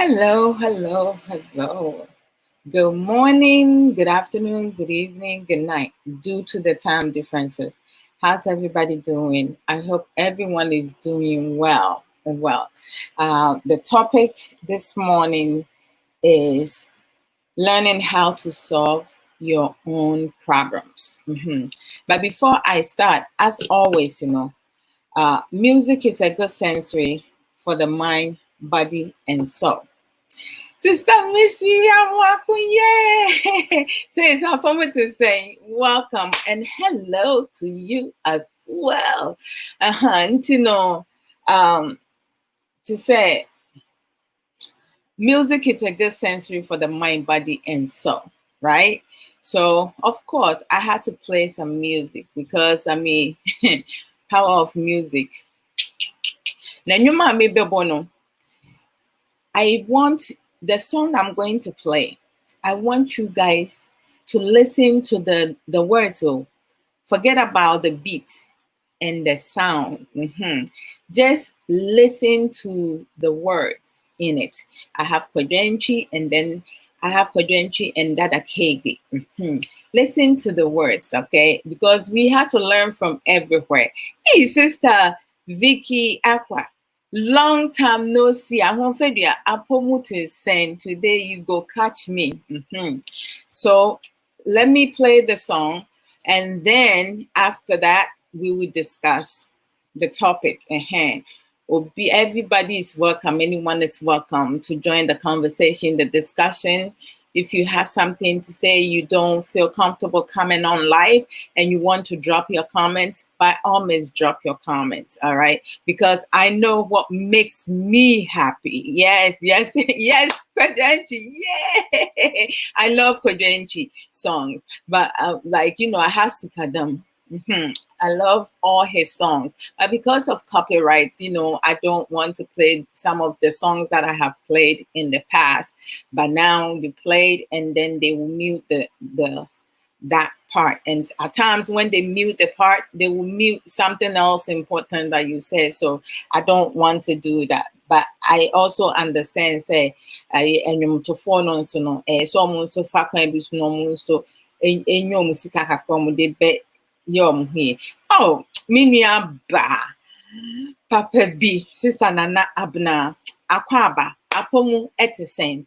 Hello, hello, hello. Good morning, good afternoon, good evening, good night, due to the time differences. How's everybody doing? I hope everyone is doing well. The topic this morning is learning how to solve your own problems. But before I start, as always, music is a good sensory for the mind, body, and soul. Sister Missy Awakuye says our former to say welcome and hello to you as well. Um, to say music is a good sensory for the mind, body, and soul, right? So of course I had to play some music because power of music. I want the song I'm going to play. I want you guys to listen to the words. So forget about the beat and the sound. Just listen to the words in it. I have Kodwenchi and then I have Kodwenchi and Dada Kegi. Listen to the words, okay? Because we have to learn from everywhere. Hey, Sister Vicky Aqua. Long time no see. I want to Abrabo Mu Nsem. Today you go catch me. So let me play the song, and then after that we will discuss the topic at hand. Everybody is welcome. Anyone is welcome to join the conversation, the discussion. If you have something to say, you don't feel comfortable coming on live and you want to drop your comments, by all means, drop your comments, all right? Because I know what makes me happy. Yes, Kodwenchi, yeah! I love Kodwenchi songs, but I have Sikadam. I love all his songs, but because of copyrights, I don't want to play some of the songs that I have played in the past. But now you played, and then they will mute that part. And at times when they mute the part, they will mute something else important that you said. So I don't want to do that. But I also understand, say, and to follow so no, so far can so musika kakromo de be yom here. Oh, minia ba Papa B, Sister Nana Abna, Akwaba, Apomu Etisen.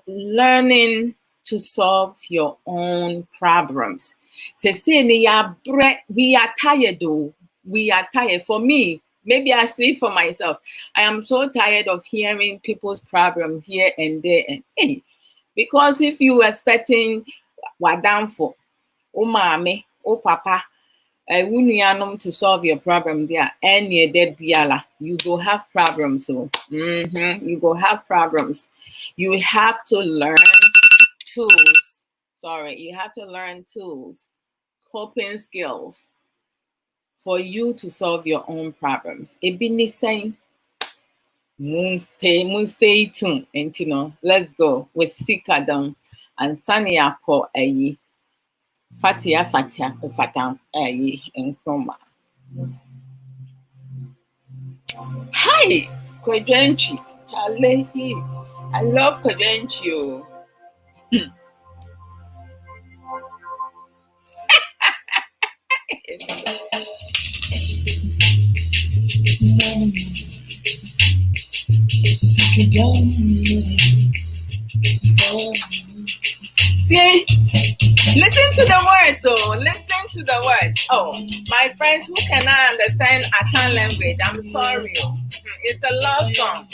Learning to solve your own problems. We are tired though. We are tired. For me, maybe I speak for myself. I am so tired of hearing people's problems here and there. And hey, because if you are expecting wadamfo, oh mommy, oh papa, to solve your problem there, and you go have problems. So you go have problems. You have to learn tools. You have to learn tools, coping skills for you to solve your own problems. Ebini saying, stay tuned, and let's go with Sikadam and Sania Po Ayi. Fatia Fatam Ayi and Chroma. Hi, Kodwenchi. Charlie. I love Kodwenchi. See, listen to the words, though. Listen to the words. Oh, my friends who cannot understand Akan language, I'm sorry. It's a love song.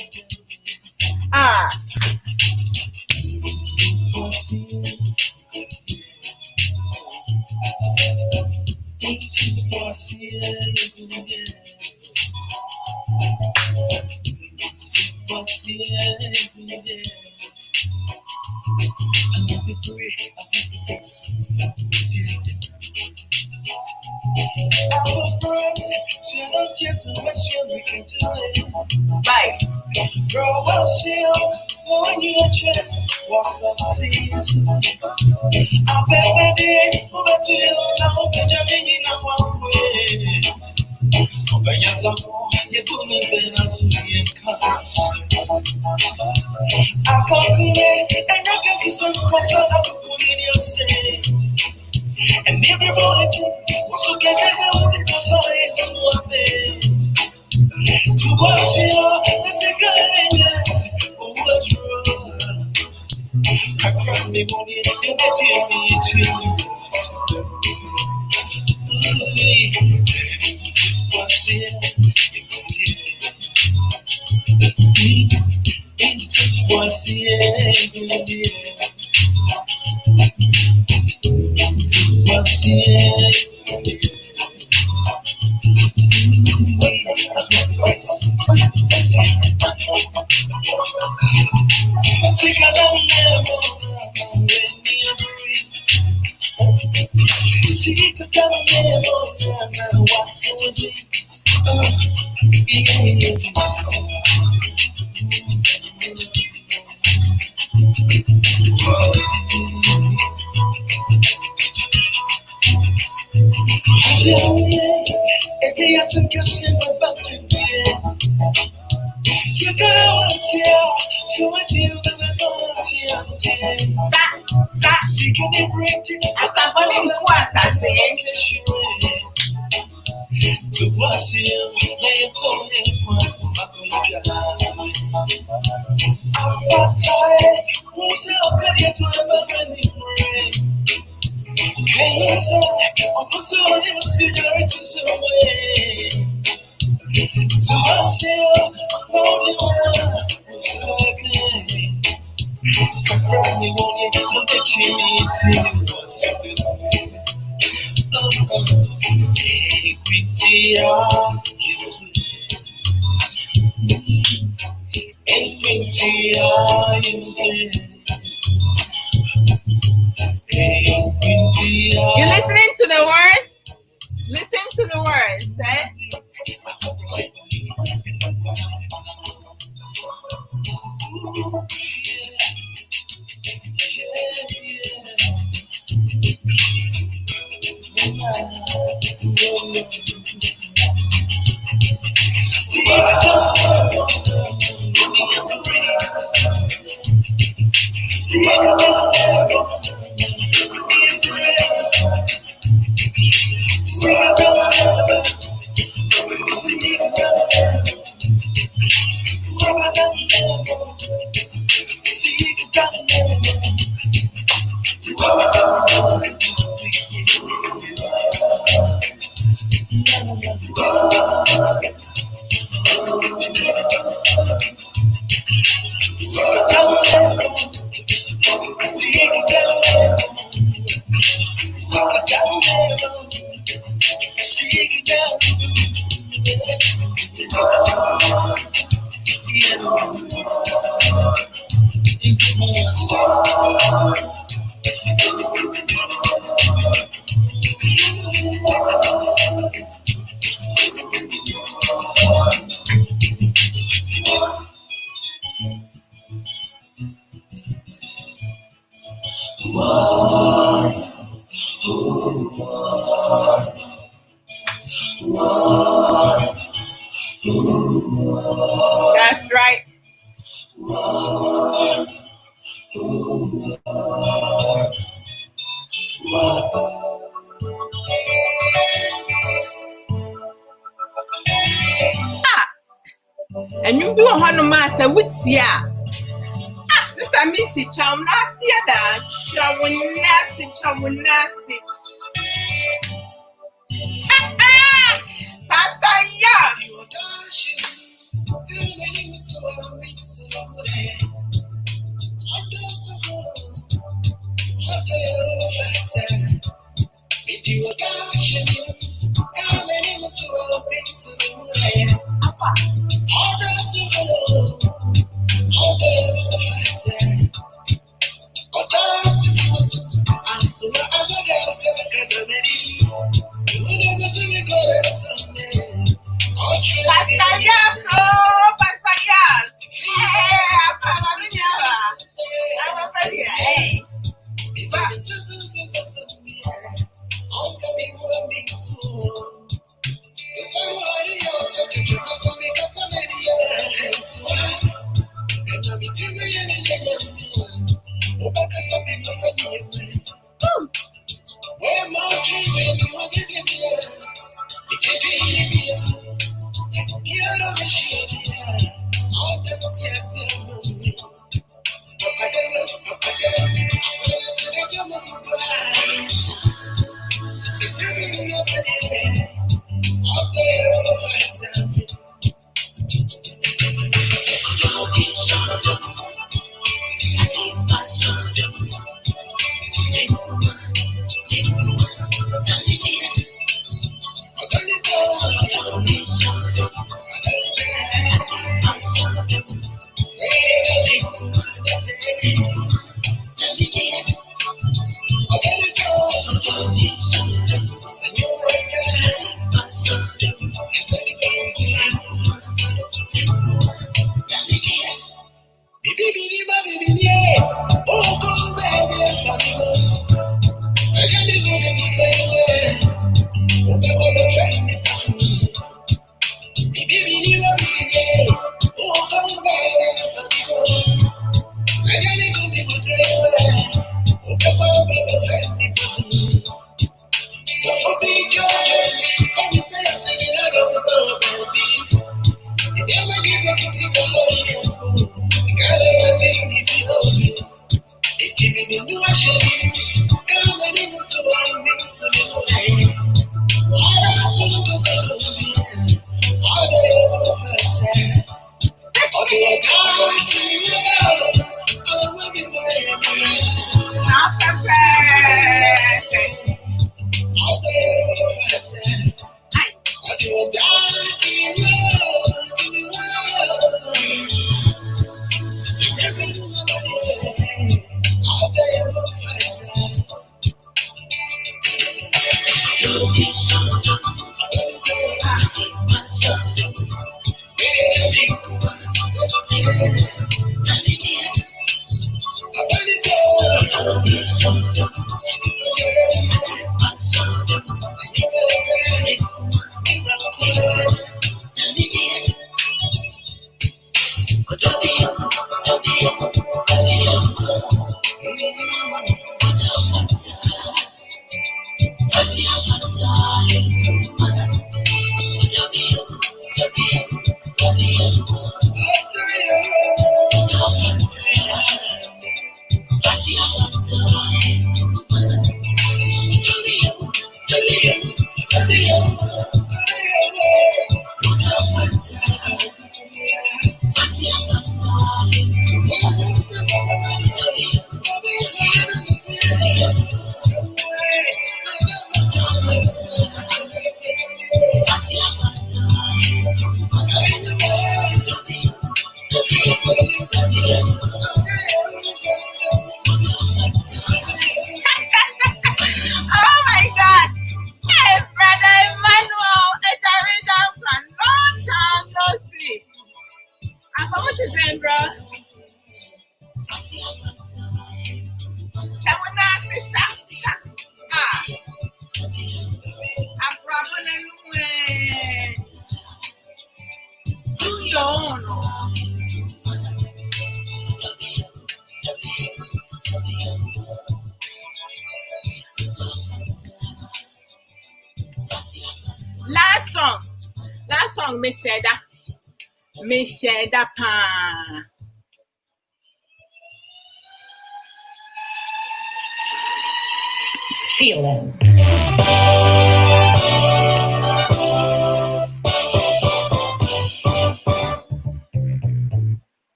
Bye. Girl, well, still, when you check, what's up, see? I'll bet that day, but you don't know, but you're in a one way. And everybody also get this out because I ain't so bad. To watch you, that's a good what's wrong? I cry me money, you get me what's it? What's it? What's it? You listening to the words? Listen to the words, eh? That's right. And you do a hundred miles a week, yeah. Sister Missy, Chum Nasi, that Chum Nasi. Pastor, yeah. Pastor, yeah, Pastor, yeah. Last song, me share that pan. Feeling.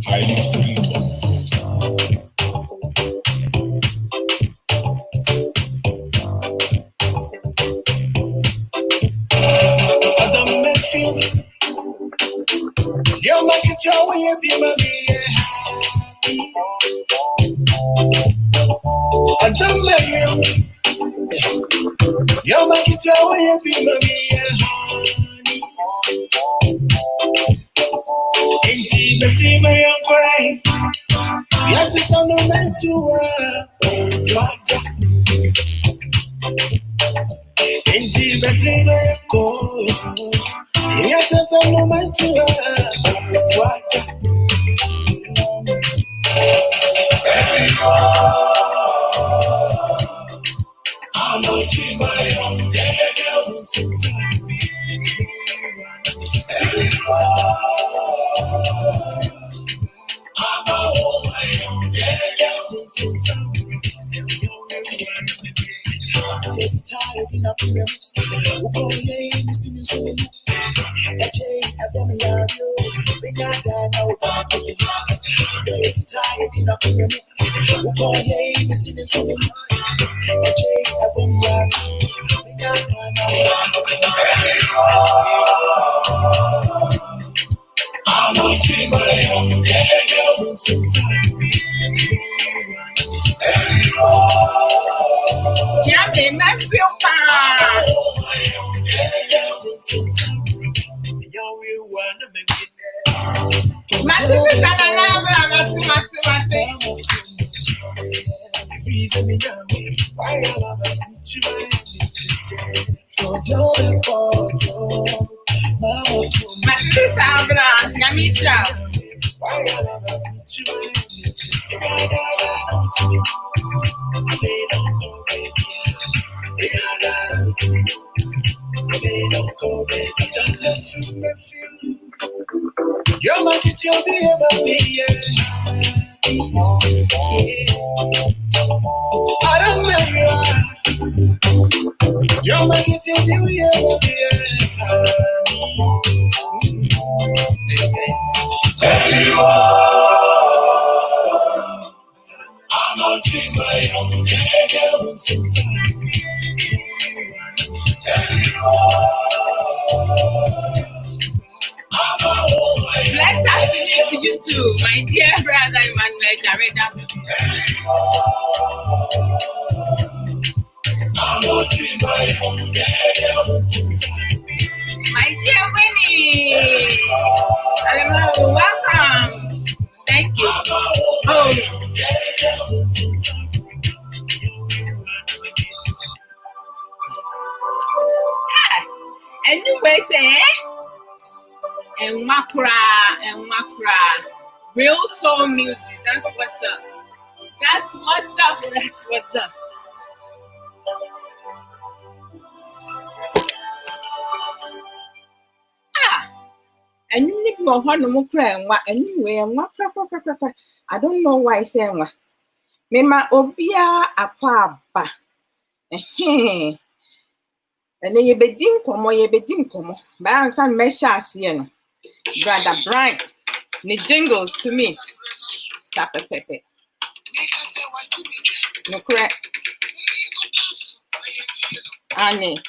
Highly spiritual. Adam Matthew, you're making your way up in my Adam Matthew, you're making your way up in my intimacy, my young cry. Yes, it's on the night to intimacy, my young call. Yes, it's on the night to I'm not my own. You're like it's your baby, I don't know you. You're like it's your baby, I'm a dream, Blessed afternoon to you too, my dear brother Emmanuel Jareda. My dear Winnie, hello, welcome. Thank you. Oh. Anyway, say, and Makra, real soul music. That's what's up. That's what's up. That's what's up. And you need more honor, and what anyway, and what I don't know why saying what. Mema obia apaba. And then you bedin komo. By some measures, Brother Brian, the jingles to me. Sapa pepe. No correct. Annie.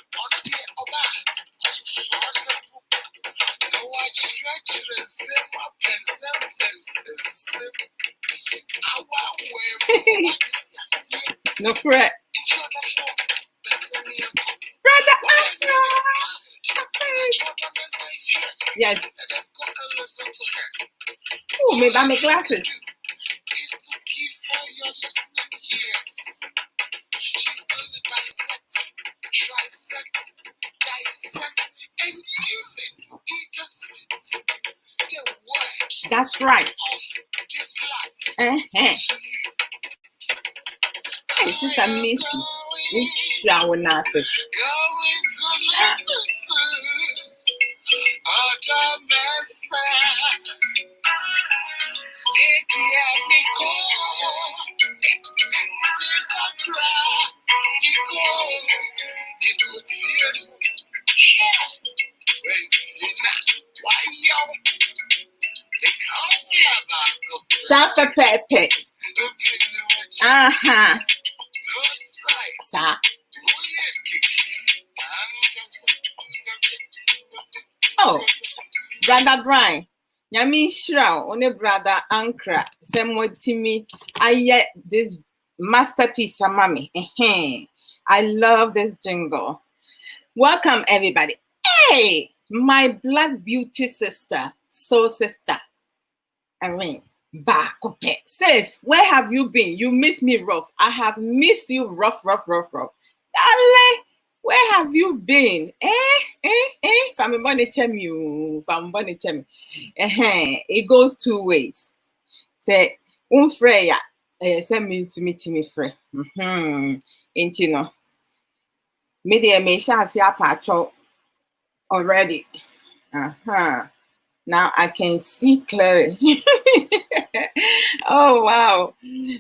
No correct. Brother yes. Oh, maybe I make glasses. She's gonna dissect, and even intercept the words. That's right. Of this life. Hey, Sister Missy, we shall not. Going to listen to other message. Sapa pepe. Sa. Oh, Brother Brian. Nyami Shra, one brother Ankra, Semo Timmy. I this masterpiece, Mami. I love this jingle. Welcome, everybody. Hey, my black beauty sister, soul sister. I mean, Bakope says, where have you been? You miss me rough. I have missed you rough. Darling, where have you been? It goes two ways. Say, Freya, send me to meet me free. Ain't you know? Media may shall see a patrol already. Now I can see clearly. Oh wow.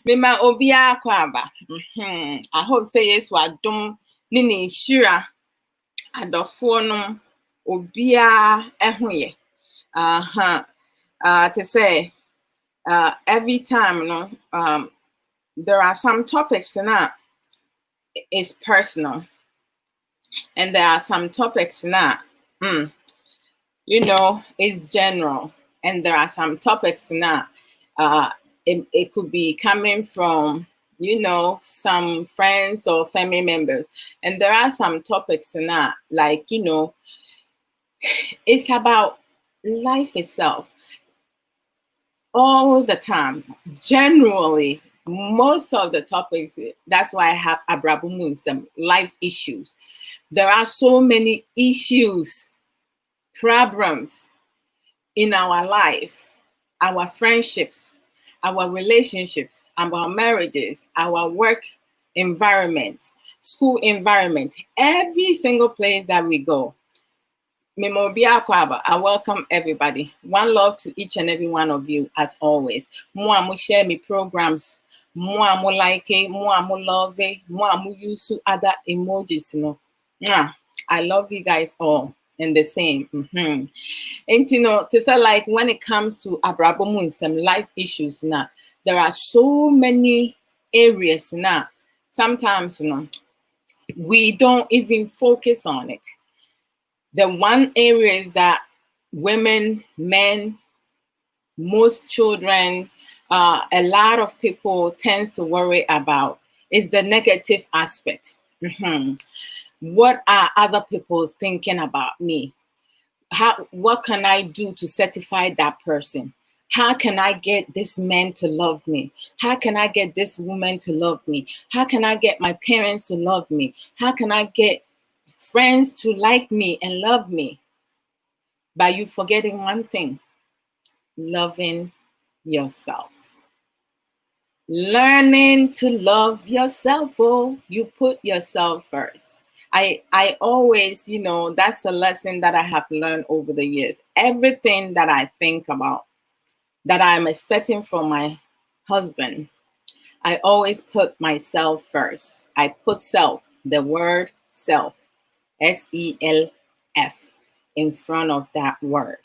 Mima obia kwaba. I hope say yes wa dum nini shira adɔfoɔ no obiara ɛho yɛ. To say every time, there are some topics that is personal, and there are some topics that is general, and there are some topics that it could be coming from some friends or family members, and there are some topics that it's about life itself all the time. Generally, most of the topics, that's why I have Abrabo Mu Nsem, life issues. There are so many issues, problems in our life, our friendships, our relationships, our marriages, our work environment, school environment, every single place that we go. I welcome everybody. One love to each and every one of you, as always. More share me programs, more like it, more love it, more use other emojis. I love you guys all, and the same. And to say, like, when it comes to Abrabo Mu Nsem life issues now, there are so many areas now. Sometimes we don't even focus on it. The one area is that women, men, most children, a lot of people tends to worry about is the negative aspect. What are other people thinking about me? What can I do to certify that person? How can I get this man to love me? How can I get this woman to love me? How can I get my parents to love me? How can I get friends to like me and love me? By you forgetting one thing: loving yourself. Learning to love yourself. Oh, you put yourself first. I always, that's a lesson that I have learned over the years. Everything that I think about, that I'm expecting from my husband, I always put myself first. I put self, the word self, SELF, in front of that word,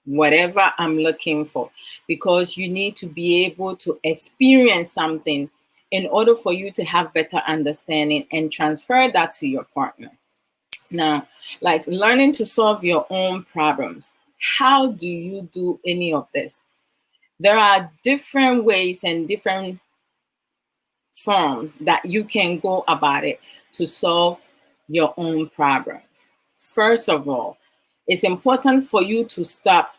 whatever I'm looking for, because you need to be able to experience something in order for you to have better understanding and transfer that to your partner. Now, like learning to solve your own problems, how do you do any of this? There are different ways and different forms that you can go about it to solve your own problems. First of all, it's important for you to stop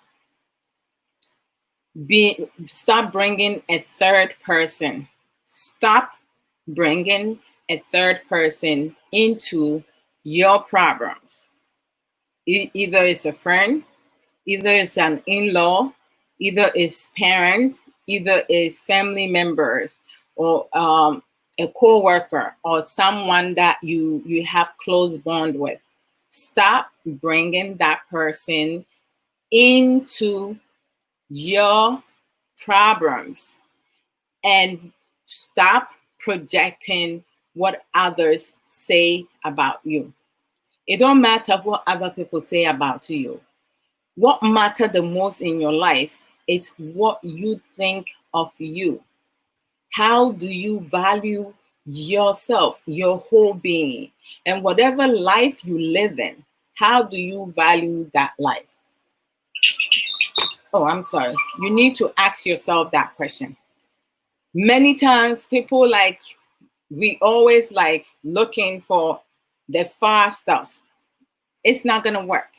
bringing a third person. Stop bringing a third person into your problems. Either it's a friend, either it's an in-law, either it's parents, either it's family members, or a co-worker, or someone that you have close bond with. Stop bringing that person into your problems, and stop projecting what others say about you. It don't matter what other people say about you. What matters the most in your life is what you think of you. How do you value yourself, your whole being? And whatever life you live in, how do you value that life? Oh, I'm sorry. You need to ask yourself that question. Many times people we always looking for the far stuff. It's not going to work.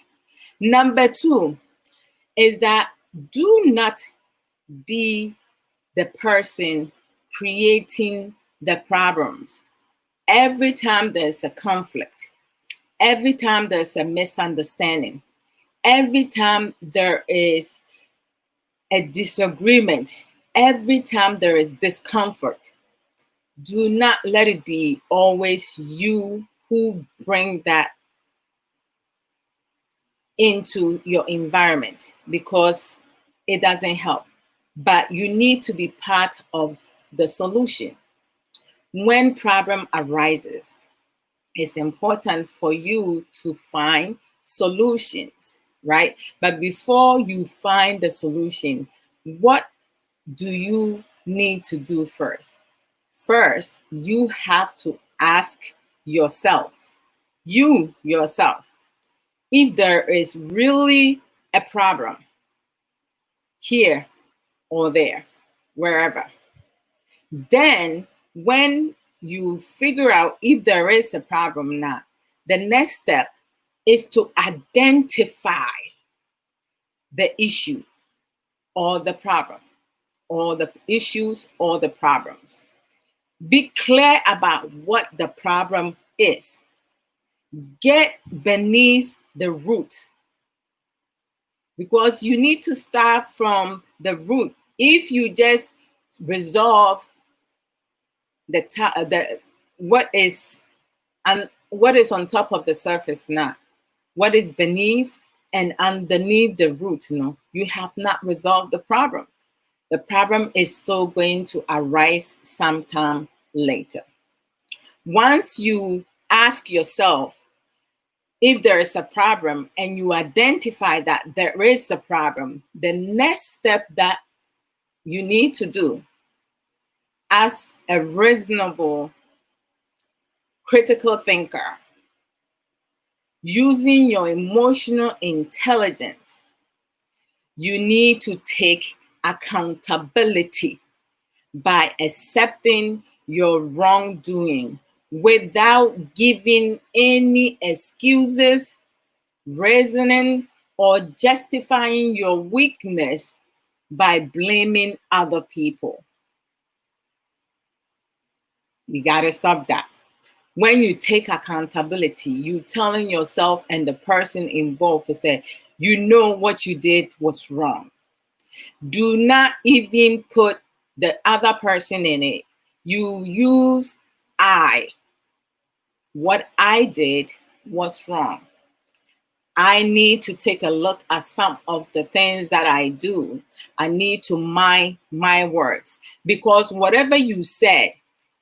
Number two is that do not be the person creating the problems. Every time there's a conflict, every time there's a misunderstanding, every time there is a disagreement, every time there is discomfort, do not let it be always you who bring that into your environment, because it doesn't help. But you need to be part of the solution. When problem arises, it's important for you to find solutions, right? But before you find the solution, what do you need to do first? First, you have to ask yourself, if there is really a problem here or there, wherever. Then, when you figure out if there is a problem or not, the next step is to identify the issue or the problem, or the issues or the problems. Be clear about what the problem is. Get beneath the root, because you need to start from the root. If you just resolve what is on top of the surface now, what is beneath and underneath the root, you have not resolved the problem. The problem is still going to arise sometime later. Once you ask yourself if there is a problem and you identify that there is a problem, the next step that you need to do as a reasonable critical thinker, using your emotional intelligence, you need to take accountability by accepting your wrongdoing without giving any excuses, reasoning, or justifying your weakness by blaming other people. You got to stop that. When you take accountability, you telling yourself and the person involved to say, what you did was wrong. Do not even put the other person in it. You use I. What I did was wrong. I need to take a look at some of the things that I do. I need to mind my words, because whatever you said,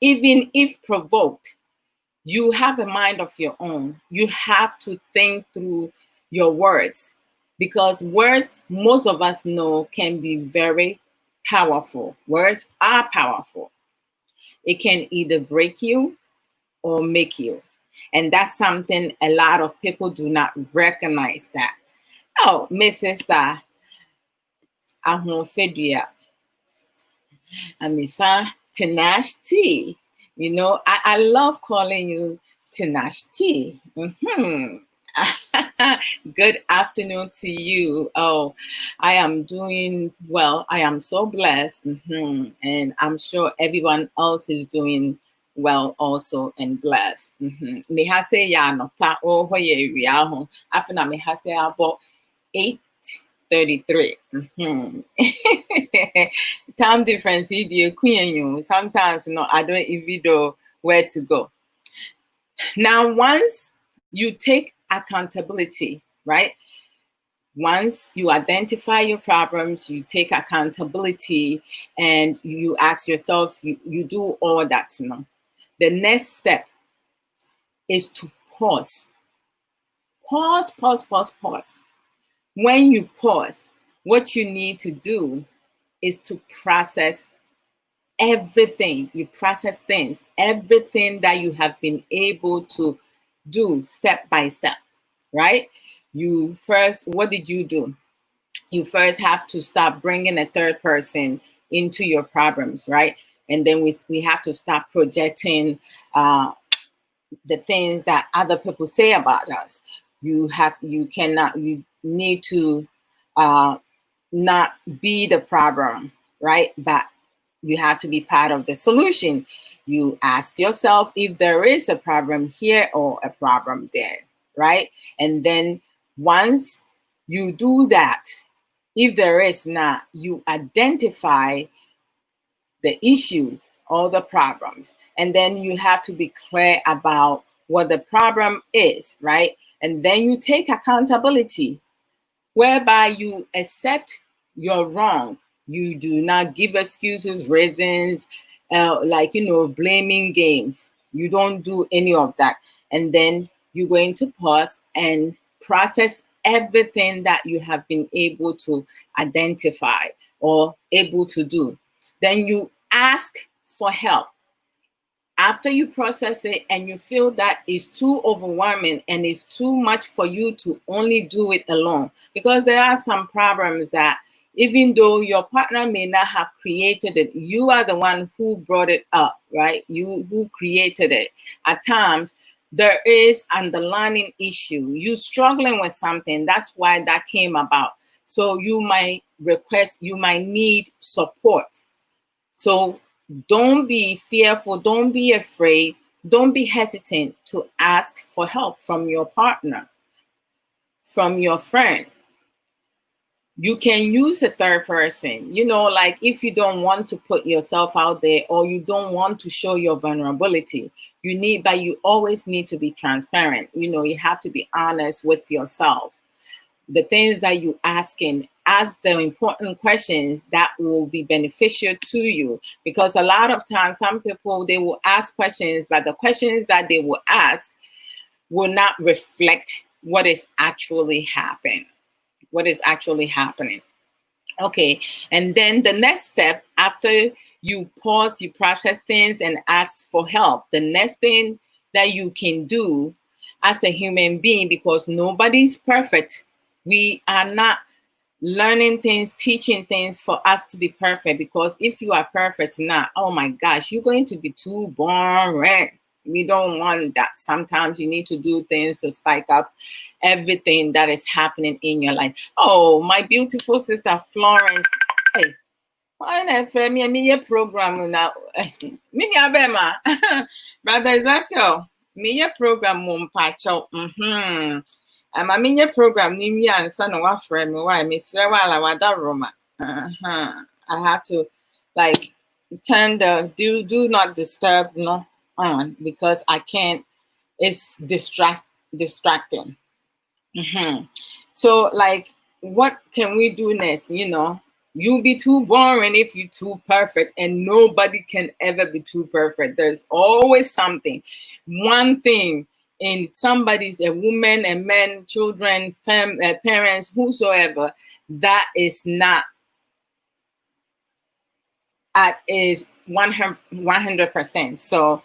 even if provoked, you have a mind of your own. You have to think through your words, because words, most of us know, can be very powerful. Words are powerful. It can either break you or make you. And that's something a lot of people do not recognize that. Oh, Mrs. Ahonfedua, Amisa Tenash T. I love calling you Tenash T. Good afternoon to you. Oh, I am doing well. I am so blessed. And I'm sure everyone else is doing well also and blessed. Me ha say ya no pa o ho ye wi aho. Afina me ha say about 8:33. Time difference sometimes I don't even know where to go. Now, once you take accountability, right? Once you identify your problems, you take accountability and you ask yourself, you do all that, The next step is to pause. Pause. When you pause, what you need to do is to process everything. You process things, everything that you have been able to do step by step, right? What did you do? You first have to stop bringing a third person into your problems, right? And then we have to stop projecting the things that other people say about us. You need to not be the problem, right? But you have to be part of the solution. You ask yourself if there is a problem here or a problem there, right? And then once you do that, if there is not, you identify the issues or the problems. And then you have to be clear about what the problem is, right? And then you take accountability, whereby you accept you're wrong. You do not give excuses, reasons, blaming games. You don't do any of that. and then you're going to pause and process everything that you have been able to identify or able to do. Then you ask for help. After you process it and you feel that it's too overwhelming and it's too much for you to only do it alone, because there are some problems that even though your partner may not have created it, you are the one who brought it up, right? You who created it. At times, there is underlying issue. You struggling with something. That's why that came about. So you might need support. So don't be fearful, don't be afraid, don't be hesitant to ask for help from your partner, from your friend. You can use a third person, like if you don't want to put yourself out there or you don't want to show your vulnerability, but you always need to be transparent. You have to be honest with yourself. The things that you ask the important questions that will be beneficial to you, because a lot of times some people, they will ask questions, but the questions that they will ask will not reflect what is actually happening. Okay, and then the next step, after you pause, you process things and ask for help, the next thing that you can do as a human being, because nobody's perfect, we are not learning things, teaching things for us to be perfect, because if you are perfect now, oh my gosh, you're going to be too boring. We don't want that. Sometimes you need to do things to spike up everything that is happening in your life. Oh, my beautiful sister Florence. Hey, me program now. Brother Ezekiel, me program mumpacho. I'm a program Nimi and son of our friend. Why Miss Roma? I have to turn the do not disturb on, because I can't. It's distracting. So what can we do next? You'll be too boring if you're too perfect, and nobody can ever be too perfect. There's always something, one thing in somebody's, a woman, a man, children, parents, whosoever, that is not is 100%. So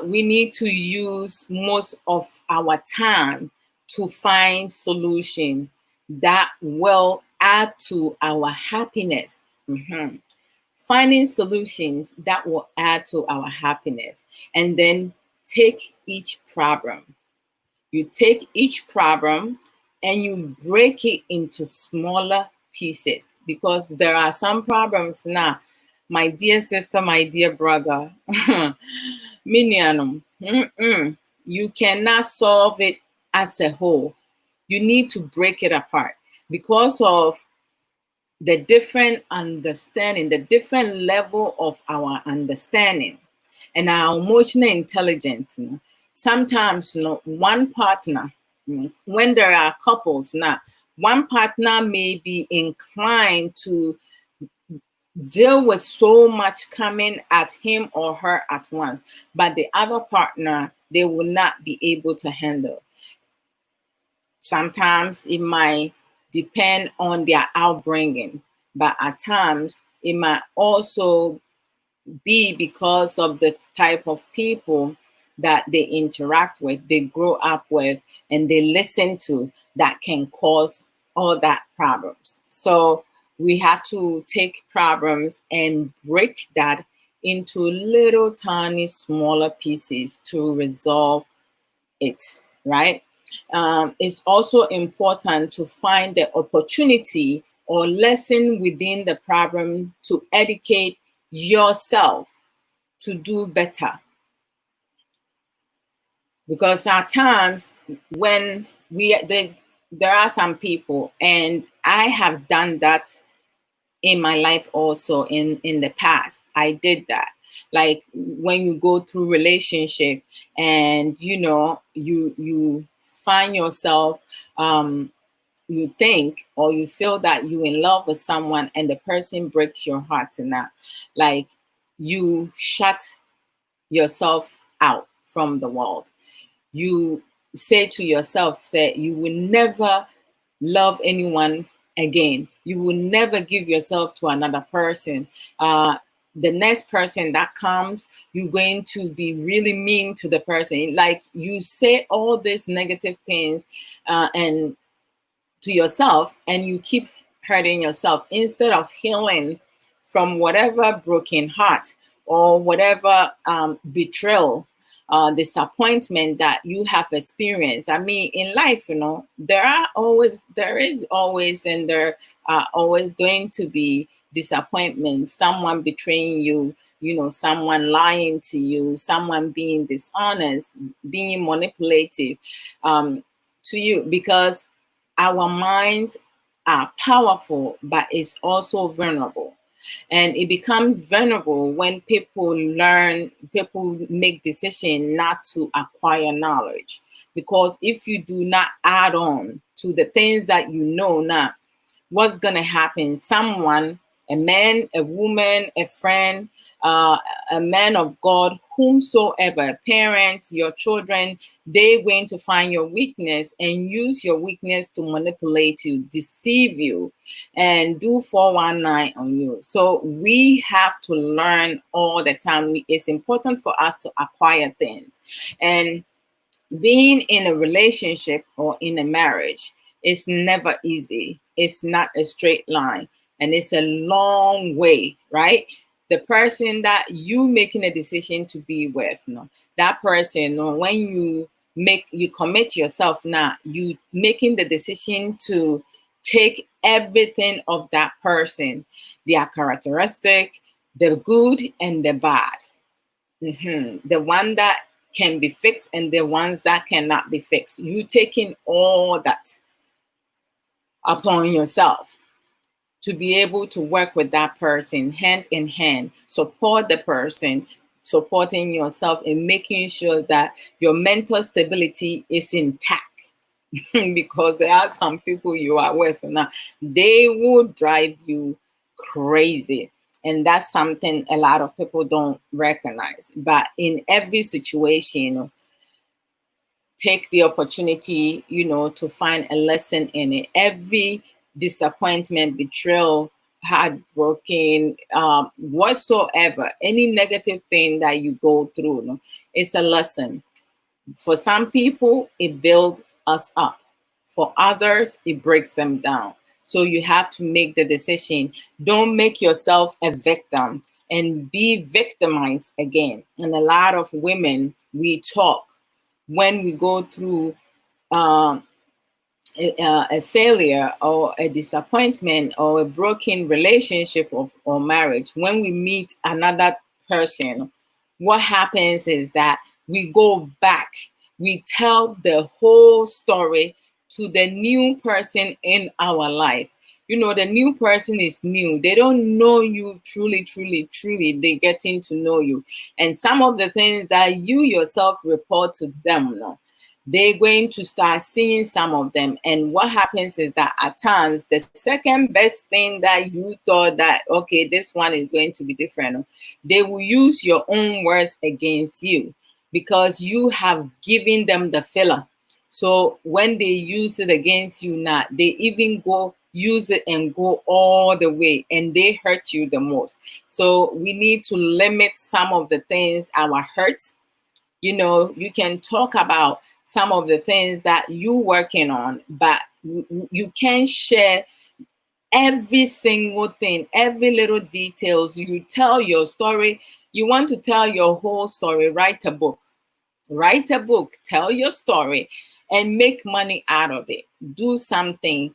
we need to use most of our time to find solution that will add to our happiness. Finding solutions that will add to our happiness, and then take each problem. You take each problem and you break it into smaller pieces, because there are some problems now, my dear sister, my dear brother, Minianum, you cannot solve it as a whole. You need to break it apart, because of the different understanding, the different level of our understanding and our emotional intelligence. Sometimes, one partner, when there are couples now, one partner may be inclined to deal with so much coming at him or her at once, but the other partner, they will not be able to handle. Sometimes it might depend on their outbringing, but at times it might also be because of the type of people that they interact with, they grow up with, and they listen to, that can cause all that problems. So we have to take problems and break that into little tiny smaller pieces to resolve it, right? It's also important to find the opportunity or lesson within the problem to educate yourself to do better. Because at times when there are some people, and I have done that in my life also in the past. I did that. Like when you go through relationship and you find yourself, you think or you feel that you're in love with someone and the person breaks your heart, and that you shut yourself out from the world. you say to yourself, say you will never love anyone again. You will never give yourself to another person. The next person that comes, you're going to be really mean to the person. Like you say all these negative things and to yourself, and you keep hurting yourself instead of healing from whatever broken heart or whatever betrayal, disappointment that you have experienced. I mean, in life, there is always, and there are always going to be disappointments, someone betraying you, someone lying to you, someone being dishonest, being manipulative to you, because our minds are powerful, but it's also vulnerable. And it becomes vulnerable when people make decisions not to acquire knowledge. Because if you do not add on to the things that you know now, what's going to happen? Someone, a man, a woman, a friend, a man of God, whomsoever, parents, your children, they're going to find your weakness and use your weakness to manipulate you, deceive you, and do 419 on you. So we have to learn all the time. It's important for us to acquire things. And being in a relationship or in a marriage is never easy. It's not a straight line, and it's a long way, right? The person that you making a decision to be with, that person, when you commit yourself now, you making the decision to take everything of that person, their characteristic, the good and the bad, the one that can be fixed and the ones that cannot be fixed. You taking all that upon yourself to be able to work with that person hand in hand, support the person, supporting yourself, and making sure that your mental stability is intact. Because there are some people you are with now, they will drive you crazy. And that's something a lot of people don't recognize. But in every situation, take the opportunity, to find a lesson in it. Every disappointment, betrayal, heartbroken, whatsoever, any negative thing that you go through, it's a lesson. For some people, it builds us up. For others, it breaks them down. So you have to make the decision. Don't make yourself a victim and be victimized again. And a lot of women, we talk when we go through a failure or a disappointment or a broken relationship or marriage. When we meet another person, what happens is that we go back, we tell the whole story to the new person in our life. The new person is new. They don't know you truly. They're getting to know you. And some of the things that you yourself report to them, they're going to start seeing some of them. And what happens is that at times, the second best thing that you thought that, okay, this one is going to be different, they will use your own words against you because you have given them the filler. So when they use it against you now, they even go use it and go all the way, and they hurt you the most. So we need to limit some of the things, our hurts. You can talk about some of the things that you're working on, but you can't share every single thing, every little details. You tell your story. You want to tell your whole story, write a book, tell your story, and make money out of it. Do something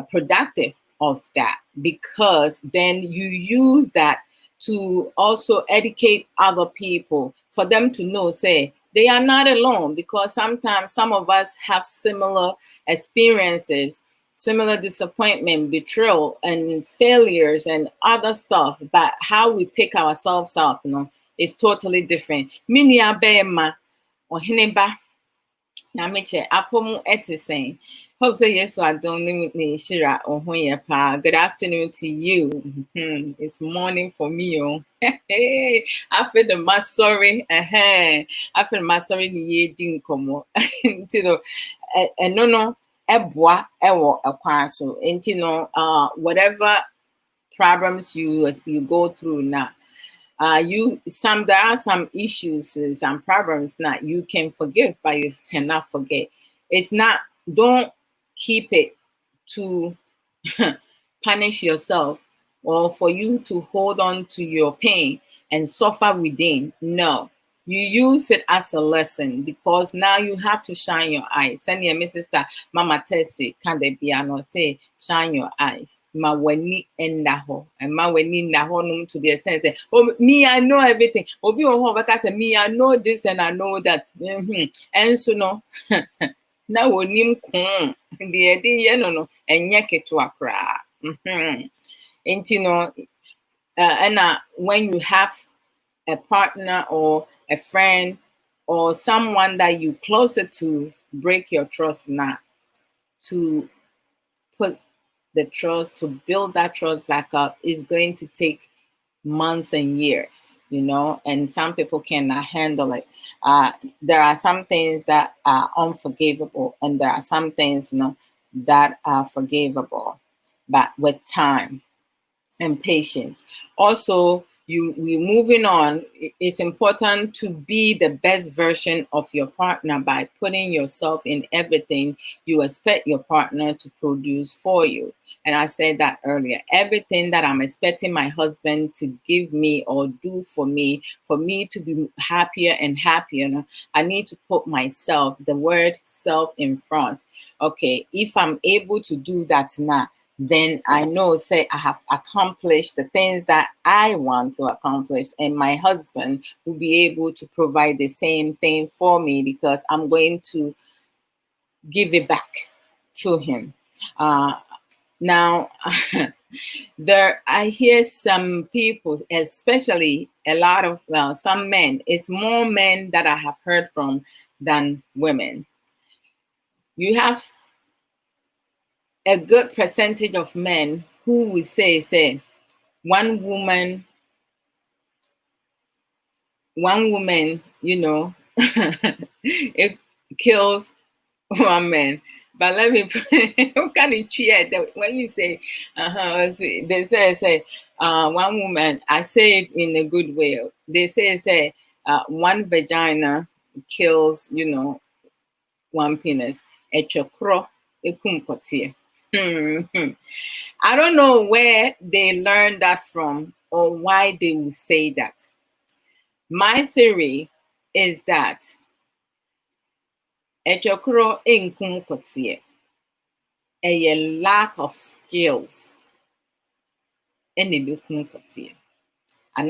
productive of that, because then you use that to also educate other people, for them to know, say, they are not alone, because sometimes some of us have similar experiences, similar disappointment, betrayal, and failures and other stuff. But how we pick ourselves up, is totally different. Minia bema ohineba na meche apomu ete saying, Hope say yes, so I don't need Shira or pa. Good afternoon to you. It's morning for me. Oh. Hey, I feel the my sorry. I feel my sorry ye didn't come. And no, Adwoa Odo so. And whatever problems you go through now. There are some issues, some problems that you can forgive, but you cannot forget. It's not, don't keep it to punish yourself or for you to hold on to your pain and suffer within. No, you use it as a lesson because now you have to shine your eyes. Send your sister, Mama Tessie, can they be no say, shine your eyes. Ma weni endaho, and ma weni naho to the extent say, oh, me, I know everything. Obi oh, because me, I know this and I know that. And so no. Na wonim kun the idea no enye ketua kra and when you have a partner or a friend or someone that you closer to break your trust now, to put the trust, to build that trust back up is going to take months and years, and some people cannot handle it. There are some things that are unforgivable, and there are some things, that are forgivable, but with time and patience. Also, we moving on. It's important to be the best version of your partner by putting yourself in everything you expect your partner to produce for you. And I said that earlier. Everything that I'm expecting my husband to give me or do for me to be happier and happier, I need to put myself, the word self, in front. Okay, if I'm able to do that now, then I know, say, I have accomplished the things that I want to accomplish, and my husband will be able to provide the same thing for me because I'm going to give it back to him. Now, I hear some people, especially a lot of some men, it's more men that I have heard from than women. You have a good percentage of men who will say, one woman, it kills one man. But let me how can it cheer that when you say they say one woman, I say it in a good way. They say one vagina kills, one penis. I don't know where they learned that from or why they will say that. My theory is that a lack of skills and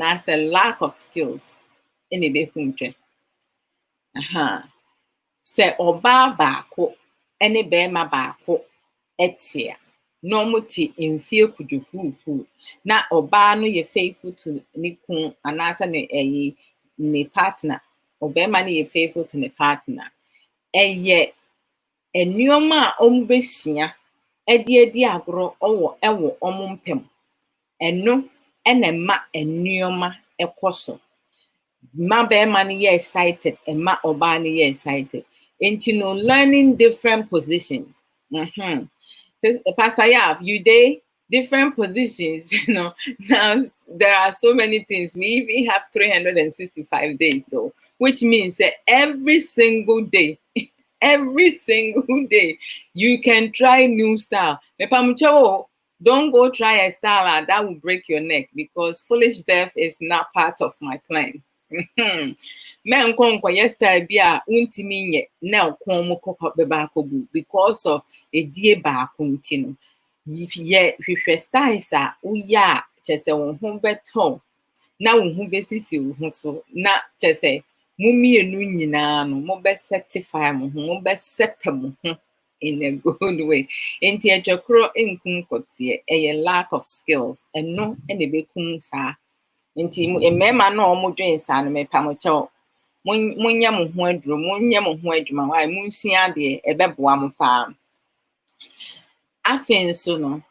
as a lack of skills se oba baako ene bema baako etia no muti mfie kudukuku na oba no ye faithful to ne kun anasa ne partner obema no ye faithful to ne partner eye enuoma ombesia edi agro ewo omompem eno enema enuoma ekoso ma bema no ye excited ma oba no ye excited into learning different positions. Pastor Yap, you day different positions, Now there are so many things. We even have 365 days, so which means that every single day, you can try new style. Don't go try a style that will break your neck because foolish death is not part of my plan. Men yesterday be a untimi nye na okon kokko beba akogu because of edie ba akuntino. If ye hwehwe styles a uya chese wo ho beto na wo ho besisi wo so na chese mumienu nyina no mo be certify mo ho mo be sepe mo ho in a good way. Enti ejokro enkun kotie a lack of skills and no ene be kun sa. Nti emema na omudwen sa no mepamoche munya mo ho aduro munya mo ho adwuma why munsua de ebeboa mo pa Afei nso no,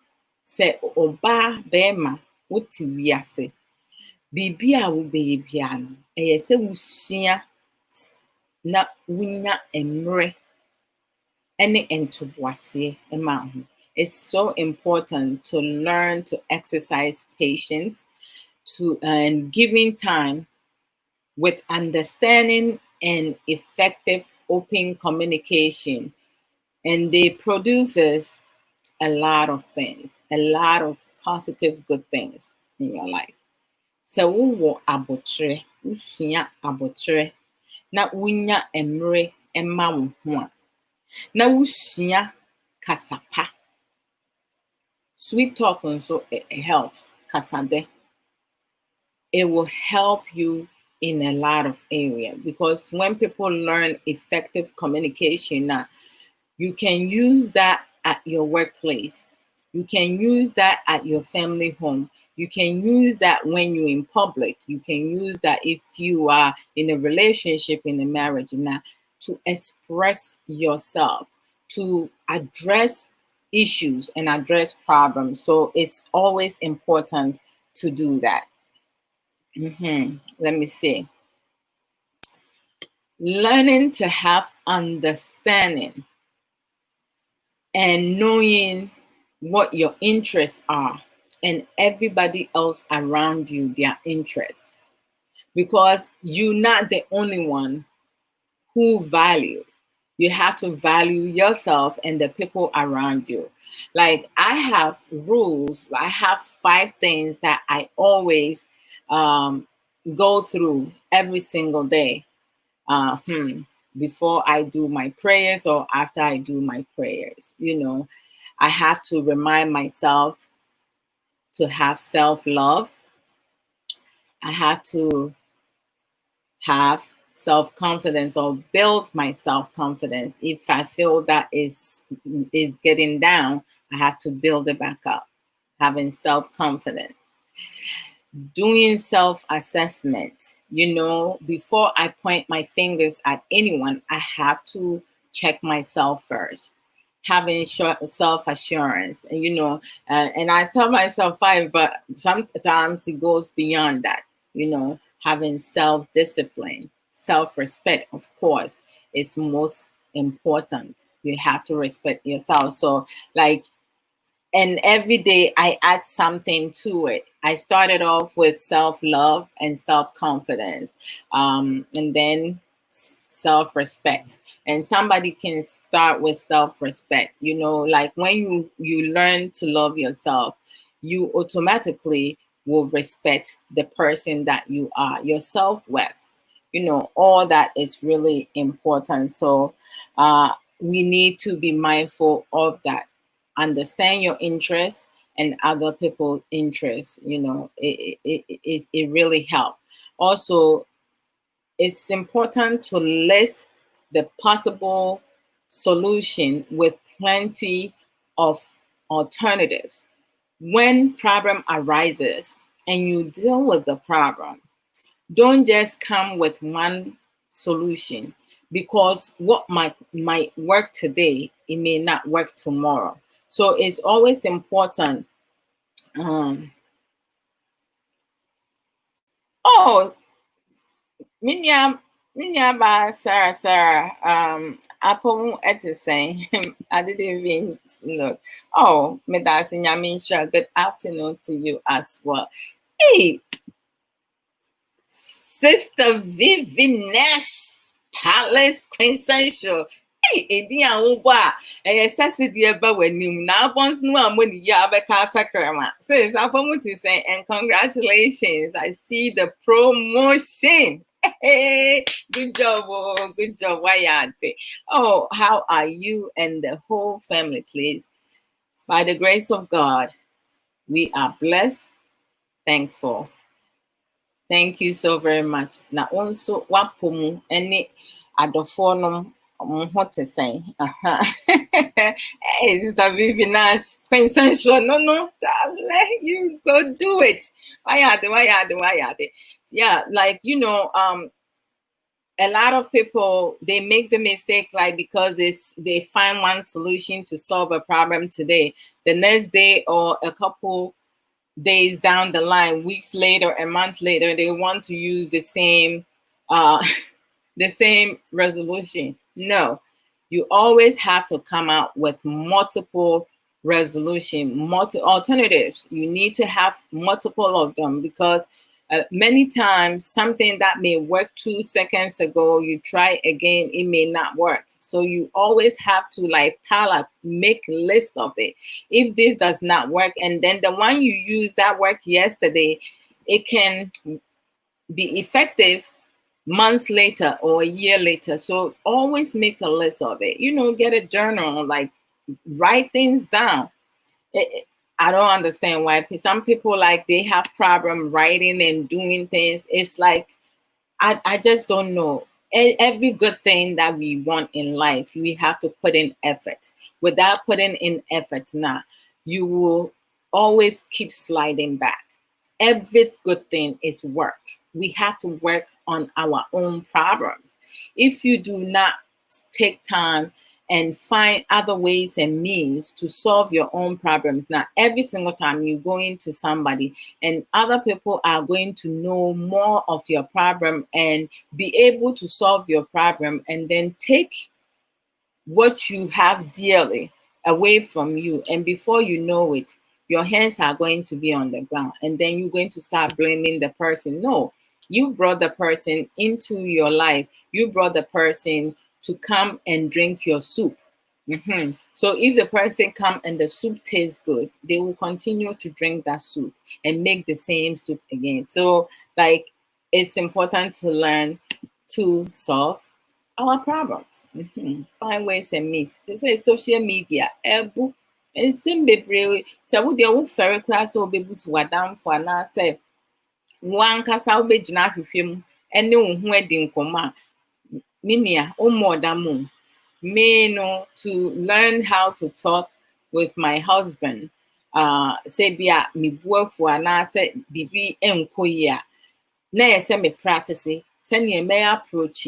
sɛ ɔbaa bɛrima wote wiase, biribi a wobɛyɛ biara no, ɛyɛ sɛ wosua na wonya mmerɛ ne ntoboaseɛ ma ho. It's so important to learn to exercise patience and giving time with understanding and effective open communication. And it produces a lot of things, a lot of positive good things in your life. So wowɔ abotire, wosua abotire, na wonya mmerɛ ma wo ho a, na wosua kasa pa. Sweet talk nso it helps. Kasade. It will help you in a lot of areas, because when people learn effective communication, you can use that at your workplace. You can use that at your family home. You can use that when you're in public. You can use that if you are in a relationship, in a marriage, to express yourself, to address issues and address problems. So it's always important to do that. Let me see. Learning to have understanding and knowing what your interests are and everybody else around you, their interests. Because you're not the only one who value. You have to value yourself and the people around you. Like I have rules. I have 5 things that I always go through every single day. Before I do my prayers or after I do my prayers, I have to remind myself to have self-love. I have to have self-confidence or build my self-confidence. If I feel that is getting down, I have to build it back up. Having self-confidence. Doing self-assessment. Before I point my fingers at anyone, I have to check myself first. Having self-assurance, and I tell myself 5, but sometimes it goes beyond that. Having self-discipline, self-respect, of course, is most important. You have to respect yourself. So, and every day I add something to it. I started off with self-love and self-confidence, and then self-respect. And somebody can start with self-respect. When you learn to love yourself, you automatically will respect the person that you are, your self-worth. All that is really important. So we need to be mindful of that. Understand your interests and other people's interests. It really helps. Also, it's important to list the possible solution with plenty of alternatives. When problem arises and you deal with the problem, don't just come with one solution, because what might work today, it may not work tomorrow. So it's always important. Minya Sarah, Apple at the same. I didn't even look. Oh, Medasi Nyaminsha, good afternoon to you as well. Hey, Sister Vivi Nash, Palace Quintessential. Hey, Edian Uba, a necessity about when you now once know when you have a catakrama. Says Apomu to say, and congratulations. I see the promotion. Hey, good job, good job. Wayate. Oh, how are you and the whole family, please? By the grace of God, we are blessed, thankful. Thank you so very much. Now, also, wapomu any adofonum. What to say? Hey, Sister Vivi Nash, Quintessential. No, let you go do it. Why are they? Yeah, a lot of people, they make the mistake like because they find one solution to solve a problem today, the next day or a couple days down the line, weeks later, a month later, they want to use the same the same resolution. No, you always have to come out with multiple alternatives. You need to have multiple of them, because many times something that may work 2 seconds ago, you try again, it may not work. So you always have to like make a list of it. If this does not work, and then the one you used that worked yesterday, it can be effective months later or a year later. So always make a list of it. Get a journal, like write things down. I don't understand why some people like they have problem writing and doing things. It's like I just don't know. Every good thing that we want in life, we have to put in effort. Without putting in effort now, you will always keep sliding back. Every good thing is work. We have to work on our own problems. If you do not take time and find other ways and means to solve your own problems. Now, every single time you go into somebody and other people are going to know more of your problem and be able to solve your problem, and then take what you have dearly away from you. And before you know it, your hands are going to be on the ground. And then you're going to start blaming the person. No, you brought the person into your life. You brought the person to come and drink your soup. So if the person come and the soup tastes good, they will continue to drink that soup and make the same soup again. So like, it's important to learn to solve our problems. Find ways and means. They say social media, ebu, and simple brave. So would you ferry class or baby swadam for an answer? One casa be jina him, and no wedding coma. Minia, or more than moon. To learn how to talk with my husband. Say bia mi buafu anase bibi enkoya. Na say me practice, send me approach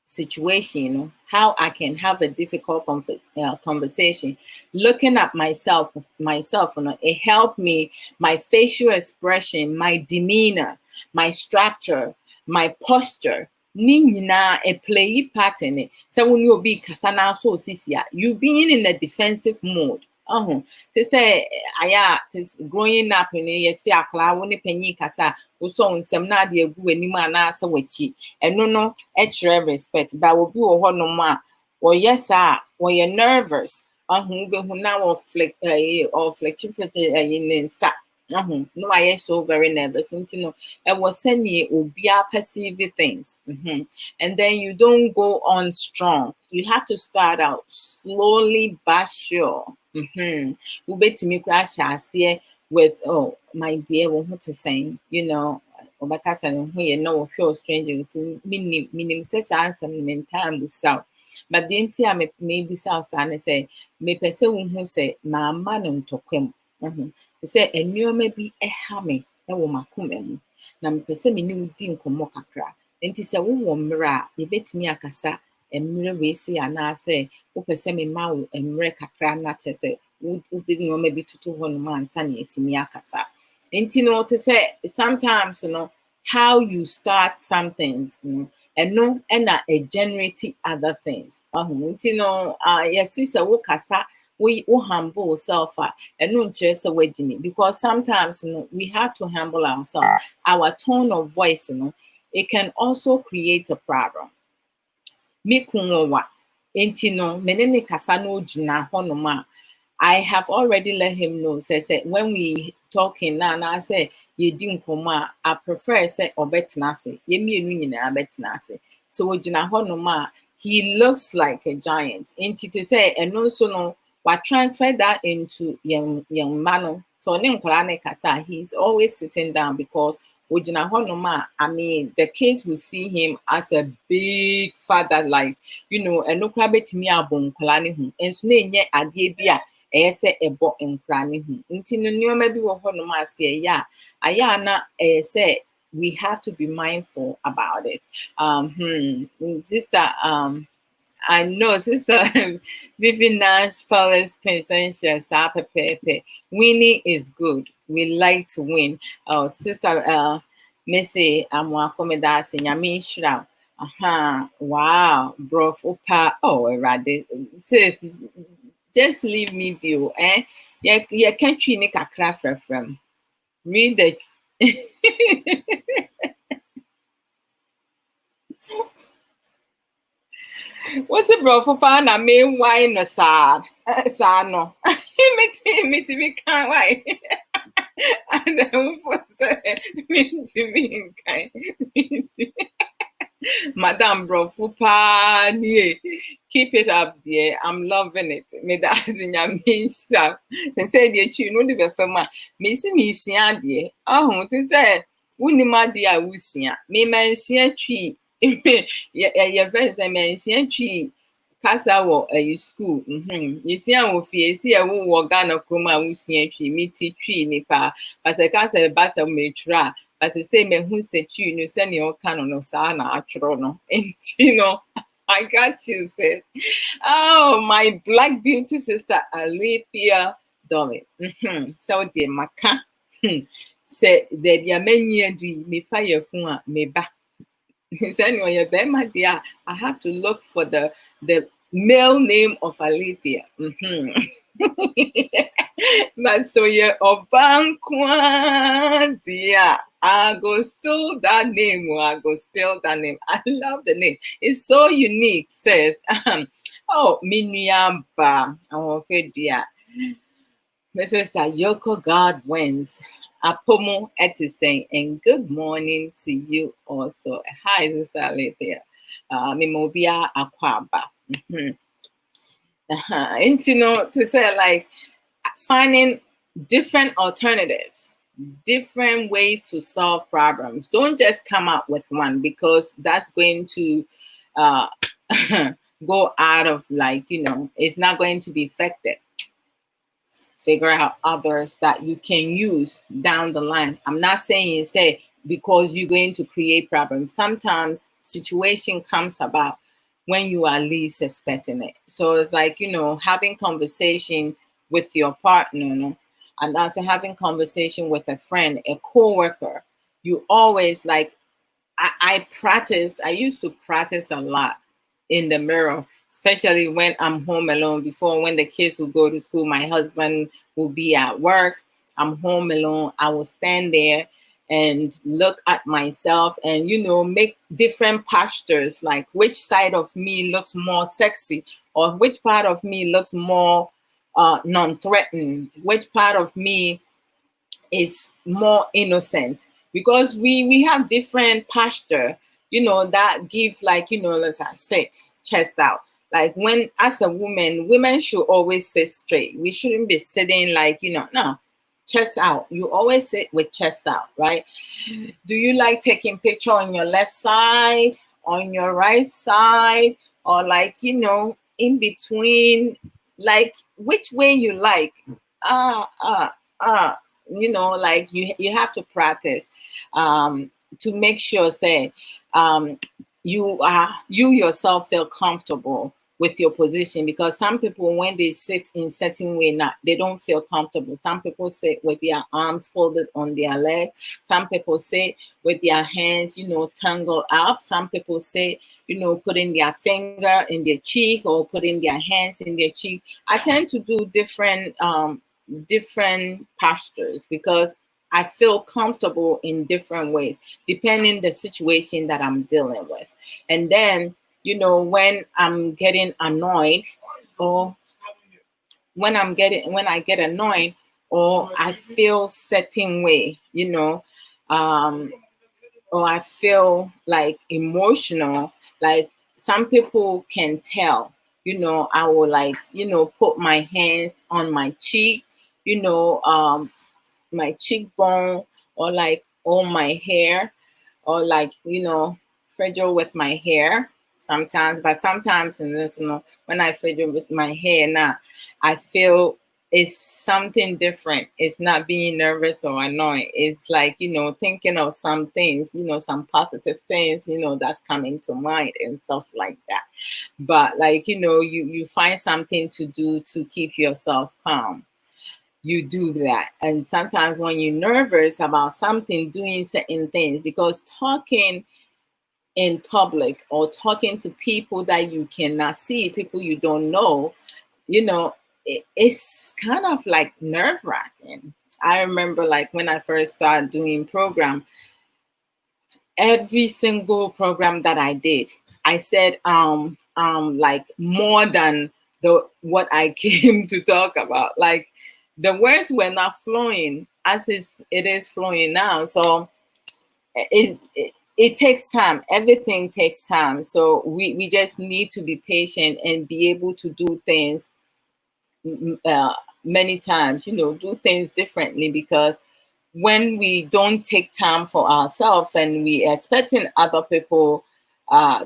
situation, how I can have a difficult conversation. Looking at myself, it helped me, my facial expression, my demeanor, my structure, my posture. Nina a play pattern. So when you be kasana so sisia, you being in a defensive mode. They say aya this growing up in a see a cloud when penny kasa, also some nadia gu any man answer whichy, and no extra respect, but will be a one no ma, or yes, sir, or you're nervous, who now or flexion in sa. No, I am so very nervous. I was sending obia perceive things. And then you don't go on strong. You have to start out slowly but sure. Bet me crash with, oh my dear, what to say, feel strangers, meaning says answer me time with south. But the entire maybe south and say, may person who say, my man to come. They say a new maybe a hammy, a woman come. Na mpese me ni udi nkomo kakra. Enti se wo mra, ye betimi akasa emre we si ana se wo pese me ma wo emre kakra na che se wo di no maybe tutu ho no man sa na etimi akasa. Enti no to say sometimes how you start some things, and no and a generate other things. Enti no yes se wo kasa we humble self and no interest away Jimmy, because sometimes we have to humble ourselves. Our tone of voice, it can also create a problem. Me kunwa intino menene kasano jina honoma. I have already let him know. Say when we talking now, I say you didn't come. I prefer say obetnase. Ye me nyina obetnase. So jina honoma. He looks like a giant. Inti say and also no. What transfer that into young man. So he's always sitting down because I mean the kids will see him as a big father, like and no crabet me abon kolani and snake adie say a bo and cranny. Until no maybe honoma say, yeah, ayana say we have to be mindful about it. Sister, I know Sister Vivi Nash Palace Pension Pepe. Winning is good. We like to win. Oh, Sister Missy Amwakomedasi Nyamishra. Wow, bro, Fupa. Oh, Rade. Sis, just leave me be. Yeah, can't you make a craft from? Read the what's it, bro? For pan, I mean, why no sad? Sad no. Me to be kind, why? And then me to be kind. Madam Bro Fupa, keep it up, dear. I'm loving it. Me that's in your mean stuff. They said, you know, the best of my Missy Mission, dear. Oh, they said, Winnie, my dear, Wusia. Me mention tree. Your friends, I mention tree. Casa wo school. You see, I will fear, see, I won't walk down a chroma, Wusia tree, meaty tree, nipa. As a casa, bassa may try. But the same who's the tune, you send your canon of Sana, Atrono. And you know, I got you, sis. Oh, my black beauty sister, Alethea Dolly. So, dear Maka. Say, there be a menu, do me fire for me back. Anyway, my dear, I have to look for the male name of Alethea. But so yeah, Obankwa, dear. I go steal that name. I go steal that name. I love the name. It's so unique. Says, oh, Miniamba. Oh, dear. Mrs. Yoko, God wins. Apomo Etisen, and good morning to you also. Hi, Sister Alethea. Mimobia Akwaba. And you know, to say like finding different alternatives, different ways to solve problems. Don't just come up with one, because that's going to go out of, like, you know, it's not going to be effective. Figure out others that you can use down the line. I'm not saying say because you're going to create problems. Sometimes situation comes about when you are least expecting it. So it's like, you know, having conversation with your partner, and also having conversation with a friend, a coworker. You always like, I used to practice a lot in the mirror, especially when I'm home alone. Before, when the kids will go to school, my husband will be at work, I'm home alone, I will stand there and look at myself and, you know, make different postures, like which side of me looks more sexy, or which part of me looks more non-threatening, which part of me is more innocent, because we have different posture, you know, that give, like, you know, let's say sit chest out. Like, when as a women should always sit straight. We shouldn't be sitting like, you know, no, chest out. You always sit with chest out, right? Do you like taking picture on your left side, on your right side, or like, you know, in between, like which way you like? You know, like you have to practice to make sure, say, you yourself feel comfortable with your position, because some people, when they sit in certain way, they don't feel comfortable. Some people sit with their arms folded on their leg. Some people sit with their hands, you know, tangled up. Some people sit, you know, putting their finger in their cheek or putting their hands in their cheek. I tend to do different postures, because I feel comfortable in different ways, depending the situation that I'm dealing with. And then, you know, when I'm getting annoyed, or when I get annoyed, or I feel certain way, you know, or I feel like emotional, like some people can tell, you know, I will, like, you know, put my hands on my cheek, you know, my cheekbone, or like on my hair, or like, you know, fragile with my hair sometimes. But sometimes, in this, you know, when I fragile with my hair now, I feel it's something different. It's not being nervous or annoyed. It's like, thinking of some things, some positive things, that's coming to mind and stuff like that. But like, you find something to do to keep yourself calm. You do that. And sometimes when you're nervous about something, doing certain things, because talking in public or talking to people that you cannot see, people you don't know, it's kind of like nerve-wracking. I remember like when I first started doing program, every single program that I did, I said like more than what I came to talk about. Like the words were not flowing as it is flowing now. So it takes time. Everything takes time. So we just need to be patient and be able to do things many times, do things differently, because when we don't take time for ourselves and we expecting other people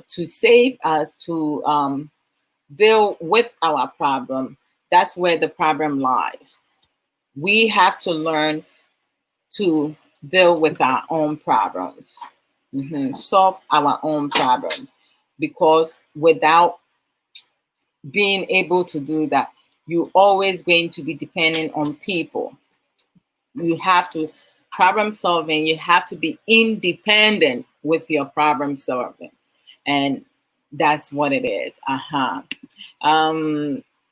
to save us, to deal with our problem, that's where the problem lies. We have to learn to deal with our own problems, solve our own problems, because without being able to do that, you're always going to be depending on people. You have to problem solving. You have to be independent with your problem solving, and that's what it is.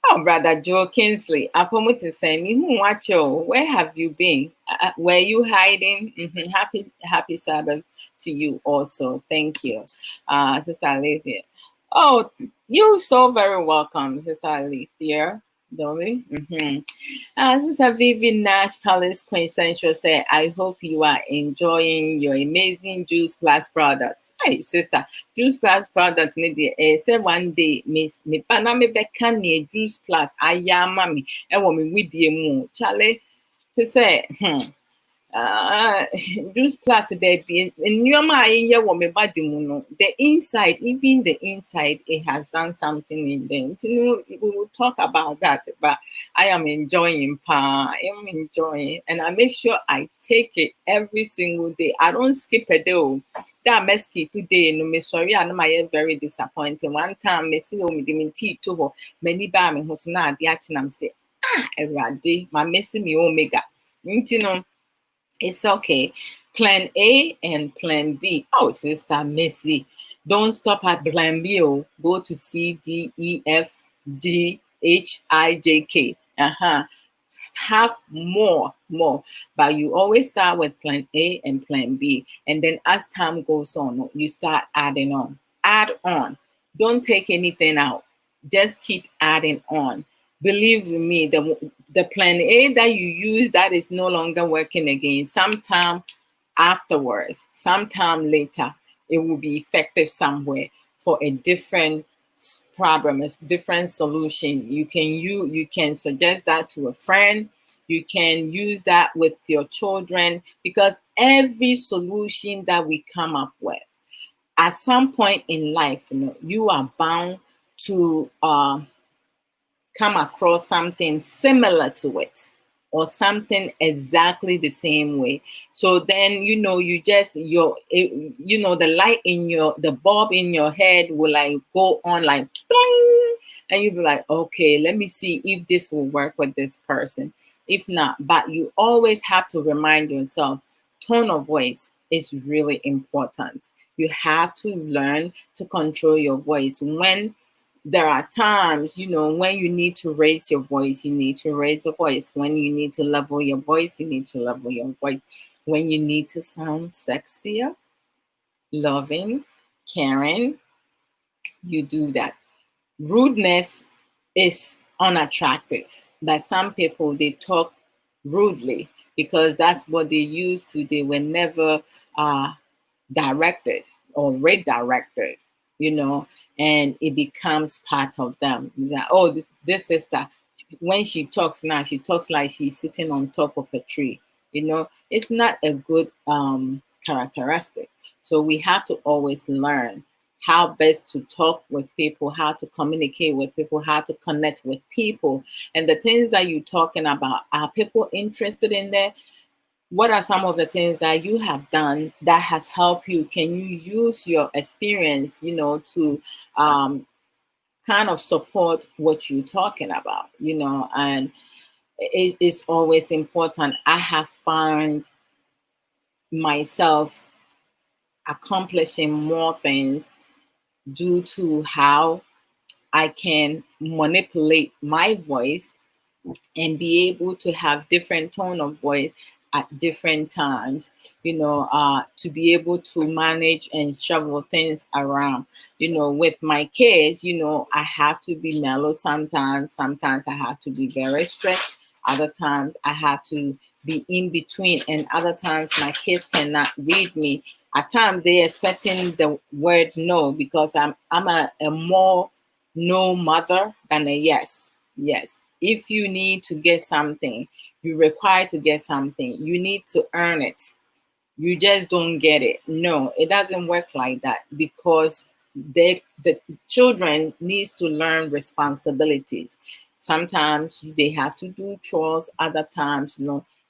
Oh, brother Joe Kinsley, Apomu to say me, where have you been? Were you hiding? Happy Sabbath to you also. Thank you, Sister Alethea. Oh, you're so very welcome, Sister Alethea. Dolly. Sister Vivian Nash Palace Quintessential say, I hope you are enjoying your amazing Juice Plus products. Hey, sister, Juice Plus products need the say one day, Miss me paname beka near Juice Plus. Ayama me, and woman with the moon. Charlie, to say, Juice Plus baby in your mind the inside, even the inside, it has done something in them. We will talk about that, but I am enjoying and I make sure I take it every single day. I don't skip a day. That mess skip a day. No, me sorry, I know my very disappointing. One time me see me the tea to her many bar me who's not the action. I'm say every day my messing me omega. It's okay. Plan A and plan B. Oh, Sister Missy, don't stop at plan B. Go to C, D, E, F, G, H, I, J, K. Have more. But you always start with plan A and plan B. And then as time goes on, you start adding on. Add on. Don't take anything out. Just keep adding on. Believe me, the plan A that you use that is no longer working again. Sometime afterwards, sometime later, it will be effective somewhere for a different problem, a different solution. You can suggest that to a friend. You can use that with your children, because every solution that we come up with, at some point in life, you are bound to come across something similar to it, or something exactly the same way. So then, you just, the light in the bulb in your head will like go on like, bling, and you'll be like, okay, let me see if this will work with this person. If not, but you always have to remind yourself, tone of voice is really important. You have to learn to control your voice. When there are times, when you need to raise your voice, you need to raise your voice. When you need to level your voice, you need to level your voice. When you need to sound sexier, loving, caring, you do that. Rudeness is unattractive, but some people, they talk rudely because that's what they used to. They were never directed or redirected, and it becomes part of them. That, oh, this sister, when she talks now, she talks like she's sitting on top of a tree. It's not a good characteristic. So we have to always learn how best to talk with people, how to communicate with people, how to connect with people. And the things that you're talking about, are people interested in that? What are some of the things that you have done that has helped you? Can you use your experience, to kind of support what you're talking about, and it's always important. I have found myself accomplishing more things due to how I can manipulate my voice and be able to have different tone of voice at different times, to be able to manage and shovel things around. With my kids, I have to be mellow sometimes. Sometimes I have to be very strict. Other times I have to be in between. And other times my kids cannot read me. At times they're expecting the word no, because I'm a more no mother than a yes. Yes. If you need to get something, you're required to get something. You need to earn it. You just don't get it. No, it doesn't work like that, because the children needs to learn responsibilities. Sometimes they have to do chores. Other times,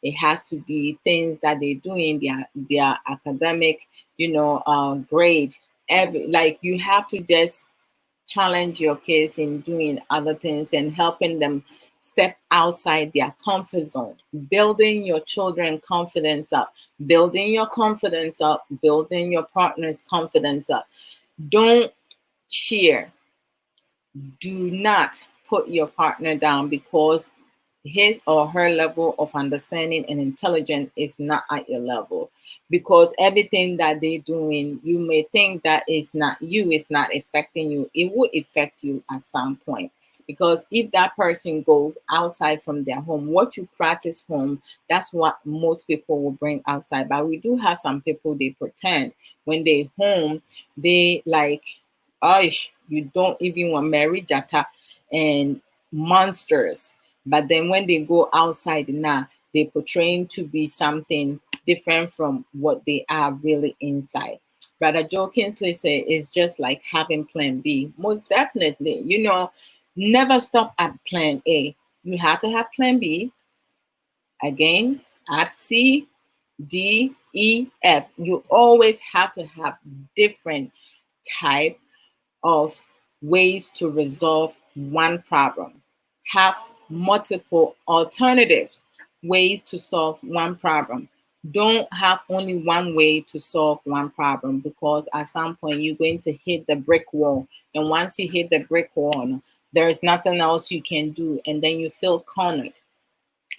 it has to be things that they do in their academic, grade. Like, you have to just challenge your kids in doing other things and helping them step outside their comfort zone, building your children confidence up, building your confidence up, building your partner's confidence up. Don't cheer. Do not put your partner down because his or her level of understanding and intelligence is not at your level. Because everything that they're doing, you may think that it's not you, it's not affecting you. It will affect you at some point. Because if that person goes outside from their home, what you practice home, that's what most people will bring outside. But we do have some people, they pretend when they home, they like, oh, you don't even want Mary Jata and monsters. But then when they go outside now, they're portraying to be something different from what they are really inside. Brother Joe Kinsley said it's just like having plan B. Most definitely, never stop at plan A. You have to have plan B. Again, at C, D, E, F. You always have to have different type of ways to resolve one problem. Have multiple alternatives, ways to solve one problem. Don't have only one way to solve one problem, because at some point you're going to hit the brick wall. And once you hit the brick wall, there is nothing else you can do. And then you feel cornered.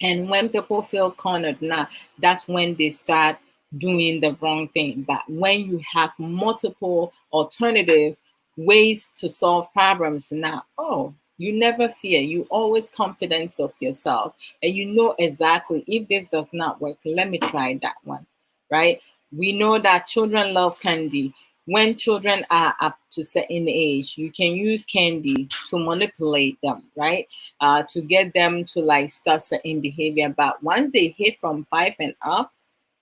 And when people feel cornered now, that's when they start doing the wrong thing. But when you have multiple alternative ways to solve problems now, oh, you never fear. You always confidence of yourself. And you know exactly, if this does not work, let me try that one, right? We know that children love candy. When children are up to certain age, you can use candy to manipulate them, right? To get them to like stop certain behavior. But once they hit from 5 and up,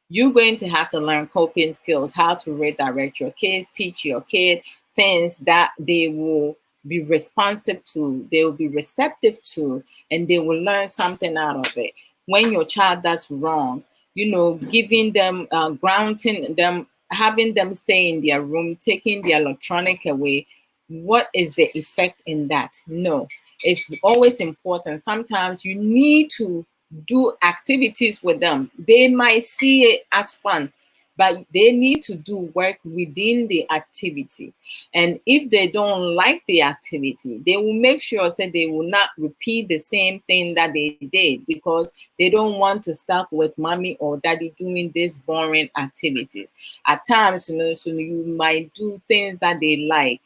you're going to have to learn coping skills, how to redirect your kids, teach your kids things that they will be responsive to, they will be receptive to, and they will learn something out of it. When your child does wrong, giving them, grounding them, having them stay in their room, taking their electronic away, what is the effect in that? No, it's always important. Sometimes you need to do activities with them. They might see it as fun, but they need to do work within the activity. And if they don't like the activity, they will make sure that they will not repeat the same thing that they did, because they don't want to stuck with mommy or daddy doing these boring activities. At times, so you might do things that they like.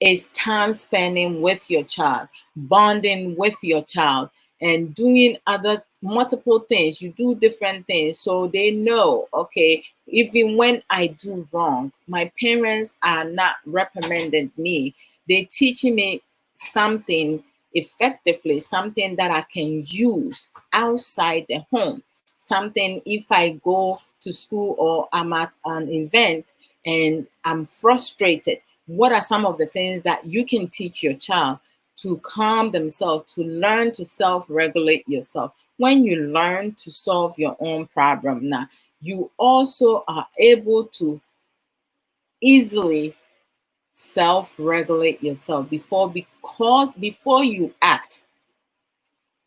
It's time spending with your child, bonding with your child, and doing other multiple things. You do different things so they know, okay, even when I do wrong, my parents are not reprimanding me. They're teaching me something effectively, something that I can use outside the home. Something, if I go to school or I'm at an event and I'm frustrated, what are some of the things that you can teach your child to calm themselves, to learn to self-regulate yourself? When you learn to solve your own problem now, you also are able to easily self-regulate yourself because before you act,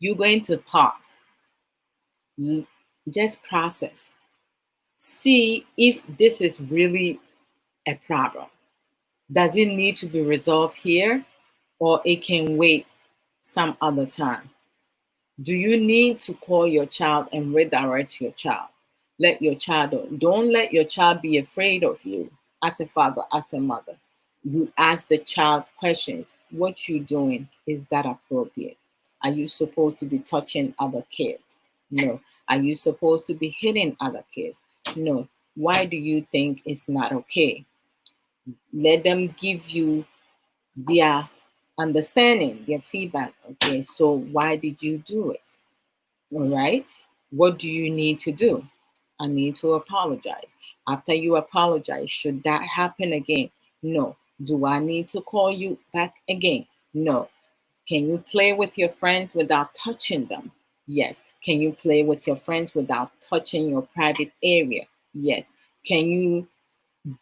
you're going to pause. Just process. See if this is really a problem. Does it need to be resolved here, or it can wait some other time? Do you need to call your child and redirect your child? Let your child know. Don't let your child be afraid of you as a father, as a mother. You ask the child questions. What you doing? Is that appropriate? Are you supposed to be touching other kids? No. Are you supposed to be hitting other kids? No. Why do you think it's not okay? Let them give you their understanding, their feedback. Okay, so why did you do it? All right. What do you need to do? I need to apologize. After you apologize, should that happen again? No. Do I need to call you back again? No. Can you play with your friends without touching them? Yes. Can you play with your friends without touching your private area? Yes. Can you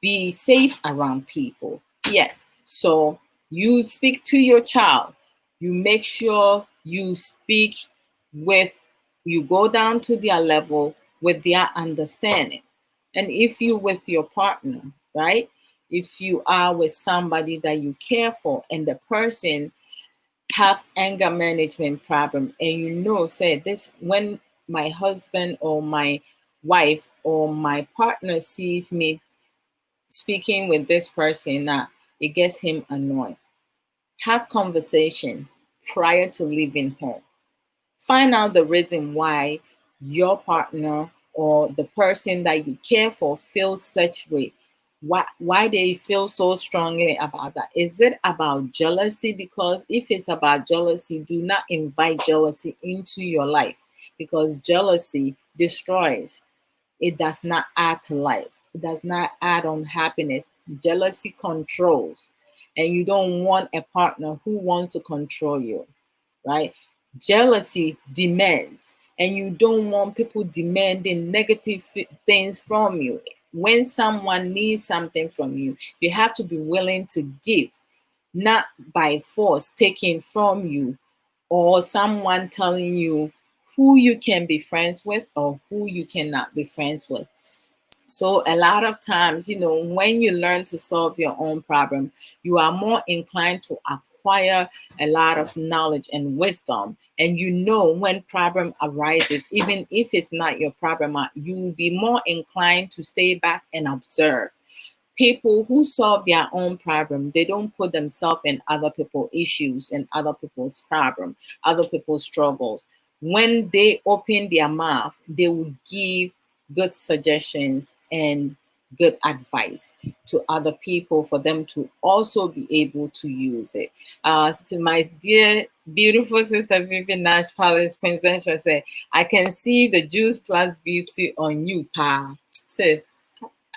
be safe around people? Yes. So you speak to your child. You make sure you speak with, you go down to their level with their understanding. And if you with your partner, right? If you are with somebody that you care for and the person have anger management problem, and you know, say this, when my husband or my wife or my partner sees me speaking with this person, it gets him annoyed. Have conversation prior to leaving home. Find out the reason why your partner or the person that you care for feels such way. Why they feel so strongly about that? Is it about jealousy? Because if it's about jealousy, do not invite jealousy into your life, because jealousy destroys. It does not add to life. It does not add on happiness. Jealousy controls. And you don't want a partner who wants to control you, right? Jealousy demands. And you don't want people demanding negative things from you. When someone needs something from you, you have to be willing to give, not by force taking from you, or someone telling you who you can be friends with or who you cannot be friends with. So a lot of times, when you learn to solve your own problem, you are more inclined to acquire a lot of knowledge and wisdom. And when problem arises, even if it's not your problem, you will be more inclined to stay back and observe. People who solve their own problem, they don't put themselves in other people's issues and other people's problems, other people's struggles. When they open their mouth, they will give good suggestions and good advice to other people for them to also be able to use it. So my dear, beautiful sister Vivian Nash Palace Princess said, I can see the juice plus beauty on you, pa. Sis,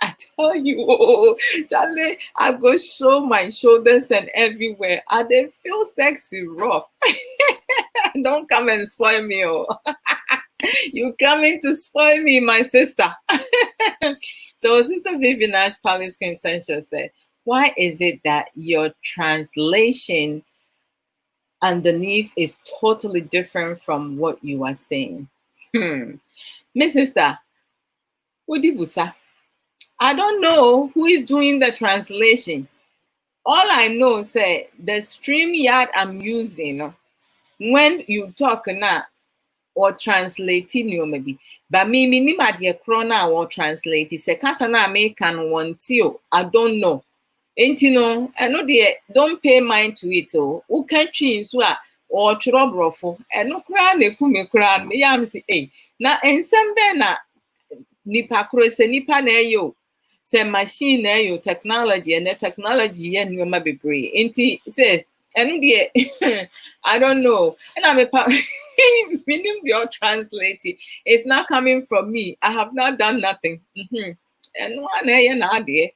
I tell you, Charlie, I go show my shoulders and everywhere. And they feel sexy rough. Don't come and spoil me. You coming to spoil me, my sister. So Sister Vivian Nash Palace Quintessential said, why is it that your translation underneath is totally different from what you are saying? Miss Sister, Udibusa, I don't know who is doing the translation. All I know is the StreamYard I'm using, when you talk now, or translating you maybe, but me ni madye krona or translate se kasa na American one tio, I don't know. Ain't I know they don't pay mind to it. Who can change or troubleful and no crown a kume crown me yam say na ensembe na nipa kro se nipa na yo se machine na yo technology and technology and you ma bebre. Ain't says and I don't know. And I'm meaning you're translating. It's not coming from me. I have not done nothing. And one idea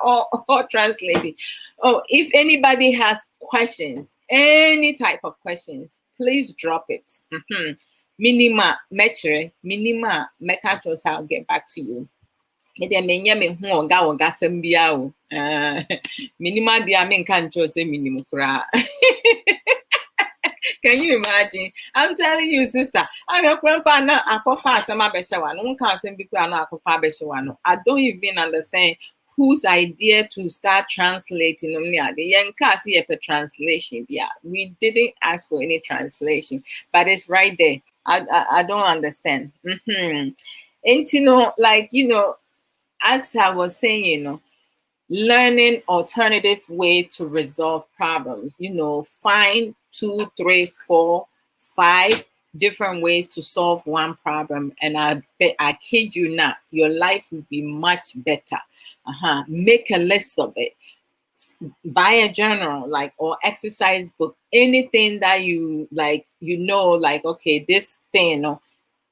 or translating. Oh, if anybody has questions, any type of questions, please drop it. Minima metre, minima mekatos, I'll get back to you. Minima dia men can't say minimum. Can you imagine? I'm telling you, sister. I'm your grandpa now. I don't even understand whose idea to start translating. Translation. Yeah, we didn't ask for any translation, but it's right there. I don't understand. And as I was saying, learning alternative way to resolve problems. Find 2, 3, 4, 5 different ways to solve one problem, and I kid you not, your life will be much better. Make a list of it. Buy a journal, or exercise book, anything that you like. Okay, this thing,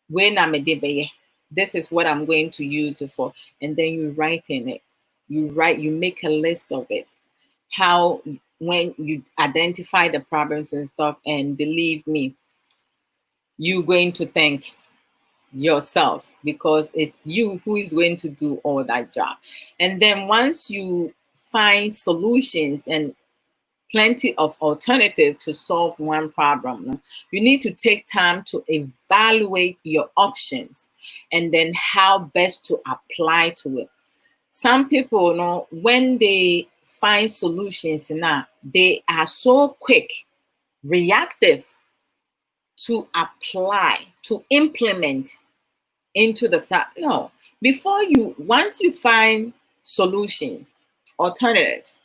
when I'm a debate, this is what I'm going to use it for, and then you write in it. You make a list of it. How, when you identify the problems and stuff, and believe me, you're going to thank yourself, because it's you who is going to do all that job. And then once you find solutions and plenty of alternatives to solve one problem, you need to take time to evaluate your options and then how best to apply to it. Some people, when they find solutions now, they are so quick, reactive to apply, to implement into the problem. No, once you find solutions, alternatives,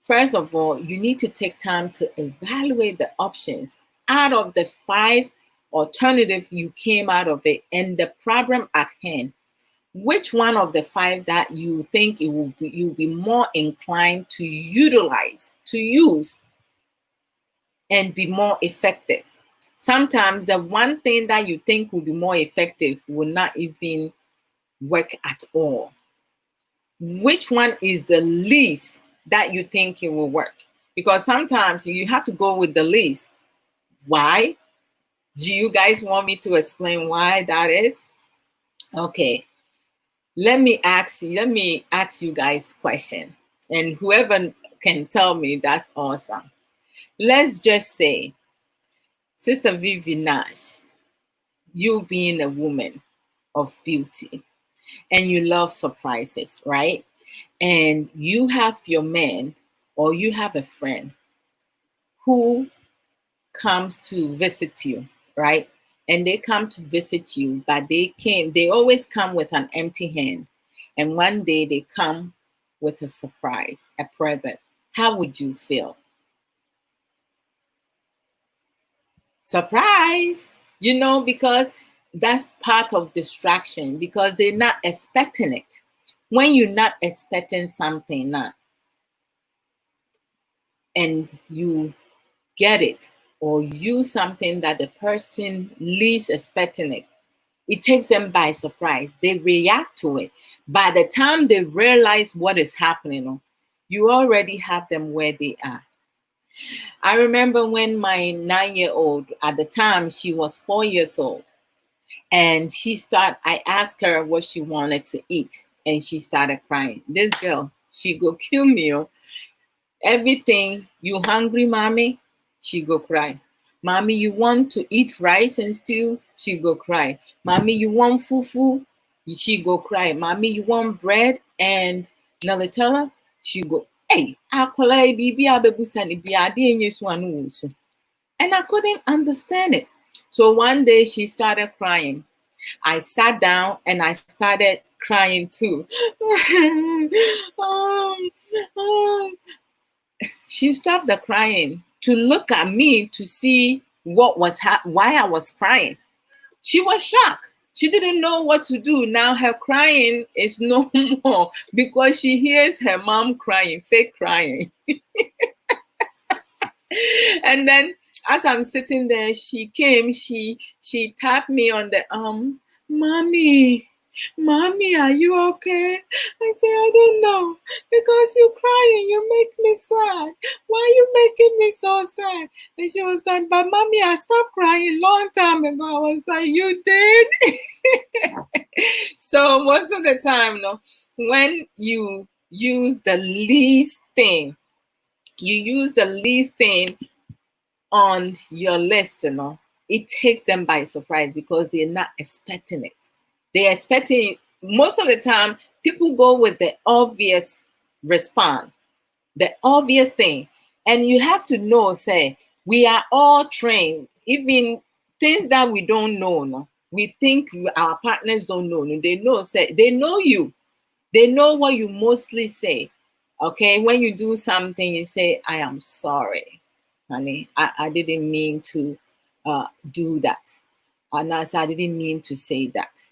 first of all, you need to take time to evaluate the options out of the 5 alternatives you came out of it and the problem at hand. Which one of the 5 that you think you'll be more inclined to utilize, to use, and be more effective? Sometimes the one thing that you think will be more effective will not even work at all. Which one is the least that you think it will work? Because sometimes you have to go with the least. Why? Do you guys want me to explain why that is? Okay. Let me ask you guys a question, and whoever can tell me, that's awesome. Let's just say, Sister Vivi Nash, you being a woman of beauty and you love surprises, right? And you have your man, or you have a friend who comes to visit you, right? And they come to visit you, but they always come with an empty hand. And one day they come with a surprise, a present. How would you feel? Surprise, because that's part of distraction, because they're not expecting it. When you're not expecting something and you get it, or use something that the person least expecting it takes them by surprise. They react to it. By the time they realize what is happening, you already have them where they are. I remember when my 9-year-old, at the time she was 4 years old, and I asked her what she wanted to eat, and she started crying. This girl, she go kill me. Everything, you hungry, mommy? She go cry. Mommy, you want to eat rice and stew? She go cry. Mommy, you want fufu? She go cry. Mommy, you want bread and Nutella? She go, hey, and I couldn't understand it. So one day she started crying. I sat down and I started crying too. She stopped the crying to look at me to see why I was crying. She was shocked. She didn't know what to do. Now her crying is no more, because she hears her mom crying, fake crying. And then as I'm sitting there, she came, she tapped me on the arm. Mommy, Mommy, are you okay? I say, I don't know. Because you crying, you make me sad. Why are you making me so sad? And she was like, but mommy, I stopped crying long time ago. I was like, you did? So most of the time, no, when you use the least thing, on your list, it takes them by surprise because they're not expecting it. They're expecting, most of the time, people go with the obvious response, the obvious thing. And you have to know, say, we are all trained, even things that we don't know, no? We think our partners don't know. No? They know, say, they know you. They know what you mostly say. Okay, when you do something, you say, I am sorry, honey. I didn't mean to do that. And I didn't mean to say that.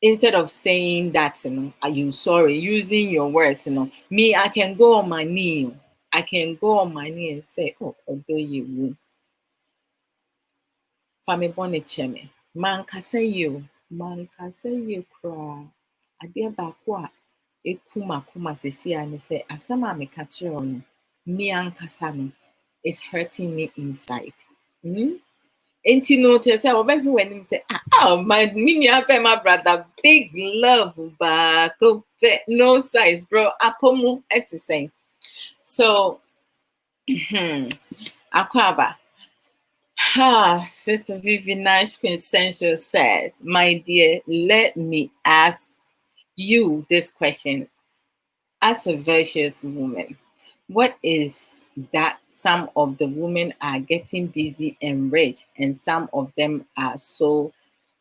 Instead of saying that, are you sorry, using your words, me, I can go on my knee. I can go on my knee and say, oh, although you will. Fame bone cheme. Man kase you cry. Adeɛ baako a ekuma sesi a ne sɛ asɛm a meka kyerɛ no me ankasa no is hurting me inside. Enti no to say obehwe w'anim say my my brother, big love baako no size bro apomu eti say. So akwaba. Sister Vivi Nash Quintessential says, my dear, let me ask you this question. As a virtuous woman, what is that some of the women are getting busy and rich, and some of them are so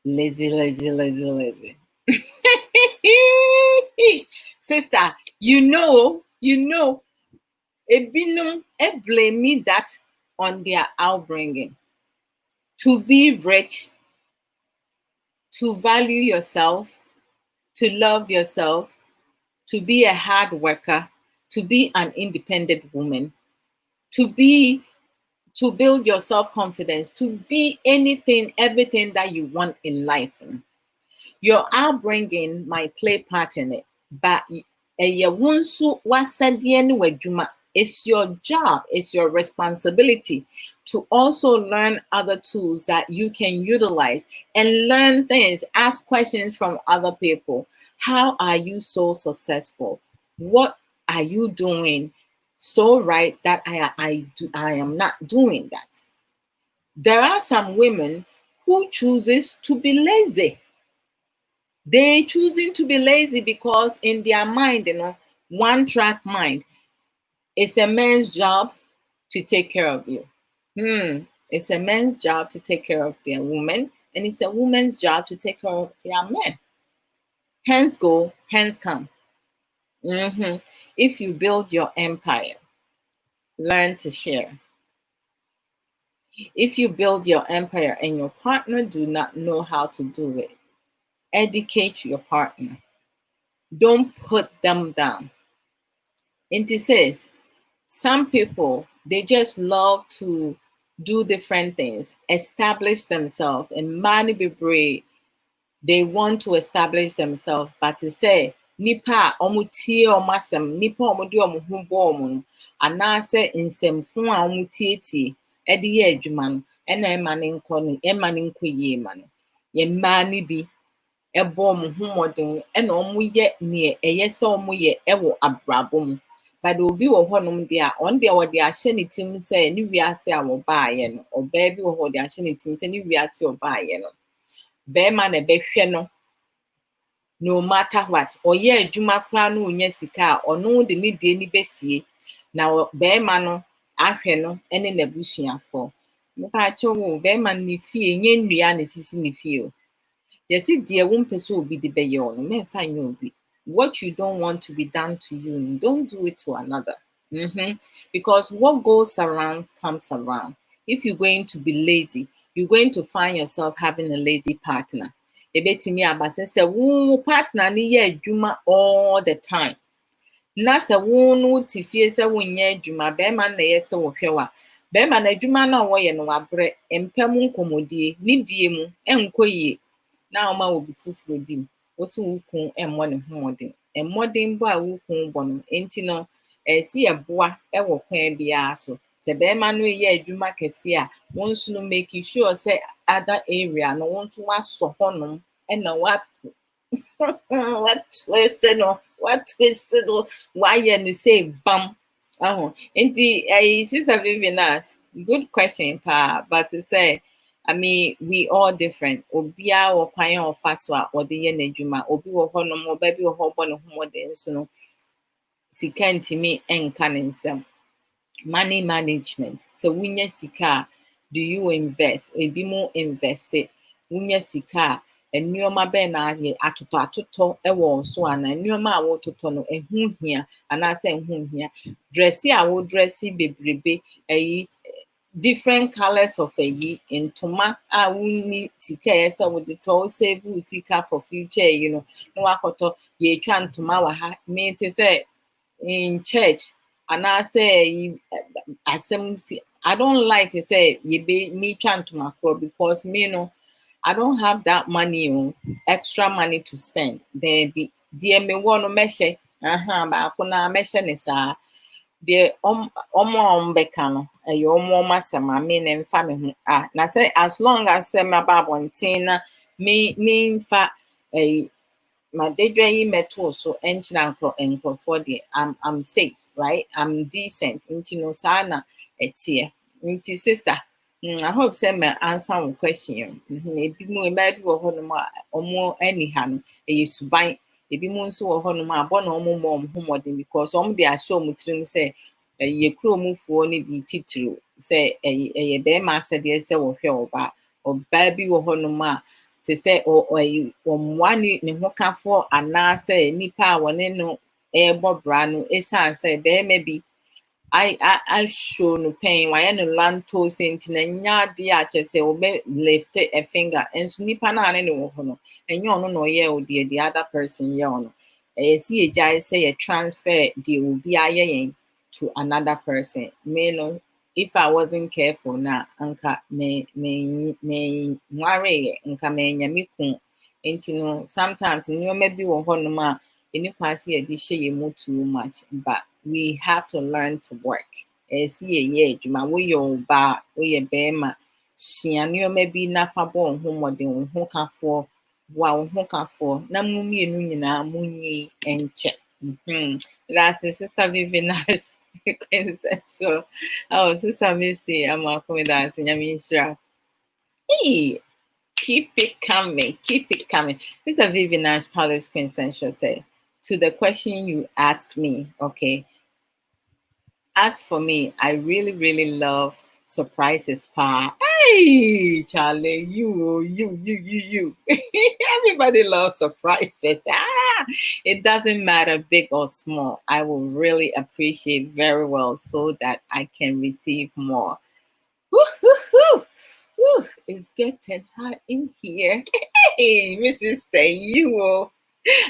lazy? Sister, you know, blame me that on their outbringing. To be rich, to value yourself, to love yourself, to be a hard worker, to be an independent woman, to build your self-confidence, to be everything that you want in life. Your upbringing might play part in it, but it's your job, it's your responsibility to also learn other tools that you can utilize and learn things, ask questions from other people. How are you so successful? What are you doing so right that I am not doing that? There are some women who chooses to be lazy. They choosing to be lazy because in their mind, one track mind. It's a man's job to take care of you. It's a man's job to take care of their woman, and it's a woman's job to take care of their men. Hands go, hands come. If you build your empire, learn to share. If you build your empire and your partner do not know how to do it, educate your partner. Don't put them down. And it says, some people, they just love to do different things, establish themselves, and money be brave. They want to establish themselves, but to say, nipa omutie omasem, nipa omudi omuhumbo omu, anase insemfu a omutieti, edi ye adwuma ena emane nkɔ yie ma no. Ye mani bi ebo omuhumɔden ena omu ye ne eye sɛ omu ye ewo abrabo mu. But obi wɔ hɔnom de a ɔn de wɔde ahyɛ ne tim sɛ ne wiase a wɔbaayɛ no, ɔbaa bi wɔ hɔ de ahyɛ ne tim sɛ ne wiase ɔbaayɛ no, bɛrima na ɛbɛhwɛ no no matter what. Ɔyɛ adwuma koraa no ɔnya sika a ɔno de ne die ni bɛsie na bɛrima no ahwɛ no ɛne n'abusuafoɔ. Mepa akyɛw wo bɛrima no ne fie nye nnua na sisi ne fie o. Yɛsi deɛ wo mpɛ sɛ obi de bɛyɛ ɔno mɛmfa nyɛ obi. What you don't want to be done to you, don't do it to another. Because what goes around comes around. If you're going to be lazy, you're going to find yourself having a lazy partner. Ebetimi abase se wo partner ni ye adwuma all the time. Na se wo no tifie se wo nya adwuma be ma na ye se wo hwewa. Be ma na adwuma na wo ye no wabre empem nkomodie ni die mu enkoyie. na oma will be fufuro dim woso wukun emmo ne homoden emmoden bo a wukun bo no enti no si eboa ewo kwan bia so se be ma no ye adwuma kese a wonso no make sure say other area no wonso waso honom na what twisted no why you say bam enti sister Vivian, good question pa, but to say I mean, we all different. Obia or kwan or faswa or the yen juma, obi or honom or baby or hobo no homoden so no sika ntimi enka ne nsam. Money management. So wunya sika, do you invest? Ebi mo invest it. Wunya sika, nneoma bɛn na ayɛ atoto ɛwɔ so ana nneoma a wɔtoto no ɛho hia anaasɛ ɛho hia. Dressi a wo dressi bebrebe ɛyi different colors of ɛyi ntoma a wunni sika ɛsɛ wɔde tɔ save sika for future you know na wakɔtɔ yɛtwa ntoma wɔ ha me te sɛ in church and I say I don't like to say you be me trying to macro because me no I don't have that money extra money to spend. There be dear me wanna measure but I couldn't measure this the becano a your mama sama mean and family now say as long as my bab tina mean fat a my day metal so engine and for the I'm safe, right? I'm decent. Into no sana it's here. Into sister. I hope send my answer one question. Ebi mo maybe wo honoma omo anyhow e yesu ban ebi mo nso wo honoma abo na omo mo homodin because omo dey show mo trim say ye kro mu fuo ni bi titiro say ye be ma say dey say wo hwe oba bi wo honoma to say or one ne ho kafo anaasɛ nipa a wɔne no ɛbɔ bra no ɛsan sɛ bɛɛ maybe I show no pain why no lanto senti na nya de a kyɛ sɛ wɔbɛ lift a finger nso nipa na ne wɔ hɔ no ɛnyɛ ɔno na ɔyɛ o deɛ the other person yɛ ɔno ɛyɛ si egya sɛ yɛ transfer deɛ obi ayɛ yɛn to another person me no if I wasn't careful na anka me worry nka me nyame kun enti no sometimes nneɛma bi wɔ hɔ nom a any kwasi yɛde hyɛ yɛn mu too much but we have to learn to work si yɛ adwuma woyɛ ɔbaa woyɛ bɛrima sua nneɛma bi nafa bɔ ho mmɔden wo ho kafoɔ wa wo ho kafoɔ na mo mmienu nyinaa mo nyi nkyɛ that's sister Vivian quintessential. Oh, Sister Missy, I'm welcome with us. Hey, keep it coming, keep it coming. Sister Vivian Nash Palace quintessential say to the question you asked me, okay. As for me, I really love surprises, pa. Hey, Charlie, you. Everybody loves surprises. It doesn't matter big or small. I will really appreciate very well so that I can receive more. Woo. It's getting hot in here. Hey, Mrs. you.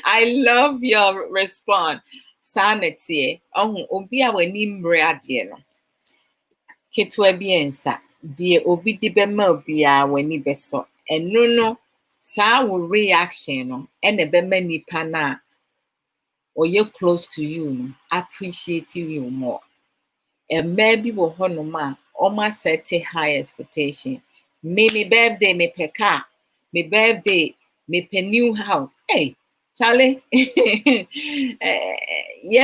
I love your response. Sanity. Obi a wani mbre adie no. Ketewa bi ensa. Die obi di bema obi a wani beso. Eno no saa wo reaction no ene bema nipa na oye close to you no appreciate you more. Maybe wo honom a oma set high expectation. Me birthday me pe car. Me birthday me pe new house. Hey, Charlie, ye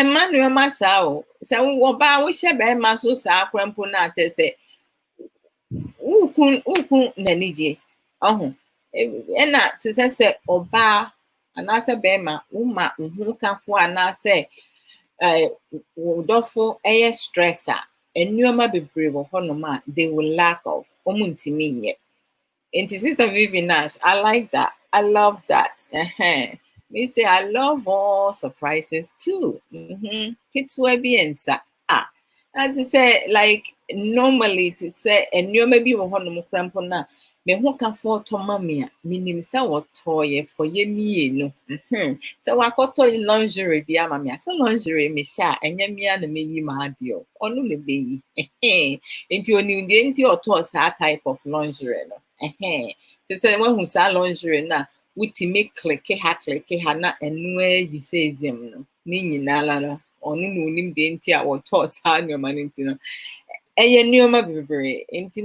man you masa o. Sa wo ba wo hye be ma so sa kwampo na ate se ukun nanije. Na te se oba anase be ma uma hu kafo anase wodofo stressor enuoma bebre wo honom a they will lack of omuntimi nye. Enti Sister Vivian Nash, I like that. I love that. Me say I love all surprises too. Ketewa bi ensa. And to say like normally to say enuoma bi wo honom krampo na me ho ka for to mami a minim se wo toye for ye mienu. Se wakoto lingerie bi ama me ase lingerie me sha enya mia na meyi ma adio. Onu le beyi. Enti oni ndi enti oto sa type of lingerie no. To say when who sa lingerie na wutimi click ha na enu yi say zem no ni nyinala no onu no nim de nti a wo toss ha nyoma nti no eye nyoma bebre nti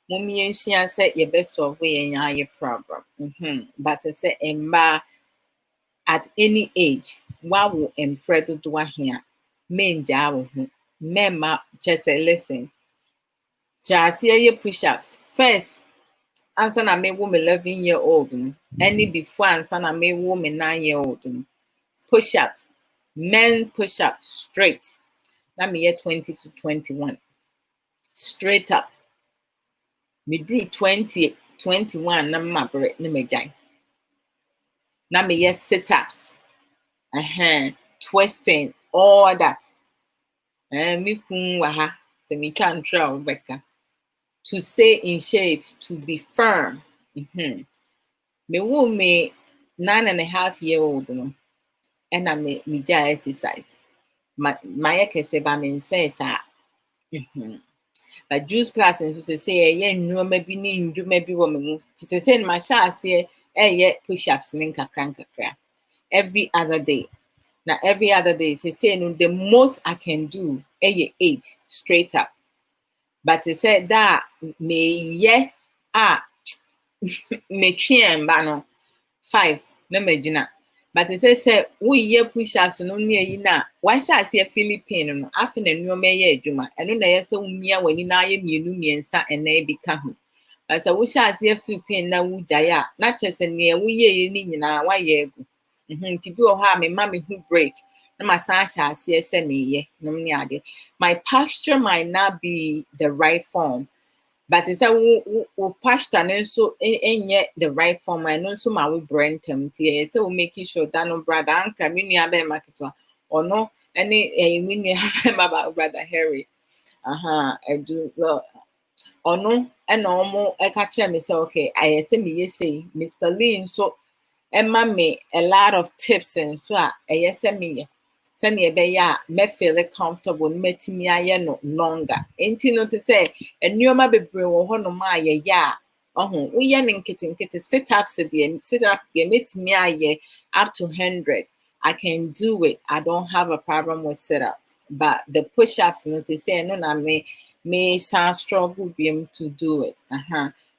mumiensia say ye be solve yen aye problem but say emba at any age wawo empredo do ahia menja wo hu mema just say listen just ye push-ups first answer na me woman 11-year-old any before answer na me woman 9-year-old push-ups men push-ups straight na me year 20 to 21 straight up me drew 20 21 na mabre na me jai na me year sit-ups twisting all that me kun wa ha se me twa ntra obeka to stay in shape, to be firm. Me me 9.5-year-old no, and I me exercise. My kese ba me say sa. But juice plus and to say no maybe ni maybe woman to say my shas push-ups nin kakra every other day. Now every other day say no the most I can do 8 straight up. But they said that me me twen ba no 5 na magina. But they say we ye push-ups no near yi na wa sha se Philippine no afi na nuoma ye adwuma eno na ye se umia wani na ye mienu miensa ena e bi ka ho. But say we sha se Philippine na wu jaya na chese ne we ye ni nyina wa ye egu. Nti bi o ha me ma me hu break. My posture might not be the right form, but it's a posture and so ain't yet the right form. I know so my brain term so making sure that no brother and community other market or no any meaning about brother Harry. I do well. Or no, and normal I catch me say okay, I say me say Mr. Lee so me a lot of tips and so I yes me. Send be me feel comfortable, metimi aye no longer. Enti no to say, and nyoma bebre wo ho no ma ye ya. We ye nkete sit up metimi aye up to 100. I can do it. I don't have a problem with sit-ups. But the push-ups, no to say no na me sound struggle be to do it.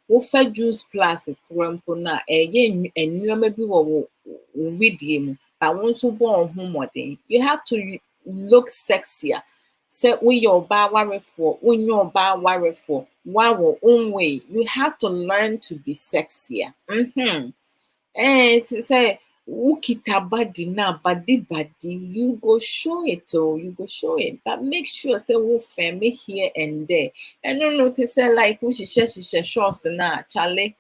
Wofa juice plus krompo na eye nyoma bi wo widie mu. But once you born home, you have to look sexier. Say we your bar worry for, when your bar worry for, wow, own way. You have to learn to be sexier. And to say, ukita body na body, you go show it, you go show it. But make sure say we family here and there. And no to say like we she shorts na Charlie.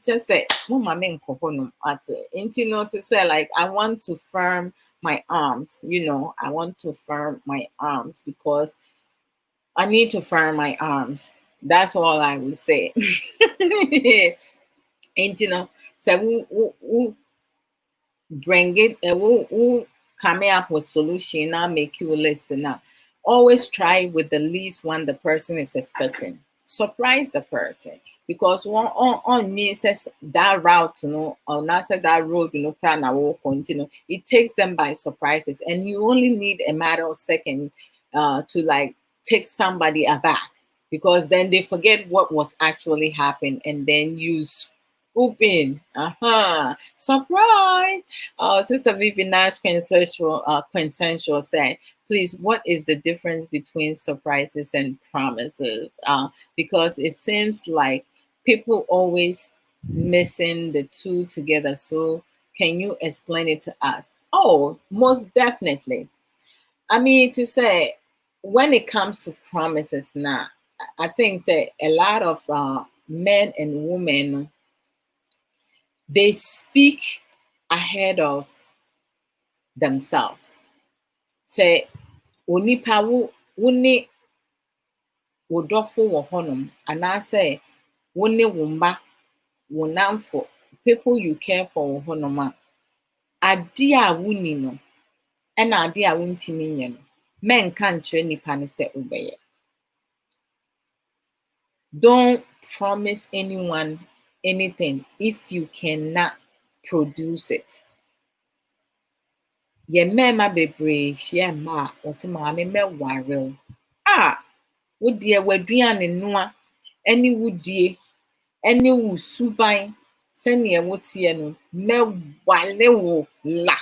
Just say, Mama men kohono at intino to say like I want to firm my arms, I want to firm my arms because I need to firm my arms. That's all I will say. Intino, so we bring it, we come up with solution now, make you a list now. Always try with the least one the person is expecting. Surprise the person. Because one on me says that route, or not say that road, plan I will continue. It takes them by surprises, and you only need a matter of seconds to like take somebody aback, because then they forget what was actually happened, and then you scoop in. Surprise! Sister Vivi Nash Quintessential said, please, what is the difference between surprises and promises? Because it seems like people always missing the two together. So can you explain it to us? Oh, most definitely. I mean, to say, when it comes to promises now, I think that a lot of men and women, they speak ahead of themselves. Say, onipa wo ne wo dɔfo wɔ hɔnom, anaasɛ wo ne wo mba, wo namfo, people you care for wɔ hɔnom a, ade a woni no, ɛna ade a wontimi nyɛ no, mɛnka nkyerɛ nipa no sɛ wobɛyɛ. Don't promise anyone anything if you cannot produce it. Ye mema bebree hyia ma a wɔse maame mɛware wo. Wo deɛ w'aduane noa ɛne wo die ɛne wo suban sɛnea woteɛ no mɛwale wo la.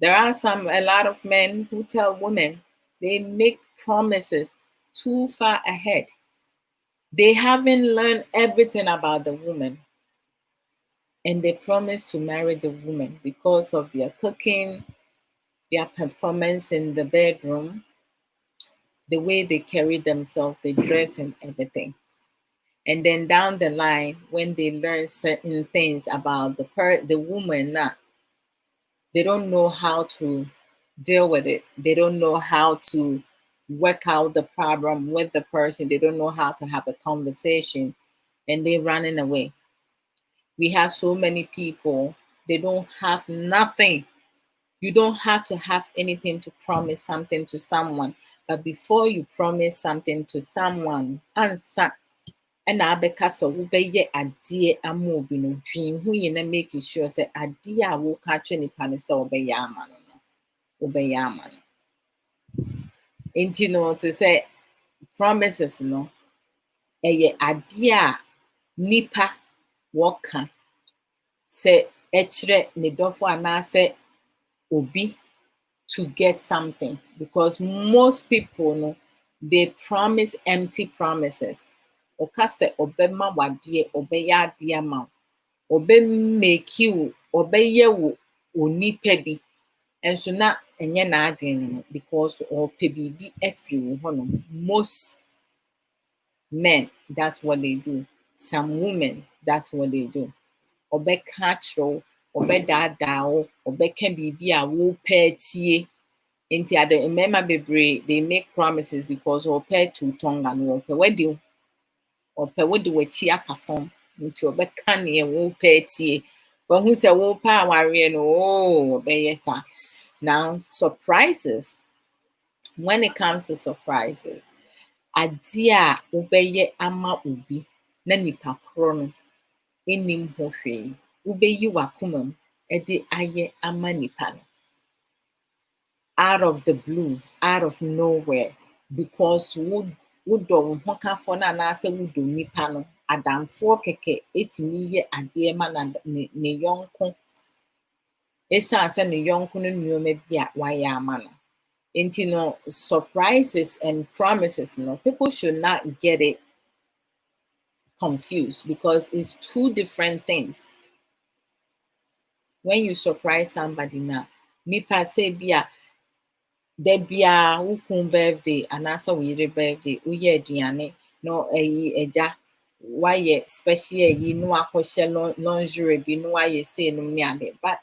There are a lot of men who tell women they make promises too far ahead. They haven't learned everything about the woman. And they promise to marry the woman because of their cooking, their performance in the bedroom, the way they carry themselves, they dress and everything. And then down the line, when they learn certain things about the woman, they don't know how to deal with it. They don't know how to work out the problem with the person. They don't know how to have a conversation, and they're running away. We have so many people, they don't have nothing. You don't have to have anything to promise something to someone. But before you promise something to someone, answer. And I because so wobɛyɛ adeɛ ama obi no dwen ho yɛ na make sure sɛ adeɛ a woka kyerɛ nipa no sɛ wobɛyɛ ama no no wobɛyɛ ama no. Nti no te sɛ promises no ɛyɛ adeɛ a nipa wɔka sɛ ɛkyerɛ ne dɔfo anaasɛ obi to get something, because most people no they promise empty promises. Ɔka sɛ ɔbɛma wadeɛ, ɔbɛyɛ adeɛ ama wo, ɔbɛmake you, ɔbɛyɛ wo onipa bi, ɛnso na ɛnyɛ n'adwene no because ɔpɛ biribi afiri wo hɔnom. Most men, that's what they do. Some women, that's what they do. Ɔbɛka akyerɛ wo, ɔbɛdaadaa wo, ɔbɛka biribi a wopɛ tie. Nti ade mmarima bebree they make promises because ɔpɛ tu tonga no ɔpɛ wedding. Ɔpɛ wode w'akyi aka fam nti ɔbɛka neɛ wopɛ tie. Wahu sɛ wopɛ awareɛ no ɔbɛyɛ saa. Now surprises, when it comes to surprises, adeɛ a wobɛyɛ ama obi na nipa koro no ɛnim ho hwee, wobɛyi w'akoma mu ɛde ayɛ ama nipa no. Out of the blue, out of nowhere, because wodɔ wo ho kafoɔ no anaasɛ wodɔ nipa no, adamfoɔ kɛkɛ ɛtumi yɛ adeɛ ma ne yɔnko ɛsiane sɛ ne yɔnko no nneɛma bi a wayɛ ama no. Nti no, surprises and promises no, people should not get it confused because it's two different things. When you surprise somebody now, nipa sɛ bi a da biara wo kun birthday anaasɛ wo yere birthday, woyɛ aduane na agya wayɛ special ayi na wakɔhyɛ lingerie bi na wayɛ sei nom ne ade. But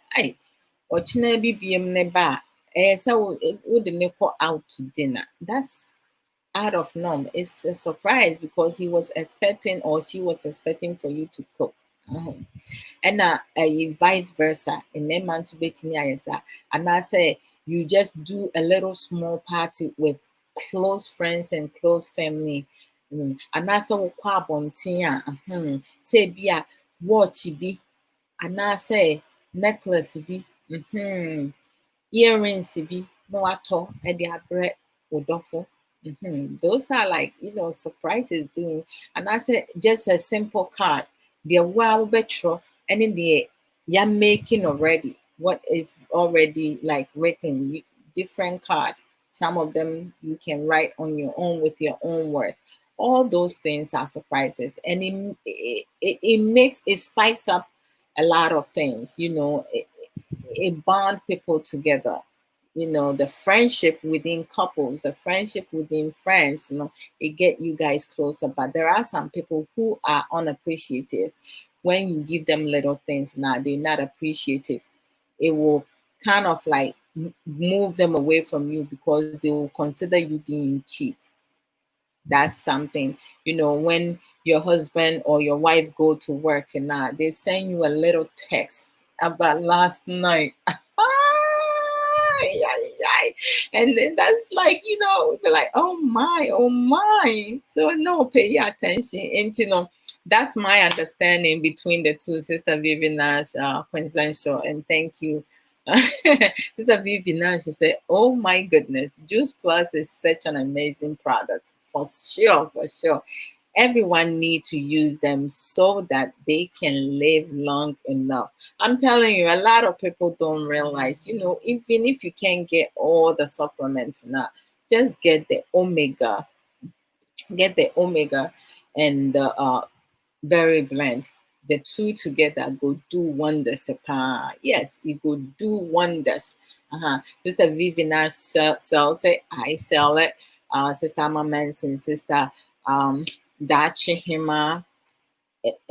ɔkyena bi biem ne ba a ɛyɛ sɛ wode ne kɔ out to dinner. That's out of norm. It's a surprise because he was expecting or she was expecting for you to cook. And vice versa. Mmarima nso bɛtumi ayɛ saa. Anaasɛ you just do a little small party with close friends and close family. Anaasɛ wokɔ abɔnten a sɛ bi a watch bi anaasɛ necklace bi earrings bi na watɔ ɛde abrɛ wo dɔfo. Those are like, surprises doing. And I said just a simple card. The wow betro and in the you're making already. What is already like written, different card. Some of them you can write on your own with your own words. All those things are surprises, and it spikes up a lot of things. It bond people together. The friendship within couples, the friendship within friends, it get you guys closer. But there are some people who are unappreciative. When you give them little things now, they're not appreciative. It will kind of like move them away from you because they will consider you being cheap. That's something, when your husband or your wife go to work and now they send you a little text about last night. And then that's like, they're like, oh my. So no, pay attention. And That's my understanding between the two, Sister Vivi Nash, Quintessential, and thank you. Sister Vivi Nash, she said, oh my goodness, Juice Plus is such an amazing product, for sure, for sure. Everyone need to use them so that they can live long enough. I'm telling you, a lot of people don't realize, even if you can't get all the supplements now, just get the omega and the berry blend. The two together go do wonders. Yes, it go do wonders. Sister Vivian sells it. I sell it. Sister Mama Manson, Sister Dachi Hima,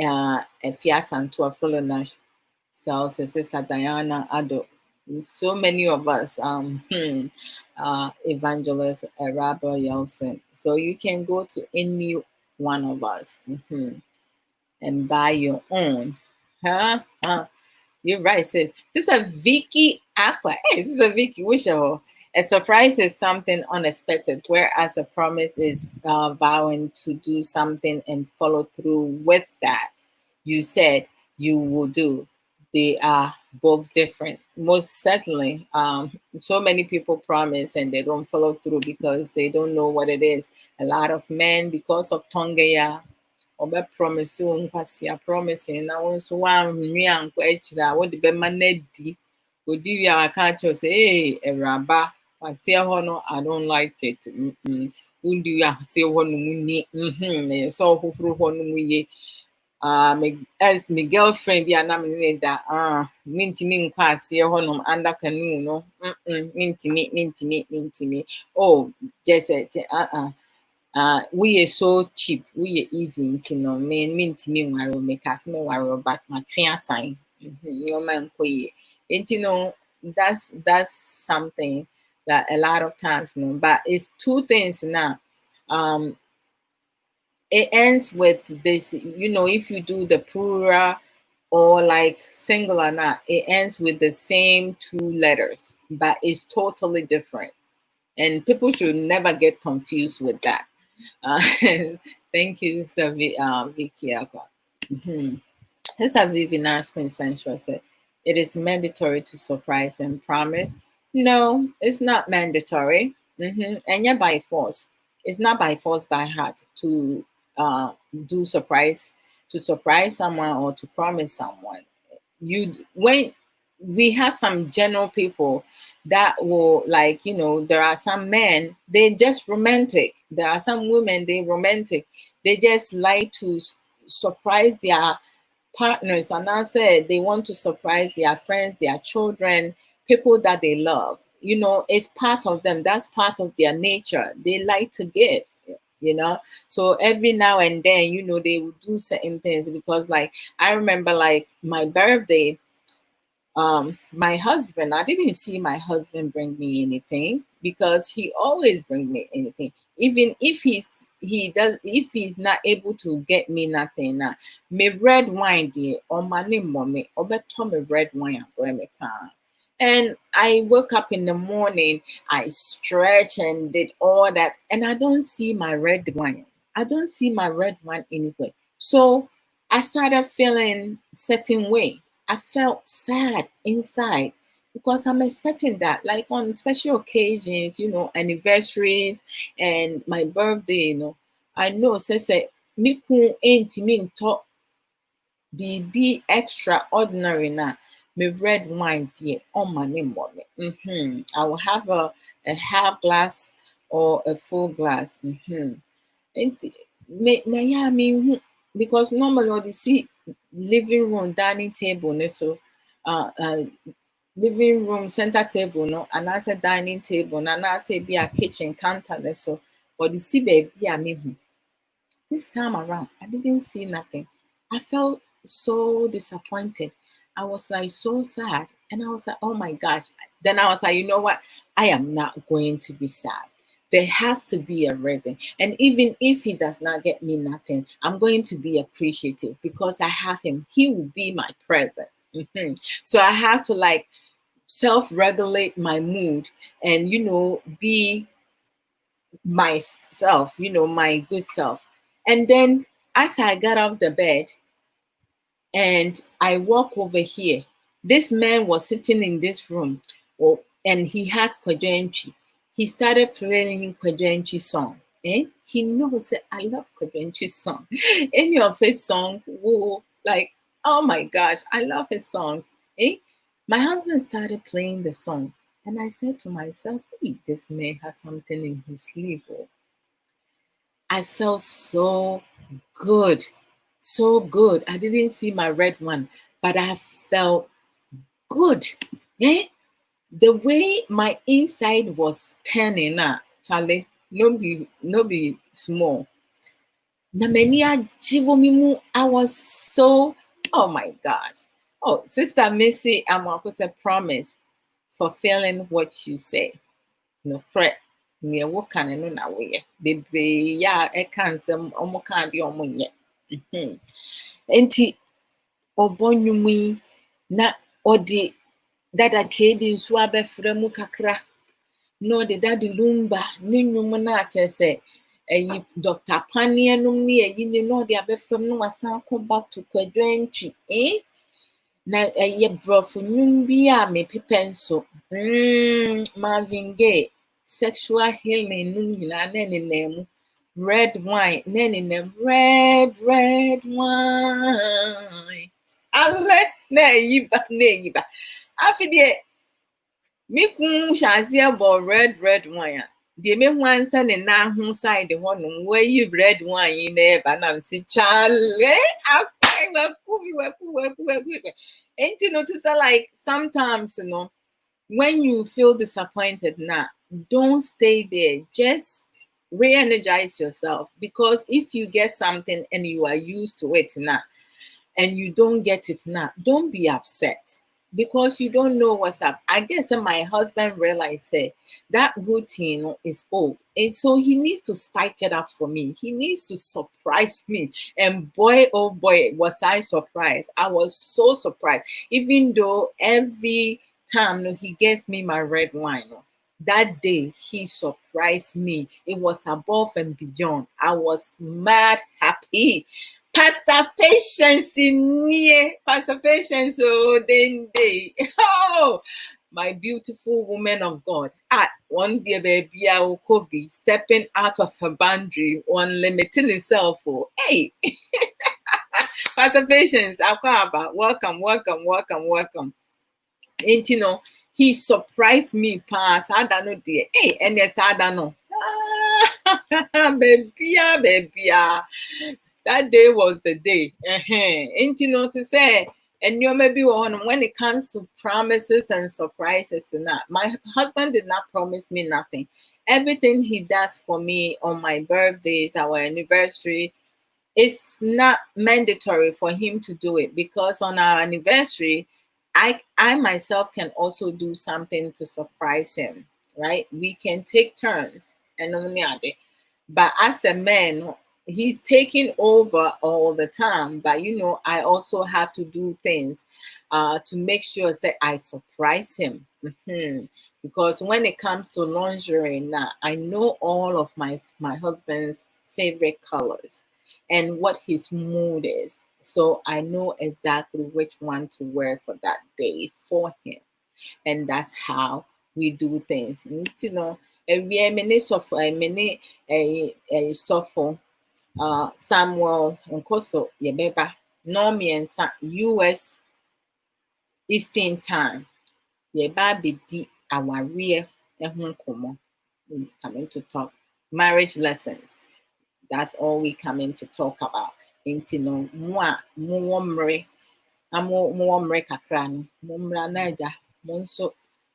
Efia Santua Philonash sells it. Sister Diana Ado. So many of us, Evangelist Abrabo Yelson. So you can go to any one of us. And buy your own. You're right, sis. This is a Vicky Aqua. Hey, this is a Vicky Wishaw. A surprise is something unexpected, whereas a promise is vowing to do something and follow through with that you said you will do. They are both different. Most certainly, so many people promise and they don't follow through because they don't know what it is. A lot of men, because of tongeya, ọbẹ promise wo nkwasi a promising na wọn nso wanwe ankọ akyire a wọde bẹma n'adi odi wie a waka akyerɛ sɛ ee Awuraba aseɛ hɔ no I don't like it wondi aseɛ hɔ no mu ni ɛyɛ sɛ ɔhohoro hɔ no mu yie as me girlfriend bi a na me ne da mintimi nkɔ aseɛ hɔ nom under canoe no mintimi oh just we are so cheap, we are easy, mean to me, make us me worry about my sign. Your man, that's something that a lot of times, but it's two things now. It ends with this, if you do the plural or like singular, not it ends with the same two letters, but it's totally different, and people should never get confused with that. Thank you, Sister Vicky Aqua. Sister Vivi Nash Quintessential said, it is mandatory to surprise and promise. No, it's not mandatory. And yet by force. It's not by force, by heart to do surprise, to surprise someone or to promise someone. When we have some general people that will there are some men, they just romantic. There are some women, they romantic. They just like to surprise their partners, and I said they want to surprise their friends, their children, people that they love. It's part of them. That's part of their nature. They like to give. So every now and then, they will do certain things because, like, I remember, like, my birthday. My husband, I didn't see my husband bring me anything because he always bring me anything. Even if if he's not able to get me nothing now, me red wine dear or my name mommy or better me red wine me pan. And I woke up in the morning, I stretch and did all that, and I don't see my red wine. I don't see my red wine anywhere. So I started feeling certain way. I felt sad inside because I'm expecting that, like on special occasions, anniversaries and my birthday, I know, say, me ain't mean talk be extraordinary now. Me red wine, dear, on my name, mommy. I will have a half glass or a full glass. Because normally they see living room, dining table, so living room, center table, no, and I said dining table, and I say be a kitchen counter, so or the see baby, this time around, I didn't see nothing. I felt so disappointed. I was like so sad, and I was like, oh my gosh. Then I was like, you know what? I am not going to be sad. There has to be a reason. And even if he does not get me nothing, I'm going to be appreciative because I have him. He will be my present. So I have to like self-regulate my mood and, be myself, my good self. And then As I got off the bed and I walk over here, this man was sitting in this room, and he has Kwajenchi. He started playing Kwajenchi song. He knows that I love Kwajenchi song. Any of his songs, like, oh my gosh, I love his songs. My husband started playing the song, and I said to myself, hey, this man has something in his sleeve. I felt so good. So good. I didn't see my red one, but I felt good. The way my inside was turning up, Charlie, no be small. I was so, oh my gosh. Oh, Sister Missy, I'm going to promise fulfilling what you say. No threat. Near what can I know now? Baby, yeah, I can't almost can't be on yet. Enti obonyumi na odi dada kedi nso abɛfrɛ mu kakra na ɔde dada lumba ne nnwom no akyerɛ sɛ ɛyi Dr. Paneɛ nom ne ɛyi ne na ɔde abɛfam no wasan kɔ back to Kwadwantwi na ɛyɛ borɔfo nnwom bi a mepepɛ nso Marvin Gaye sexual healing no nyinaa na ɛnenam mu red wine na ɛnenam red wine ale na ɛyi ba afi deɛ Miku shazi about red wine. The me one son and now who side the one where you red wine in there, but now see Charlie. Ain't you notice that like sometimes when you feel disappointed now, don't stay there. Just re-energize yourself, because if you get something and you are used to it now and you don't get it now, don't be upset. Because you don't know what's up. I guess my husband realized that routine is old. And so he needs to spike it up for me. He needs to surprise me. And boy, oh boy, was I surprised. I was so surprised. Even though every time he gets me my red wine, that day he surprised me. It was above and beyond. I was mad happy. Pastor Patience in here. Pastor Patience, oh, day. Oh, my beautiful woman of God. At one day, baby, I will be stepping out of her boundary, unlimiting herself. Oh, hey, Pastor Patience, welcome. And he surprised me, pass. I don't know, dear. Hey, and yes, I don't know. Baby. That day was the day. And to say, and maybe when it comes to promises and surprises, my husband did not promise me nothing. Everything he does for me on my birthdays, our anniversary, it's not mandatory for him to do it, because on our anniversary, I myself can also do something to surprise him, right? We can take turns, and but as a man, he's taking over all the time. But I also have to do things to make sure that I surprise him. Because when it comes to lingerie, now I know all of my husband's favorite colors and what his mood is. So I know exactly which one to wear for that day for him. And that's how we do things. Every minute suffer Samuel Nkoso Yebeba Nomi and US Eastern Time. Yeba Bidi our rear coming to talk marriage lessons. That's all we coming to talk about. Intino muomre kakra no mumra naja monso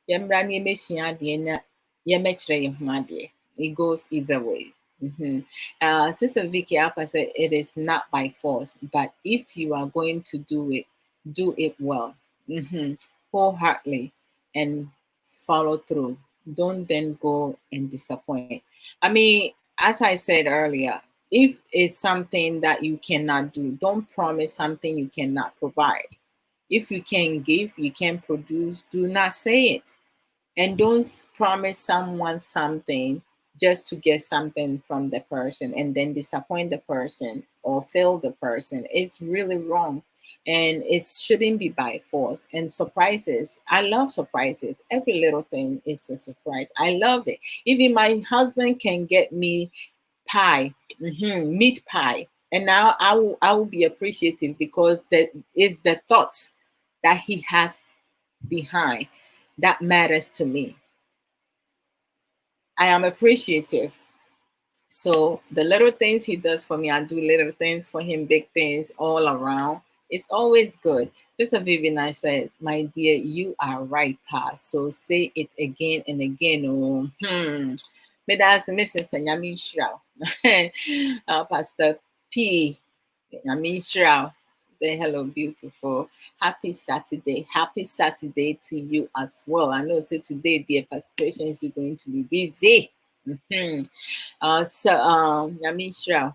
yemra ni emesua de na yemekere ye ho ade. It goes either way. Sister Vicky Alpha said it is not by force, but if you are going to do it well, wholeheartedly, and follow through. Don't then go and disappoint. I mean, as I said earlier, if it's something that you cannot do, don't promise something you cannot provide. If you can give, you can produce, do not say it. And don't promise someone something just to get something from the person and then disappoint the person or fail the person. It's really wrong. And it shouldn't be by force. And surprises, I love surprises. Every little thing is a surprise. I love it. Even my husband can get me pie, meat pie, and now I will be appreciative because that is the thoughts that he has behind that matters to me. I am appreciative. So the little things he does for me, I do little things for him, big things all around. It's always good. Sister Vivian says, "My dear, you are right, Pa. So say it again and again." Oh, But that's Miss Sister Nyami Shrao. Pastor P. Nyami Shrao. Say hello, beautiful. Happy Saturday. Happy Saturday to you as well. I know so today, dear Pastor is going to be busy. Yamishra,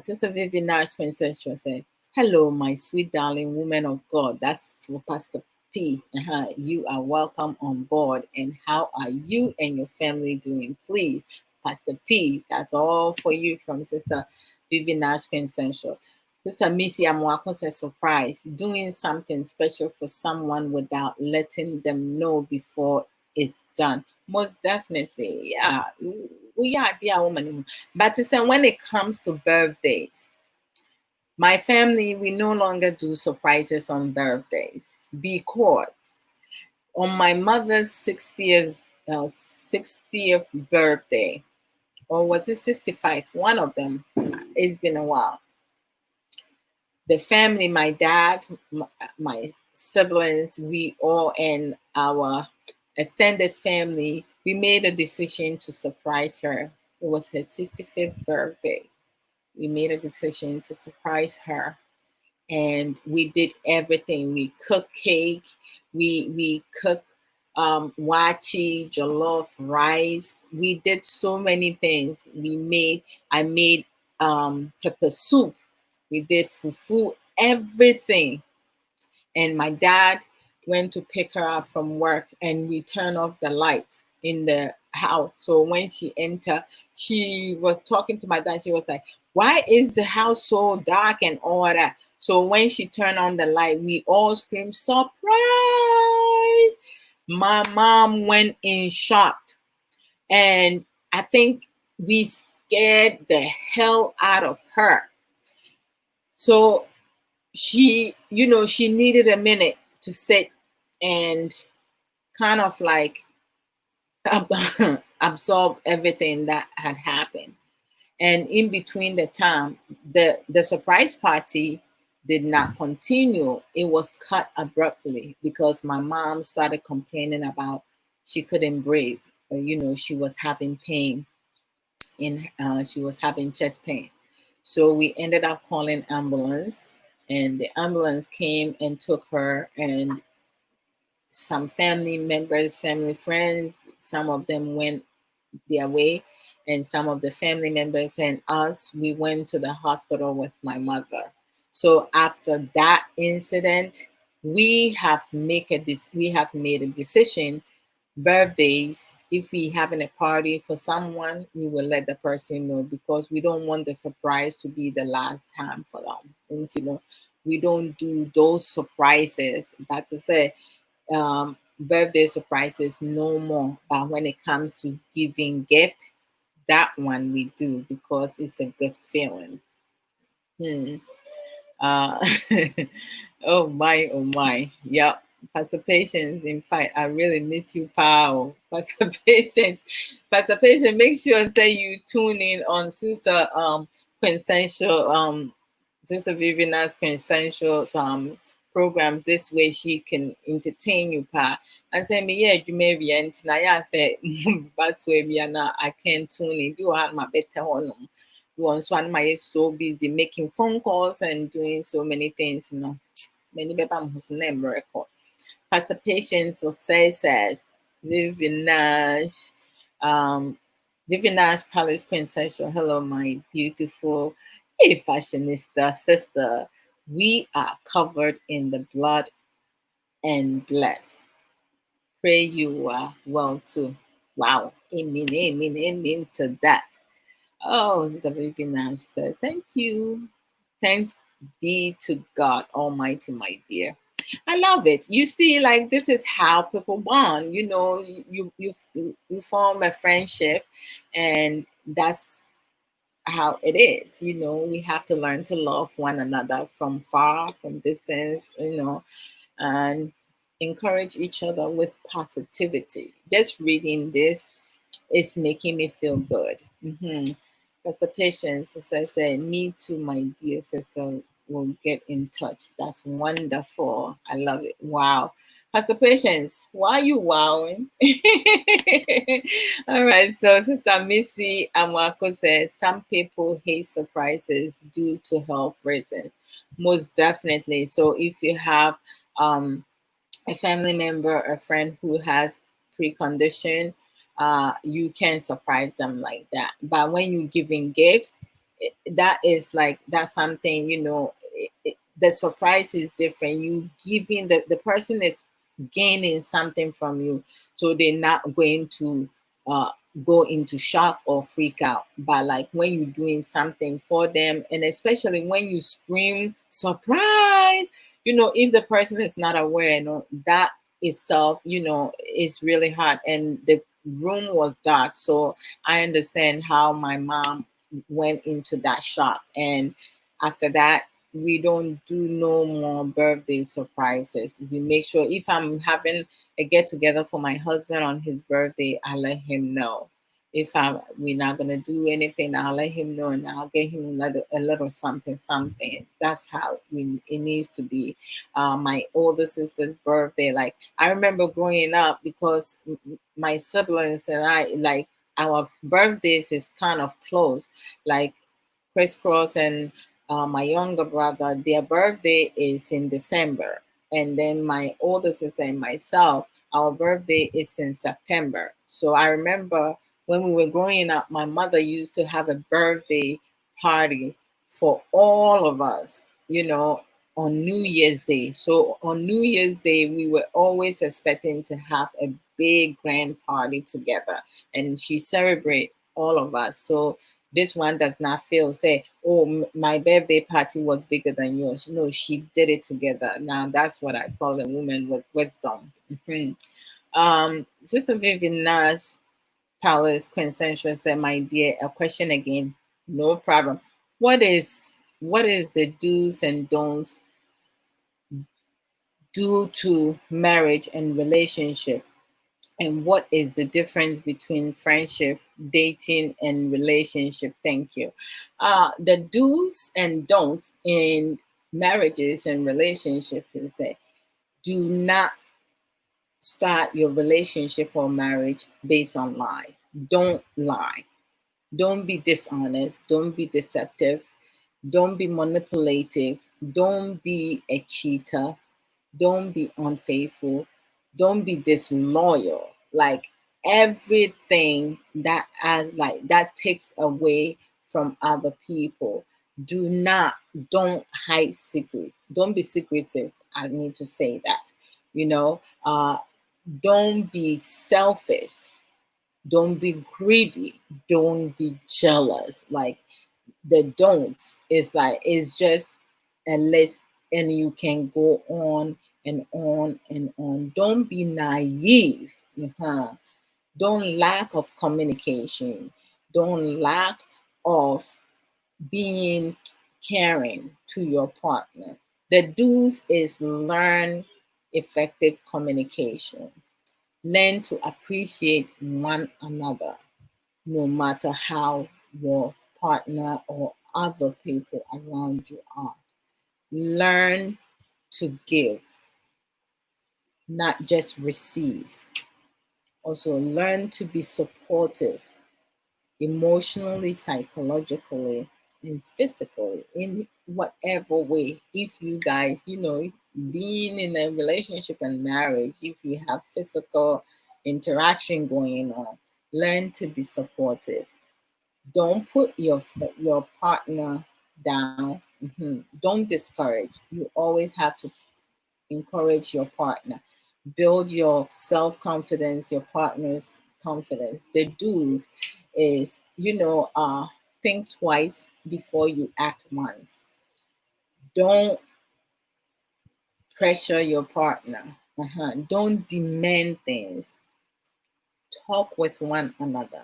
Sister Vivian Nash Princess said, "Hello, my sweet darling woman of God." That's for Pastor P. You are welcome on board. And how are you and your family doing? Please, Pastor P. That's all for you from Sister Vivian Nash Princess. Sister Missy Amwako says, "Surprise, doing something special for someone without letting them know before it's done." Most definitely, yeah. We are dear woman. But to say when it comes to birthdays, my family, we no longer do surprises on birthdays because on my mother's 60th birthday, or was it 65? One of them. It's been a while. The family, my dad, my siblings, we all, and our extended family, we made a decision to surprise her. It was her 65th birthday. We made a decision to surprise her, and we did everything. We cooked cake, we cooked wachi, jollof rice. We did so many things. I made pepper soup. We did fufu, everything. And my dad went to pick her up from work, and we turned off the lights in the house. So when she entered, she was talking to my dad. She was like, "Why is the house so dark and all that?" So when she turned on the light, we all screamed, "Surprise!" My mom went in shock. And I think we scared the hell out of her. So she needed a minute to sit and kind of like absorb everything that had happened. And in between the time, the surprise party did not continue. It was cut abruptly because my mom started complaining about she couldn't breathe. She was having pain she was having chest pain. So we ended up calling ambulance, and the ambulance came and took her, and some family members, family friends, some of them went their way, and some of the family members and us, we went to the hospital with my mother. So after that incident, we have made a decision. Birthdays, if we having a party for someone, we will let the person know because we don't want the surprise to be the last time for them. And we don't do those surprises. That's to say, birthday surprises no more. But when it comes to giving gift, that one we do because it's a good feeling. Hmm. Uh, oh my, oh my. Yep. Pastor Patience, in fact, I really miss you, pal. Pastor Patience. Pastor Patience, make sure say you tune in on Sister Viviana's quintessential programs. This way she can entertain you, pa. And say me, yeah, you may be and I say that's where me and I can tune in. You are my better one. Once one my so busy making phone calls and doing so many things, Many people whose name record. Pastor Patience says Vivian Nash, Vivian Nash Palace Quintessential. Hello, my beautiful fashionista sister. We are covered in the blood and blessed. Pray you are well too. Wow. Amen, amen, amen to that. Oh, this is a Vivian Nash says, thank you. Thanks be to God Almighty, my dear. I love it. You see, like this is how people bond. You know, you form a friendship, and that's how it is. You know, we have to learn to love one another from far, from distance. You know, and encourage each other with positivity. Just reading this is making me feel good. Pastor Patience, as I said, me too, my dear sister, will get in touch. That's wonderful. I love it. Wow. Pastor Patience, why are you wowing? All right, so Sister Missy Amwako says some people hate surprises due to health reasons. Most definitely. So if you have um a family member, a friend who has precondition, you can surprise them like that. But when you're giving gifts, that is like that's something the surprise is different. You giving the person is gaining something from you, so they're not going to uh, go into shock or freak out. But like when you're doing something for them, and especially when you scream surprise, if the person is not aware, that itself, is really hard. And the room was dark, so I understand how my mom went into that shock. And after that, we don't do no more birthday surprises. We make sure if I'm having a get together for my husband on his birthday, I let him know. If we're not gonna do anything, I'll let him know, and I'll get him a little something, something. That's how it needs to be. My older sister's birthday, like I remember growing up, because my siblings and I, like our birthdays is kind of close, like crisscross, and my younger brother, their birthday is in December, and then my older sister and myself, our birthday is in September. So I remember when we were growing up, my mother used to have a birthday party for all of us, on New Year's Day. So on New Year's Day, we were always expecting to have a big grand party together, and she celebrate all of us. So this one does not feel say, oh, my birthday party was bigger than yours. No, she did it together. Now that's what I call a woman with wisdom. Sister Vivian Nash Palace Quintessential said, my dear, a question again. No problem. What is the do's and don'ts due to marriage and relationship? And what is the difference between friendship, dating, and relationship? Thank you. The do's and don'ts in marriages and relationships is that do not start your relationship or marriage based on lie. Don't lie. Don't be dishonest. Don't be deceptive. Don't be manipulative. Don't be a cheater. Don't be unfaithful. Don't be disloyal. Like everything that takes away from other people. Don't hide secrets. Don't be secretive. I need to say that. You know, uh, don't be selfish. Don't be greedy. Don't be jealous. Like the don'ts is like it's just a list, and you can go on and on and on. Don't be naive. Don't lack of communication. Don't lack of being caring to your partner. The do's is learn effective communication. Learn to appreciate one another, no matter how your partner or other people around you are. Learn to give, not just receive. Also, learn to be supportive emotionally, psychologically, and physically in whatever way. If you guys, being in a relationship and marriage, if you have physical interaction going on, learn to be supportive. Don't put your partner down. Don't discourage. You always have to encourage your partner. Build your self confidence, your partner's confidence. The do's is think twice before you act once. Don't pressure your partner. Don't demand things. Talk with one another.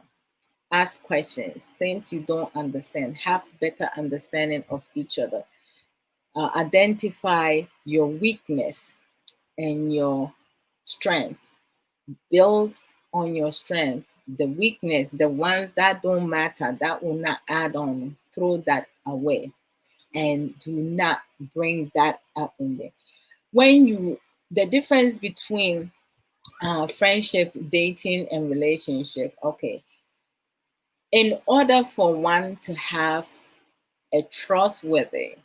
Ask questions, things you don't understand. Have better understanding of each other. Identify your weakness and your strength. Build on your strength. The weakness, the ones that don't matter, that will not add on, throw that away and do not bring that up in there. The difference between friendship, dating, and relationship, okay, in order for one to have a trustworthy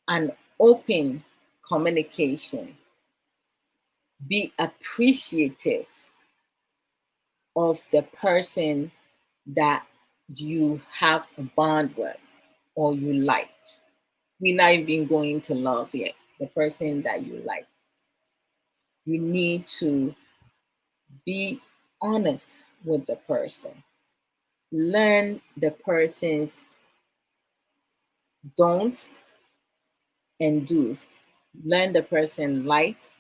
and open communication, be appreciative of the person that you have a bond with or you like. We're not even going to love yet. The person that you like. You need to be honest with the person. Learn the person's don'ts and do's. Learn the person likes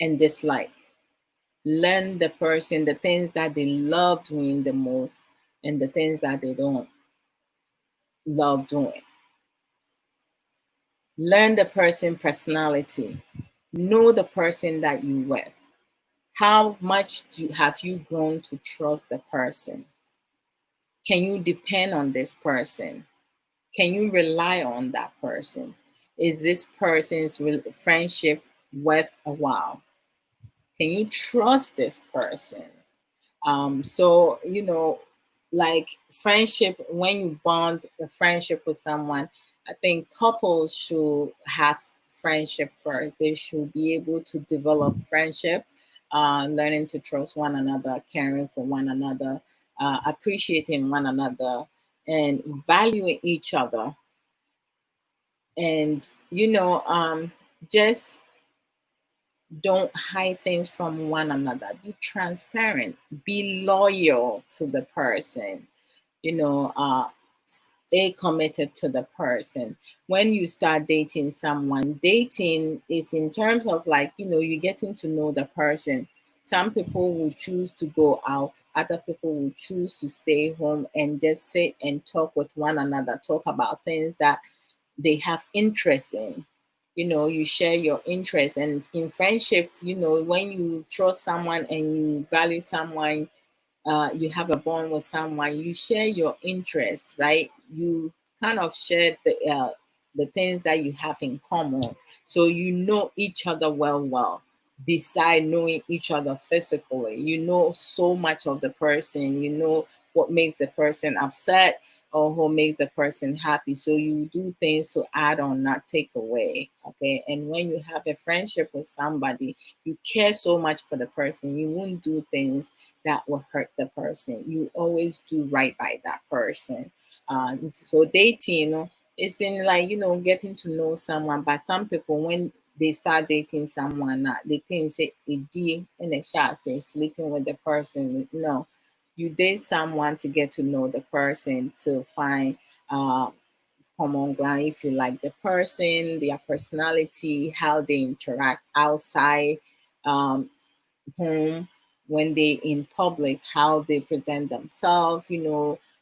and dislike. Learn the person, the things that they love doing the most and the things that they don't love doing. Learn the person personality. Know the person that you with. How much have you grown to trust the person? Can you depend on this person? Can you rely on that person? Is this person's friendship worth a while? Can you trust this person? So, like friendship, when you bond a friendship with someone, I think couples should have friendship first. They should be able to develop friendship, learning to trust one another, caring for one another, appreciating one another, and valuing each other. And, just don't hide things from one another. Be transparent. Be loyal to the person. You know, uh, Stay committed to the person. When you start dating someone, dating is in terms of like, you getting to know the person. Some people will choose to go out, other people will choose to stay home and just sit and talk with one another, talk about things that they have interest in. You share your interest, and in friendship, when you trust someone and you value someone, you have a bond with someone, you share your interests, right? You kind of share the things that you have in common, so you know each other well. Beside knowing each other physically, you know so much of the person. You know what makes the person upset or what makes the person happy. So you do things to add on, not take away. Okay. And when you have a friendship with somebody, you care so much for the person. You won't do things that will hurt the person. You always do right by that person. So dating, it's in like, getting to know someone. But some people, when they start dating someone, they think say a D in a shot, they're sleeping with the person. No, you date someone to get to know the person, to find uh, common ground. If you like the person, their personality, how they interact outside um, home, when they in public, how they present themselves,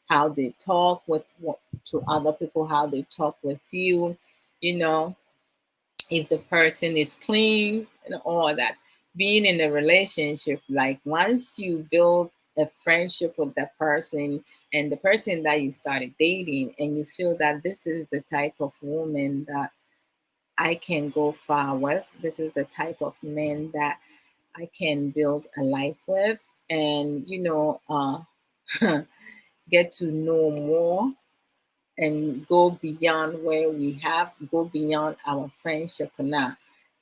how they talk to other people, how they talk with you, you know, if the person is clean and all that. Being in a relationship, like once you build a friendship with that person and the person that you started dating, and you feel that this is the type of woman that I can go far with, this is the type of man that I can build a life with, and get to know more and go beyond where we have, go beyond our friendship now,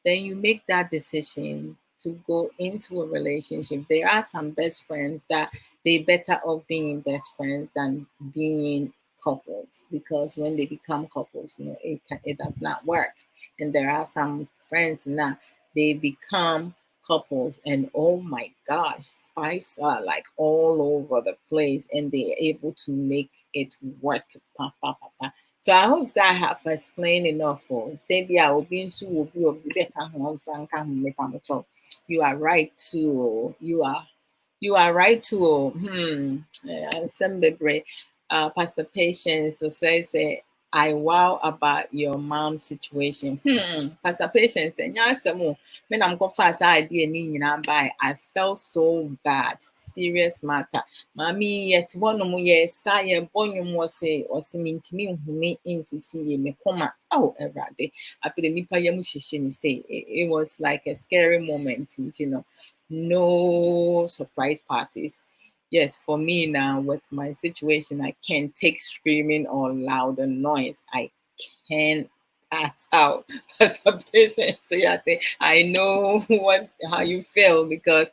then you make that decision to go into a relationship. There are some best friends that they better off being best friends than being couples, because when they become couples, it does not work. And there are some friends now, they become couples and oh my gosh, spice are like all over the place and they're able to make it work. Pa, pa, pa, pa. So I hope that I have explained enough for say be I will be will be you are right too. You are right too. Some Pastor Patience so say I wow about your mom's situation. Pastor Patience and some when I'm going fast idea by I felt so bad. Serious matter. Mami yet one more year say bonum was say or seeming to me who me insist me coma. Oh every I feel the nipa yamushin say it was like a scary moment, you know. No surprise parties. Yes, for me now with my situation, I can't take screaming or louder noise. I can pass out. As a patient, say I know how you feel because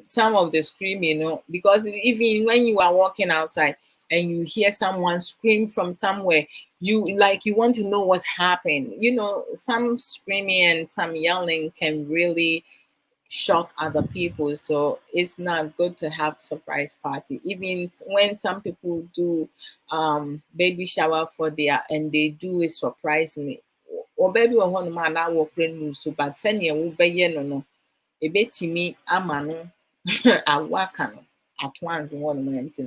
some of the screaming, because even when you are walking outside and you hear someone scream from somewhere, you want to know what's happening. Some screaming and some yelling can really shock other people. So it's not good to have surprise party. Even when some people do baby shower for their and they do it surprisingly. Or baby or one man I walk news so but send you no a bit to me amano awaka no at once in one moment,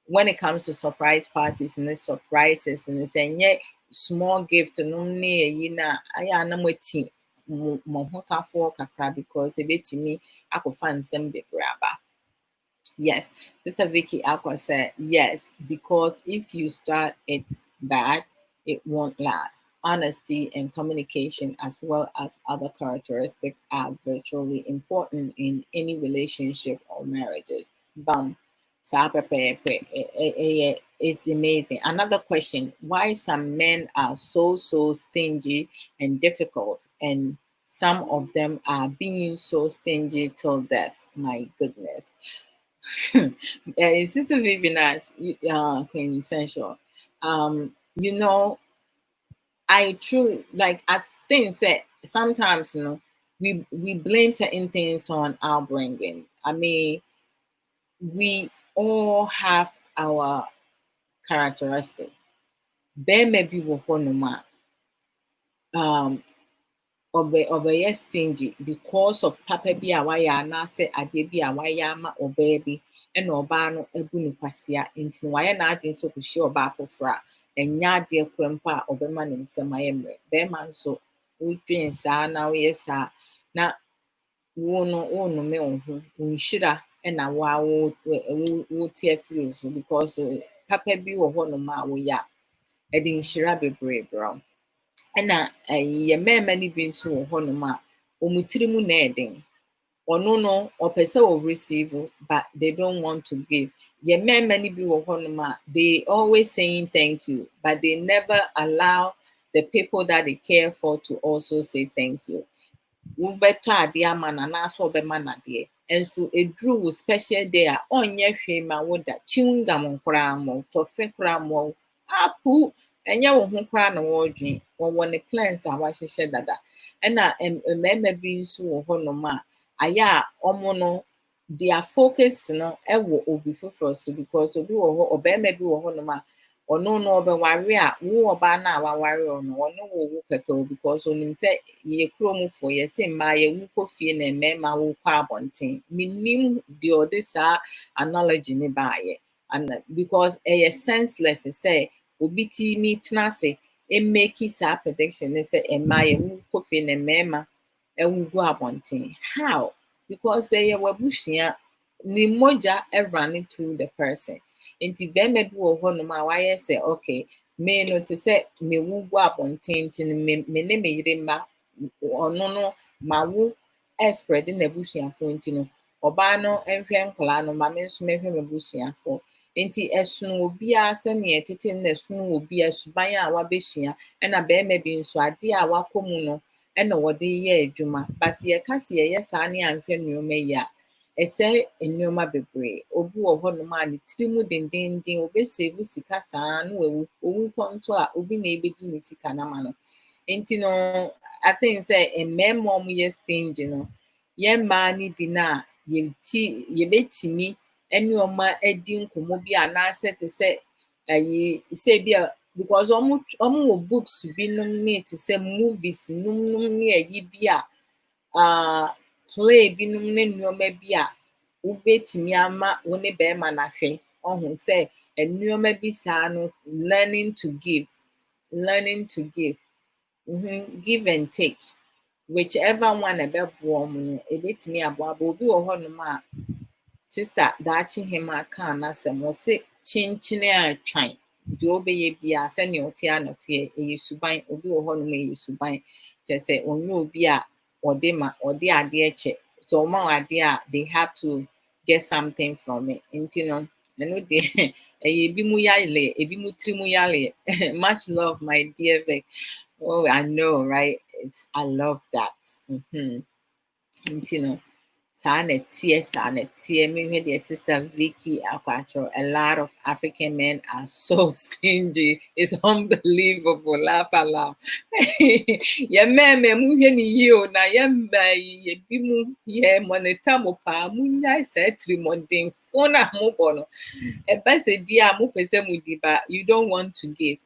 when it comes to surprise parties and the surprises and saying yeah small gift no near I na mo ho kafoɔ kakra because ebetimi akɔfa nsɛm bebree aba. Yes, Sister Vicky Aqua said yes, because if you start it bad, it won't last. Honesty and communication, as well as other characteristics, are virtually important in any relationship or marriages. Bam. Saa pɛpɛɛpɛ. It's amazing. Another question: why some men are so stingy and difficult, and some of them are being so stingy till death? My goodness. Sister Vivian, Queen Essential. You know, I truly like. I think that sometimes, we blame certain things on our bringing. I mean, we all have our characteristics. There may be one ɔbɛyɛ stingy because of papa bi a wayɛ anaasɛ adeɛ bi a wayɛ ama ɔbaa bi ɛna ɔbaa no abu ne kwasea nti no wayɛ n'adwene sɛ ɔkɔhyia ɔbaa foforɔ a ɛnyɛ adeɛ kora mpo a ɔbɛma ne nsɛm ayɛ mmerɛ. Bɛrima nso wodwen saa na woyɛ saa na wo no wonnome wo ho, nhyira ɛna wote afiri so because papa bi wɔ hɔnom a woyɛ a ɛde nhyira bebree brɛ wo. Ɛna yɛ mmarima no bi nso wɔ hɔnom a wɔn tiri mu na ɛden. Ɔno no ɔpɛ sɛ ɔreceive but they don't want to give. Yɛ mmarima no bi wɔ hɔnom a they always saying thank you but they never allow the people that they care for to also say thank you. Wobɛtɔ adeɛ ama no anaasɛ ɔbɛma no adeɛ. Nso eduru wo special day a ɔnyɛ hwee ma wo da. Chewing gum koraa ma wo, tɔfe koraa ma wo, apple ɛnyɛ wo ho koraa na wɔredwen. Wɔwɔ ne plans a wɔahyehyɛ dada. Ɛna mmarima bi nso wɔ hɔnom a ayɛ a wɔn no their focus no ɛwɔ obi foforɔ so because obi wɔ hɔ ɔbarima bi wɔ hɔnom a ɔno no ɔbɛware a wo ɔbaa no a waware ɔno ɔno wɔ wo kɛkɛ because onim sɛ yɛ kuromfoɔ yɛsɛ mmaa yɛwu kɔ fie na mmarima wokɔ abɔnten. Menim deɛ ɔde saa analogy ne baayɛ and because ɛyɛ senseless sɛ obi timi tena ase make saa prediction ne sɛ mmaa yɛwu kɔ fie na mmarima ɛwu gu abɔnten. How? Because ɛyɛ w'abusua ne mogya running through the person. Nti bɛrima bi wɔ hɔnom a wayɛ sɛ okay me no te sɛ mewu gu abɔnten nti no me ne me yere mma ɔno no ma wo spread n'abusuafoɔ nti no ɔbaa no nhwɛ nkwadaa no ma me nso mehwɛ m'abusuafoɔ. Nti ɛsono obiara sɛnea ɛtete no na ɛsono obiara suban a wabɛsua ɛna bɛrima bi nso adeɛ a wakɔ mu no ɛna wɔde yɛ adwuma. Basi yɛka sɛ yɛyɛ saa ne anhwɛ nneɛma yi a ɛsɛ nneɛma bebree. Obi wɔ hɔnom a ne tiri mu dendenden obɛsave sika saa na wawu. Owu kɔ nso a obi na ebedi ne sika no ama no. Nti no I think sɛ mmarima a wɔyɛ stingy no yɛn mmaa no bi na yɛbɛtumi ɛne wɔn adi nkɔmmɔ bi anaasɛ te sɛ sɛ bi a because almost books binom ne to say movies num ne ayi bi a play binom ne nneɛma bi a wobɛtumi ama wo ne bɛrima no ahwɛ ɔho sɛ nneɛma bi saa no learning to give give and take whichever one ɛbɛboa mu no ɛbɛtumi aboa obi wɔ hɔnom a sister daakye hema kaa n'asɛm wɔse kyenkyene a twan deɛ ɔbɛyɛ biara sɛnea ɔte a na ɔteɛ ɛyɛ suban obi wɔ hɔnom ɛyɛ suban kyerɛ sɛ ɔnyɛ obi a ɔde adeɛ kyɛ so ɔma wɔ adeɛ a they have to get something from it nti no ɛno deɛ ɛyɛ ebi mu yale ebi mu tiri mu yale much love my dear Vic. Oh, I know, right? I love that. You know, maybe their sister Vicky Aquacho. A lot of African men are so stingy. It's unbelievable. Laugh aloud. Yeah, man, you na yamba ye bimu ye moneta mo pa munya said 3 months phone mo bono. A best idea mo pese mu diba. You don't want to give.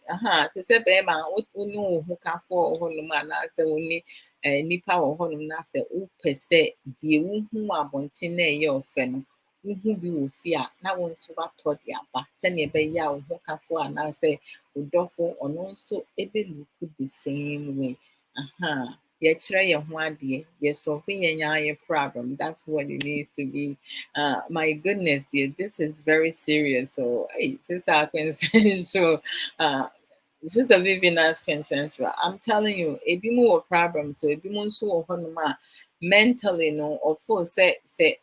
To say bema what no who can for honuma na say only nipa wɔ hɔnom na sɛ wopɛ sɛ deɛ wohu abɔnten na ɛyɛ ɔfɛ no wohu bi wɔ fie a na wo nso woatɔ de aba sɛnea ɛbɛyɛ a wo ho kafo anaasɛ wo dɔfo ɔno nso ɛbɛluku the same way. Yɛkyerɛ yɛn ho adeɛ yɛsɔfe yɛn yɛn problem. That's what it needs to be. My goodness dear, this is very serious. So hey, sister Quincensual, Sister Vivian's consensual. I'm telling you, ebi mu wɔ problem so ebi mu nso wɔ hɔnom a mentally no ɔfo sɛ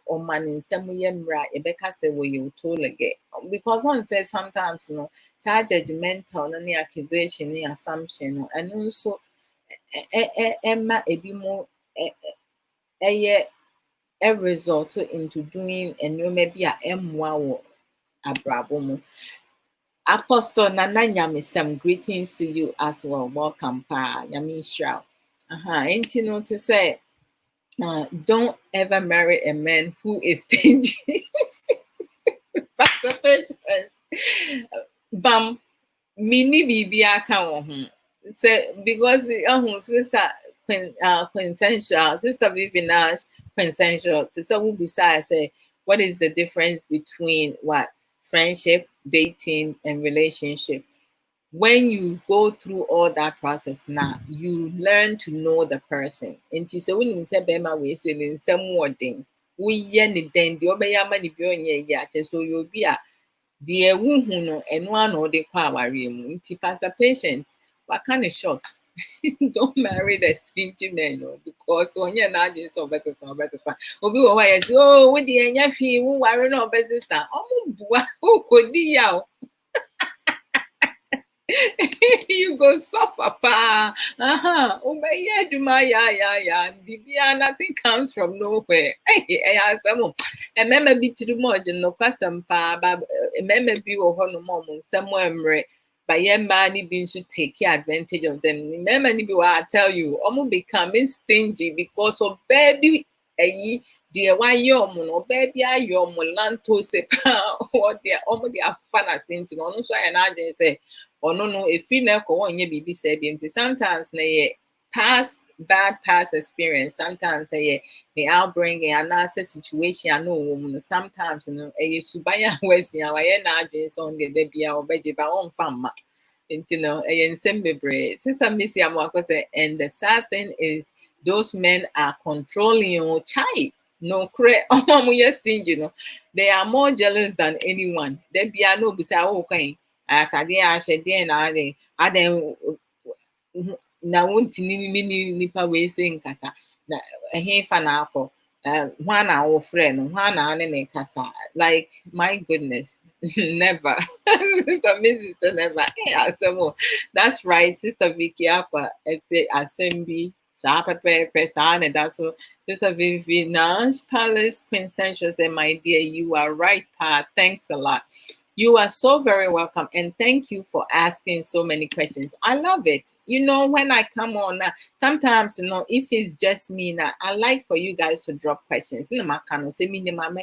ɔma ne nsɛm yɛ mmra yɛbɛka sɛ wɔyɛ otolege because one says sometimes no saa judgmental no ne accusation ne assumption no ɛno nso ɛma ebi mu ɛyɛ result into doing nneɛma bi a ɛmmoa wɔ abrabɔ mu. Apostle Nana Nyamisem, greetings to you as well. Welcome, Pa Nyamishrao. Ain't you know to say, don't ever marry a man who is stingy. Bam, mini bibi account. Say because sister quintessential, sister Vivinash quintessential. So who besides say, what is the difference between what? Friendship, dating, and relationship. When you go through all that process now, you learn to know the person. And so when you say Bema we say in some wording, we yen then the obeyama ni bionye yet, so you'll be a dear woo and one or the power room. Pastor patience, what kind of shot? Don't marry the stingy man, because when you're not just so better. Obi why oh, with the enyafi, who worry no sister. Who could you? You go suffer, pa. Obey ya, do my ya. Bibia, nothing comes from nowhere. Hey, I some. A member be to the margin, no custom pa, but a member be of one moment somewhere. By your money being to take advantage of them. Remember, I tell you, I'm becoming stingy because of baby. Dear, why your mono baby? Your molanto se or dear, almost their fun as things to know. So I didn't say, or no, if you never go on your baby said, sometimes they bad past experience. Sometimes they bring another situation. I know woman. Sometimes you know a subaya west ya na just on the baby or baby by on farm. You know a bread. Sister Missy Amwako say, and the sad thing is those men are controlling your child. No credit. You know they are more jealous than anyone. They be no beside okay. Na wontini nipa wee se nkasa na fa na akọ hwa na wo frɛ no hwa na ne kasa like my goodness never sister never that's right sister Vicky apa assembly saa pepe saa ne da so sister Vivi Nash Palace Quintessential say my dear you are right pa thanks a lot. You are so very welcome, and thank you for asking so many questions. I love it. You know, when I come on, sometimes, you know, if it's just me, I like for you guys to drop questions. Say minimum,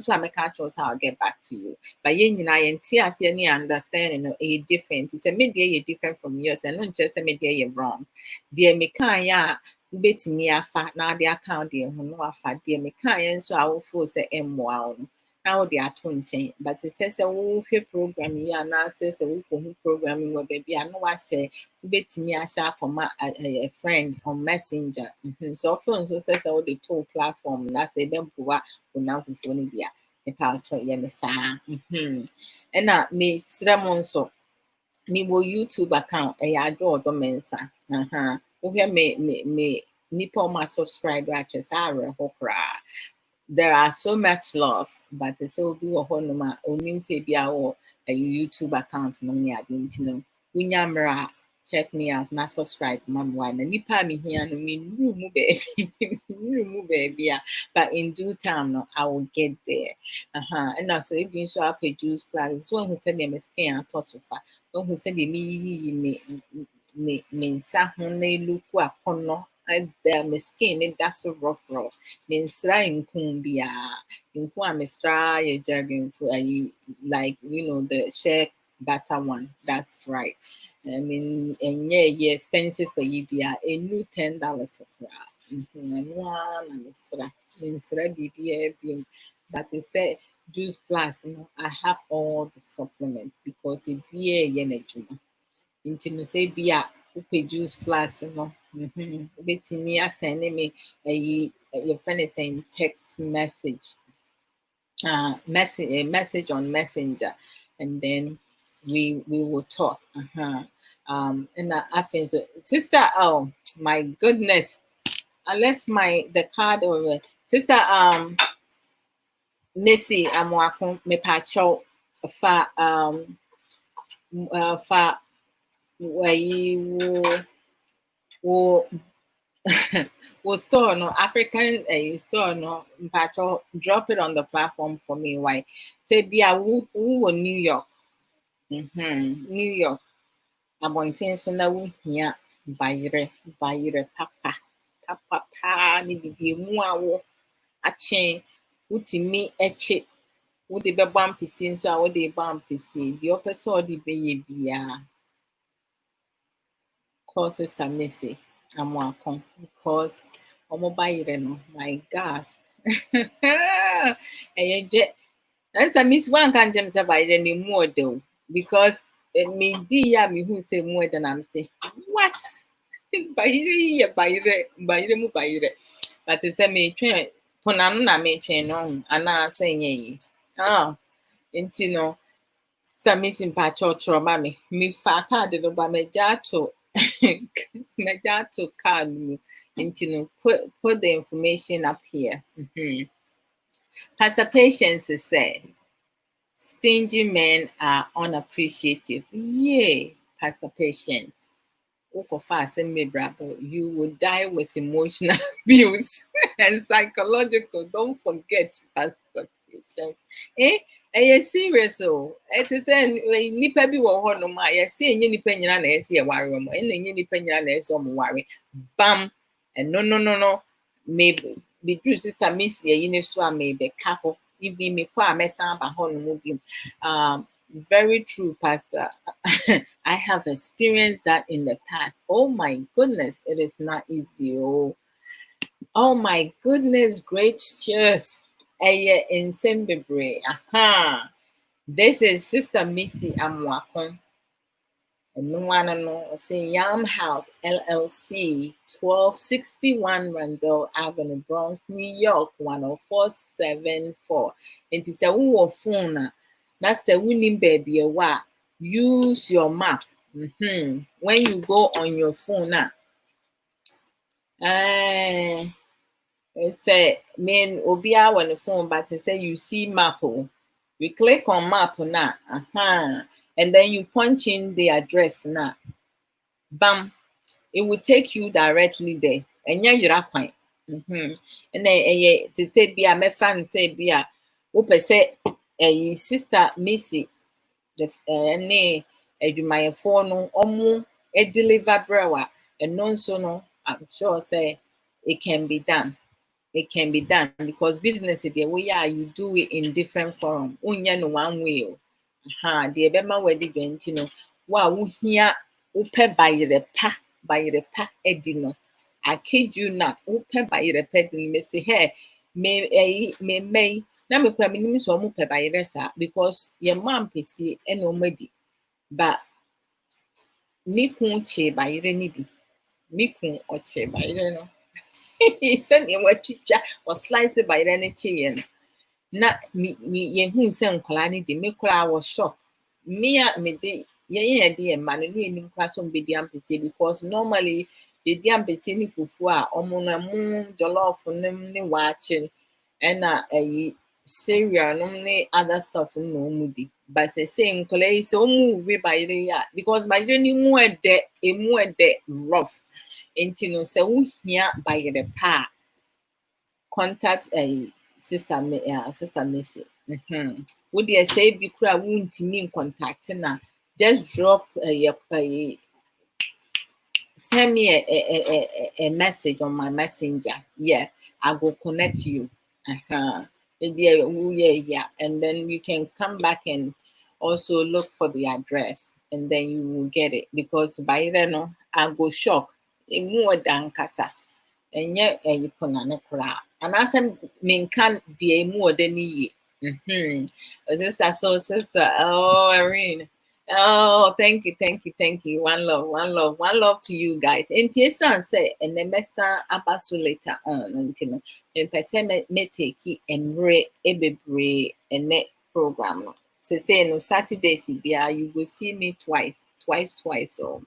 so I'll get back to you. But you understand, you know, a different. It's a media different from yours, and not just a media wrong. Dear Mekaya, bet me a fat now the account, dear, who know a fat, dear Mekaya, so I will force a M. Now they are changing, but it says a woohoo program here now says a woohoo programming where baby I know I share bet me a share from a friend on Messenger. So phone so says all the two platform and I say them who are now for phone dia the culture yenisa. And now me Sramon so me wo YouTube account a Adwoa Odo Mensa. Me nipo ma subscribe actually hokra. There are so much love, but it's still be a whole number only say be our YouTube account no me didn't know. Winyamra check me out, na subscribe, mom one and nipa me here no mean room baby. But in due time no, I will get there. And also if you show up a juice plus one who said them skin and toss so far. One who said me nsa ho na elu ku akono my skin it that's so rough. Mensra nkun bia nkun a mesra ye jargon so I like you know the share butter one. That's right. I mean and yeah expensive for you bia a new $10 and one mesra bibia bi but it say juice plus you know I have all the supplements because it be a energy into no say bia juice plus no betimi asend me your friend is saying text message a message on messenger and then we will talk and I think so. Sister, oh my goodness, I left the card over sister Missy Amwako me pacho fa fa where you will store no African store no mpacho drop it on the platform for me why say be a who New York New York abonten so na wo hia bayre papa ni bidie mu awo achen utimi eche wo de be bam pisi so a wo de bam pisi the opposite de be ye bia call sister Missy Amwakon because Omobayre no, my gosh. And that's a miss one can't jump survive anymore though. Because me dear me who say more than I'm saying. What? Bayre. But it's a me train Ponana me chain on and I saying ye. Oh, into no. Some missing patch or trauma me fata de no bamejato. Najato card into put the information up here. Pastor Patience said, stingy men are unappreciative. Yay, Pastor Patience. You will die with emotional abuse and psychological. Don't forget, Pastor Patience. Serious oh. It is nipa bi wo ho no ma ye se enye nipa nyina na ese ye ware mo enye nipa nyina na ese mo ware bam and no maybe be true sister miss ye yine so a me be ka ho even me kwa mesa ba ho no mo bi very true, Pastor. I have experienced that in the past. Oh my goodness, it is not easy. Oh my goodness gracious. In Sembebre. This is Sister Missy Amwakon. And no one knows Yam House LLC, 1261 Randall Avenue, Bronx, New York, 10474. And it's a phone. That's the winning baby. Use your map. When you go on your phone now. It's a main obia on the phone, but it say you see map. You click on map now. And then you punch in the address now. Bam. It will take you directly there. And you're quite. And then to say be a me fan say be a say sister Missy, the ne adwumayɛfoɔ no ɔmo deliver brewa and nso no I'm sure say it can be done. It can be done because business the way you do it in different form. Unya no one way. The bema we di dwenti no wa wo hia wo pe bayerepa edino. I kid you not. Wo pe bayerepa edino me say hey me na me kwa minim so mo pe bayeresa because your mom pesi e no madi. But me kun che bayere ni bi. Me kun o che bayere no. Send me what teacher or slice it by any chain. Not me, who send Kalani, the Mikra was shocked. Me, me, dear man, and in classroom be the because normally the damn pesini fufua, omona moon, jollof, namely watching, and a cereal, normally other stuff, no moody. But say saying, Colay, so move by the because my journey more de rough. Nti no sɛ wohia bayerɛ pa a contact sister Missy. Wo deɛ sɛ bi kora wontumi contact na just drop send me a message on my messenger. Yeah, I will connect you. Yeah, and then you can come back and also look for the address and then you will get it because by then no, I go shock. More than kasa. And yet you put on a crowd. And I said, mean can't be more than ye. Sister, so sister, oh, Irene. Oh, thank you. One love to you guys. And Tiesan say, and the messa abasu later on, until and person may take it and break a net program. So say no Saturday, CBR, you will see me twice. So.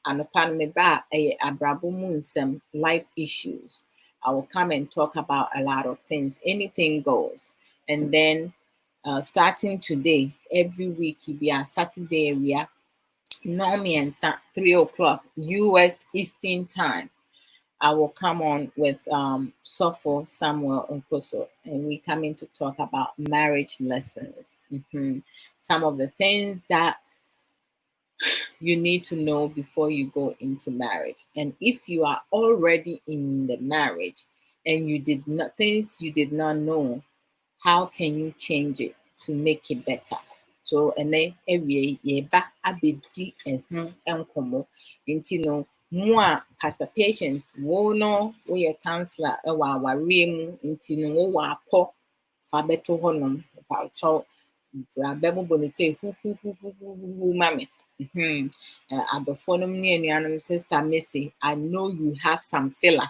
And upon me back a Abrabo Mu Nsem life issues. I will come and talk about a lot of things. Anything goes. And then starting today, every week it be a Saturday area, normally and 3 o'clock US Eastern time. I will come on with Sopho Samuel Nkoso, and we come in to talk about marriage lessons. Some of the things that you need to know before you go into marriage. And if you are already in the marriage and you did not things you did not know, how can you change it to make it better? So and then every yeba abedi enkomo no more pastor patients wo no we a counselor e wa aware mu nti no wo wa po fa beto honom pa cho bra bebo boni say hu mami. At the phone, and sister Missy, I know you have some filler.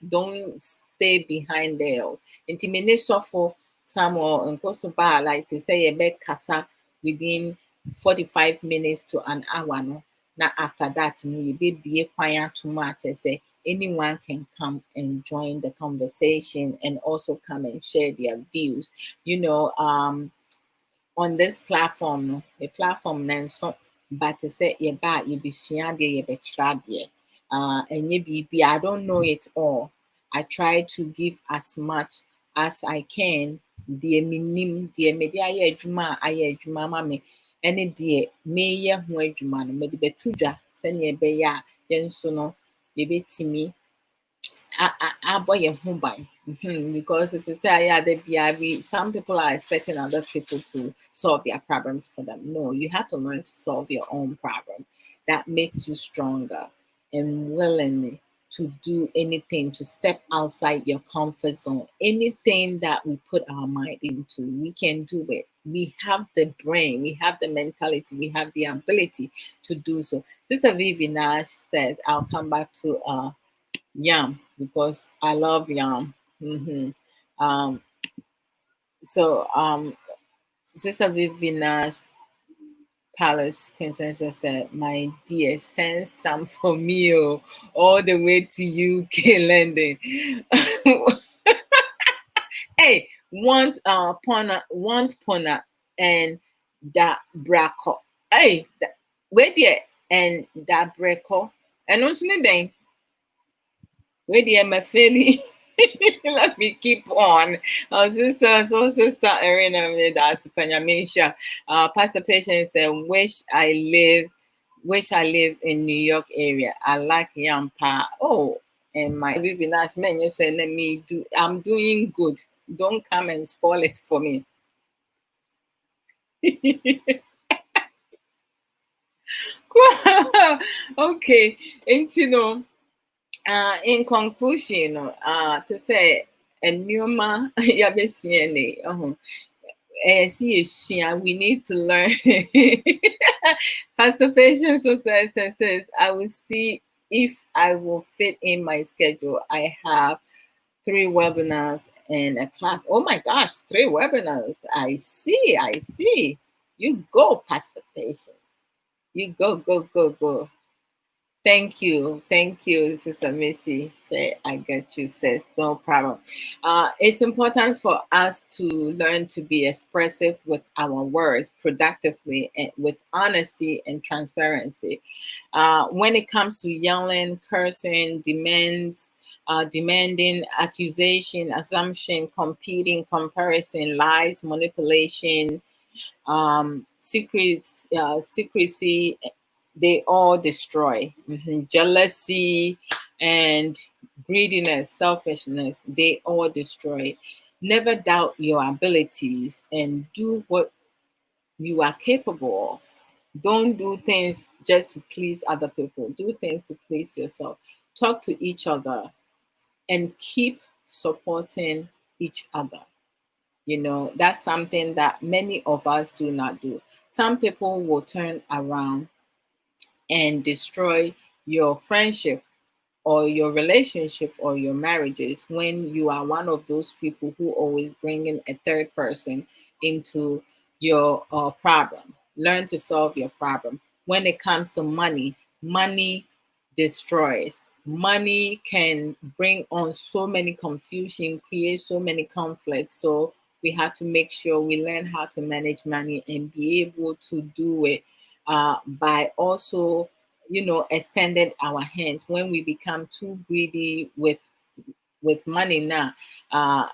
Don't stay behind there. Intimidation for Samuel and Kosoba, like to say a bed casa within 45 minutes to an hour. No, now after that, you be a quiet too much. I say anyone can come and join the conversation and also come and share their views. On this platform, no, the platform then so. But to say you bad, you be you be and you be I don't know it all. I try to give as much as I can. The minim, the media juma, mami, any dear may ye who juma, may be tuja, send ye be ya, then so no, you be to me. I boy a home by because it's a say some people are expecting other people to solve their problems for them. No, you have to learn to solve your own problem. That makes you stronger and willing to do anything, to step outside your comfort zone. Anything that we put our mind into, we can do it. We have the brain, we have the mentality, we have the ability to do so. Sister Vivi Nash says, I'll come back to yam because I love yam. Sister Vivina's Palace Princess just said, "My dear, send some for me, all the way to UK, London." Hey, want pona and that braco. Hey, wait there and that braco and also then. Where the my fairly Let me keep on. Sister Irina that's Panyamisha. Pastor Patient said, wish I live in New York area. I like Yampa. Oh, and my Vivinash man, you say, let me do, I'm doing good. Don't come and spoil it for me. Okay, and in conclusion, to say, and Numa Yabesiane, we need to learn. Pastor Patience says, I will see if I will fit in my schedule. I have 3 webinars and a class. Oh my gosh, 3 webinars. I see. You go, Pastor Patience. You go. Thank you, Sister Missy. Say, I get you, sis. No problem. It's important for us to learn to be expressive with our words productively and with honesty and transparency. When it comes to yelling, cursing, demanding, accusation, assumption, competing, comparison, lies, manipulation, secrecy, they all destroy. Jealousy and greediness, selfishness, they all destroy. Never doubt your abilities and do what you are capable of. Don't do things just to please other people. Do things to please yourself. Talk to each other and keep supporting each other. That's something that many of us do not do. Some people will turn around and destroy your friendship or your relationship or your marriages when you are one of those people who always bring in a third person into your problem. Learn to solve your problem. When it comes to money, money destroys. Money can bring on so many confusion, create so many conflicts. So we have to make sure we learn how to manage money and be able to do it by also extended our hands. When we become too greedy with money now, uh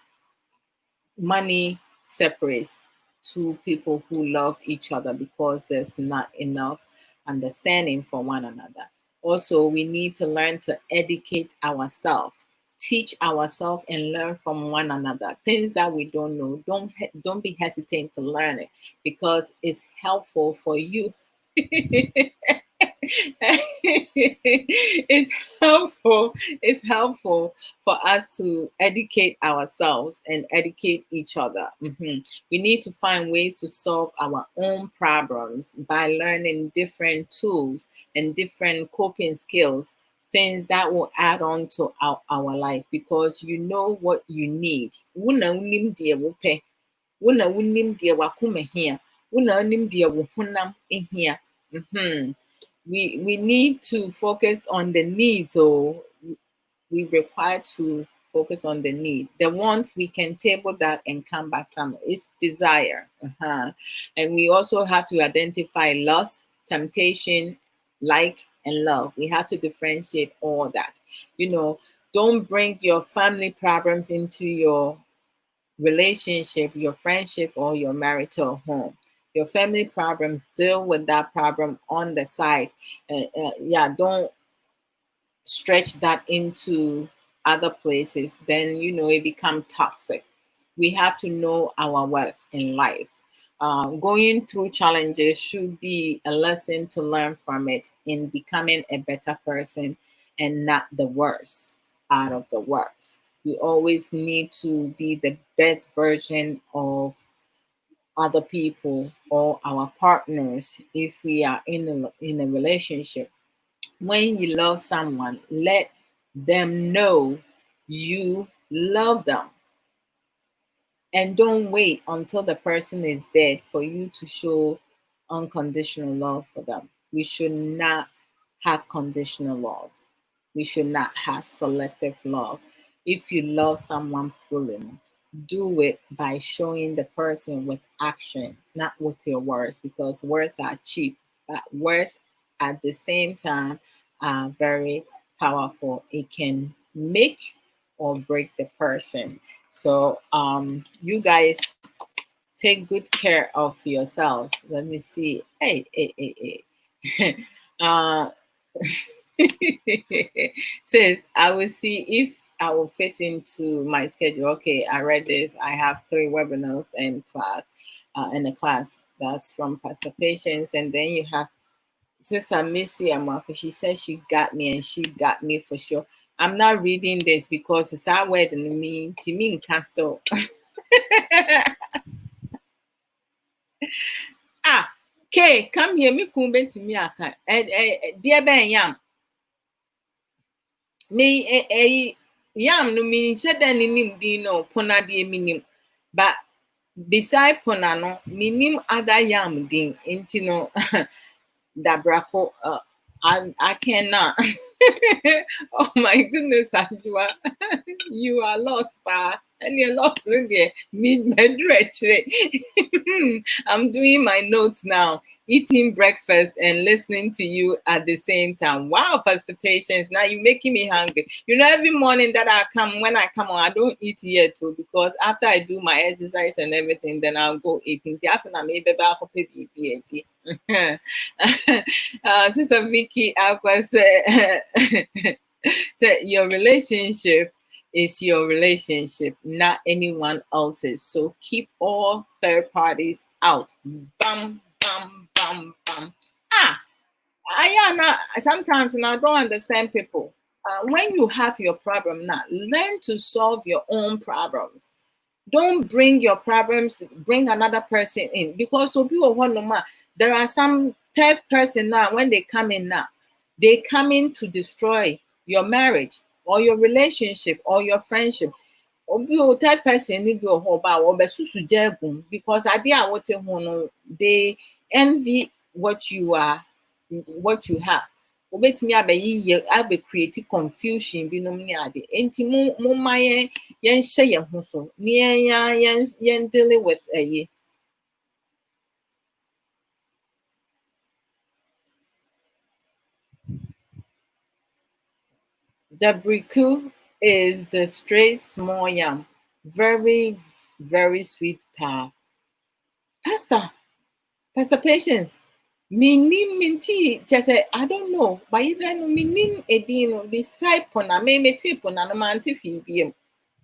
money separates two people who love each other because there's not enough understanding for one another. Also, we need to learn to educate ourselves, teach ourselves, and learn from one another. Things that we don't know, don't be hesitant to learn it because it's helpful for you. It's helpful for us to educate ourselves and educate each other. We need to find ways to solve our own problems by learning different tools and different coping skills, things that will add on to our life, because you know what you need. Wuna wunim deɛ wopɛ, wuna wunim deɛ wakoma hia, wuna wunim deɛ wo honam ehia. We need to focus on the needs, or we require to focus on the need. The wants, we can table that and come back from it. It's desire. And we also have to identify lust, temptation, like, and love. We have to differentiate all that. Don't bring your family problems into your relationship, your friendship, or your marital home. Your family problems, deal with that problem on the side. Don't stretch that into other places. Then it becomes toxic. We have to know our worth in life. Going through challenges should be a lesson to learn from it in becoming a better person and not the worst out of the worst. We always need to be the best version of other people or our partners if we are in a relationship. When you love someone, let them know you love them. And don't wait until the person is dead for you to show unconditional love for them. We should not have conditional love. We should not have selective love. If you love someone fully, do it by showing the person with action, not with your words, because words are cheap. But words at the same time are very powerful. It can make or break the person. So you guys take good care of yourselves. Let me see. Hey. Says, I will see if I will fit into my schedule. Okay, I read this. I have 3 webinars and class in a class. That's from Pastor Patience. And then you have Sister Missy Amako. She said she got me, and she got me for sure. I'm not reading this because it's our word and me to me in Castle. Okay, come here, me kumbe to me aka. Dear Ben Yam. Me yam no meaning said any nim dino pona de minim. But beside ponano, minim other yam din into no dabrako I cannot. Oh my goodness, Adwoa. You are lost, pa. And you're lost in there. I'm doing my notes now, eating breakfast and listening to you at the same time. Wow, Pastor Patience. Now you're making me hungry. You know, every morning that when I come on, I don't eat yet too, because after I do my exercise and everything, then I'll go eating. Sister Vicky Aqua said, your relationship is your relationship, not anyone else's. So keep all third parties out. Bum, bum, bum, bum. Sometimes I don't understand people. When you have your problem now, learn to solve your own problems. Don't bring your problems, bring another person in, because to people want no more. There are some third person now, when they come in now, they come in to destroy your marriage or your relationship or your friendship. Third person need your whole because they envy what you are, what you have. Obetumi abeyi abe create confusion binom ne ade enti mo ma yen hye ye ho so ne yen dealing with the briku is the straight small yam, very very sweet pa. Pastor Patience, minim minti just say I don't know, but you don't minim edino beside pona me tip on an amanti fi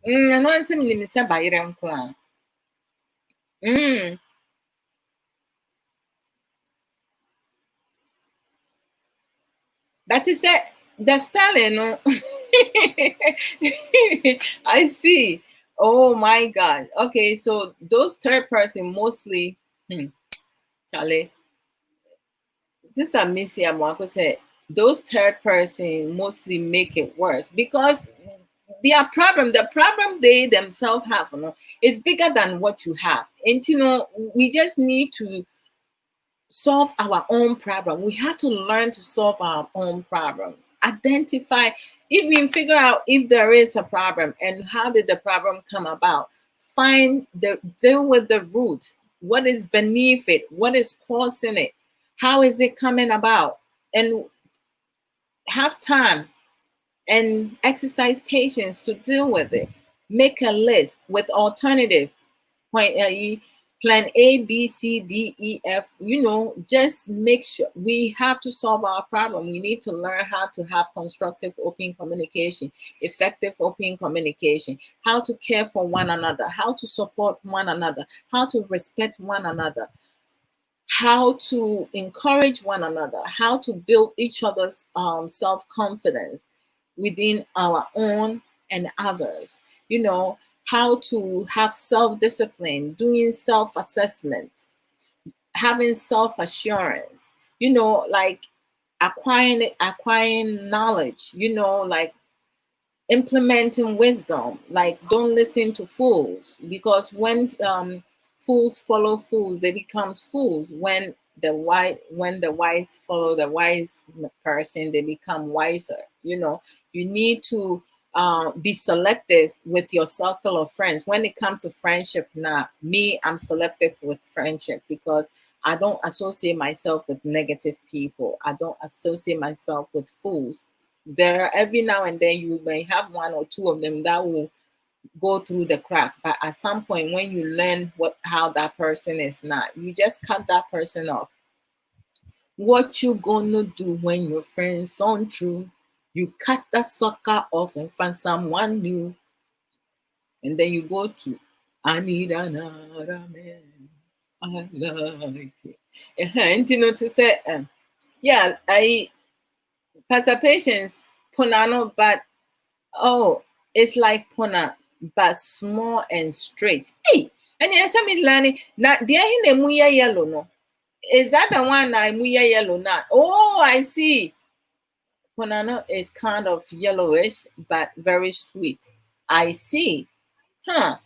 I know some minim say by nko a. That is it. The spelling, no. I see. Oh my God. Okay, so those third person mostly, Charlie, Sister Missy Amwako said, those third person mostly make it worse because the problem they themselves have, is bigger than what you have. And we just need to solve our own problem. We have to learn to solve our own problems. Identify, even figure out if there is a problem and how did the problem come about. Deal with the root. What is beneath it? What is causing it? How is it coming about? And have time and exercise patience to deal with it. Make a list with alternative plan A, B, C, D, E, F. Just make sure we have to solve our problem. We need to learn how to have constructive open communication, effective open communication, how to care for one another, how to support one another, how to respect one another, how to encourage one another, how to build each other's self-confidence within our own and others. How to have self-discipline, doing self-assessment, having self-assurance, like acquiring knowledge, like implementing wisdom, like don't listen to fools, because when fools follow fools, they become fools. When the wise follow the wise person, they become wiser. You need to be selective with your circle of friends. When it comes to friendship, now I'm selective with friendship because I don't associate myself with negative people. I don't associate myself with fools. There, every now and then, you may have one or two of them that will go through the crack. But at some point, when you learn how that person is not, you just cut that person off. What you gonna do when your friends aren't true? You cut that sucker off and find someone new. And then you go to, I need another man. I like it. And you know to say, yeah, I Pastor Patience Punano, but oh, it's like Puna, but small and straight. Hey, and yes, I mean, learning. Now, there in a muya yellow, no. Is that the one I muya yellow now? Oh, I see. Punano is kind of yellowish, but very sweet. I see. Huh.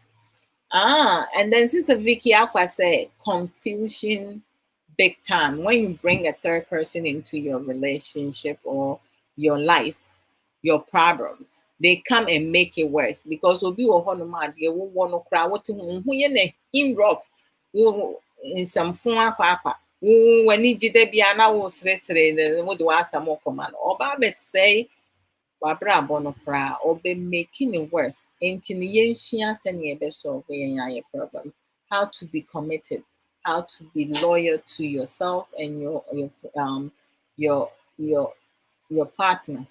And then Sister Vicky Aqua said, confusion big time. When you bring a third person into your relationship or your life, your problems, they come and make it worse because obi wo ho no ma de wo wo no kra what hu ye na in rough wo in some fun akwa wo wani gide bia na wo sresre wo de wa asam okoma no oba be say Abrabo no kra or be making it worse. Enti ne yenhia se ne be solve yen problem. How to be committed, how to be loyal to yourself and your partner,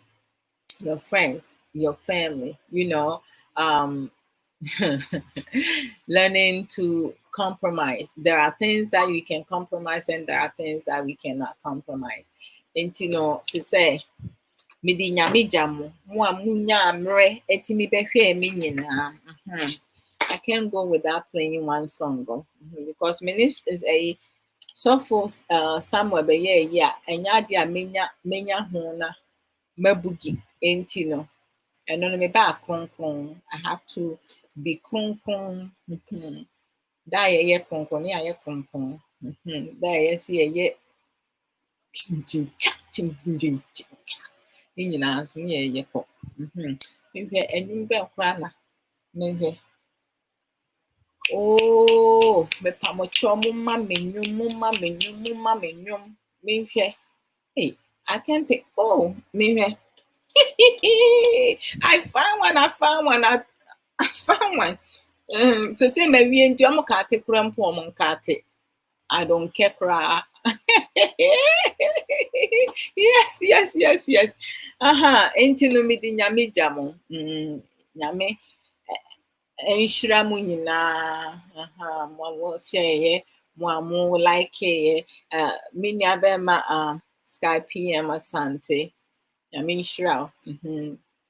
your friends, your family, learning to compromise. There are things that we can compromise and there are things that we cannot compromise. And to say midi nyame jamu mo amunya amre etimi behwe me nyina. I can't go without playing one song because minister is a somewhere be yeah enya dia menya ho na mabugi enti no eno no me ba kronkron. I have to be kronkron. Da ye kronkron ya ye kronkron. Da ye si ye chin nyinaa so ye kɔ mehwɛ enyim bɛ kora na mehwɛ mepamɔkyɛ mumma menyum mehwɛ hey I can't think mehwɛ I found one so say mawie nti ɔmo ka ate kora mpo ɔmo nka ate I don't care kora yes. Enti no mi di nyame jamo. Nyame enhyira mu nyinaa. Mo share mo like me nya be ma Sky PM asante. Nyame nhyira.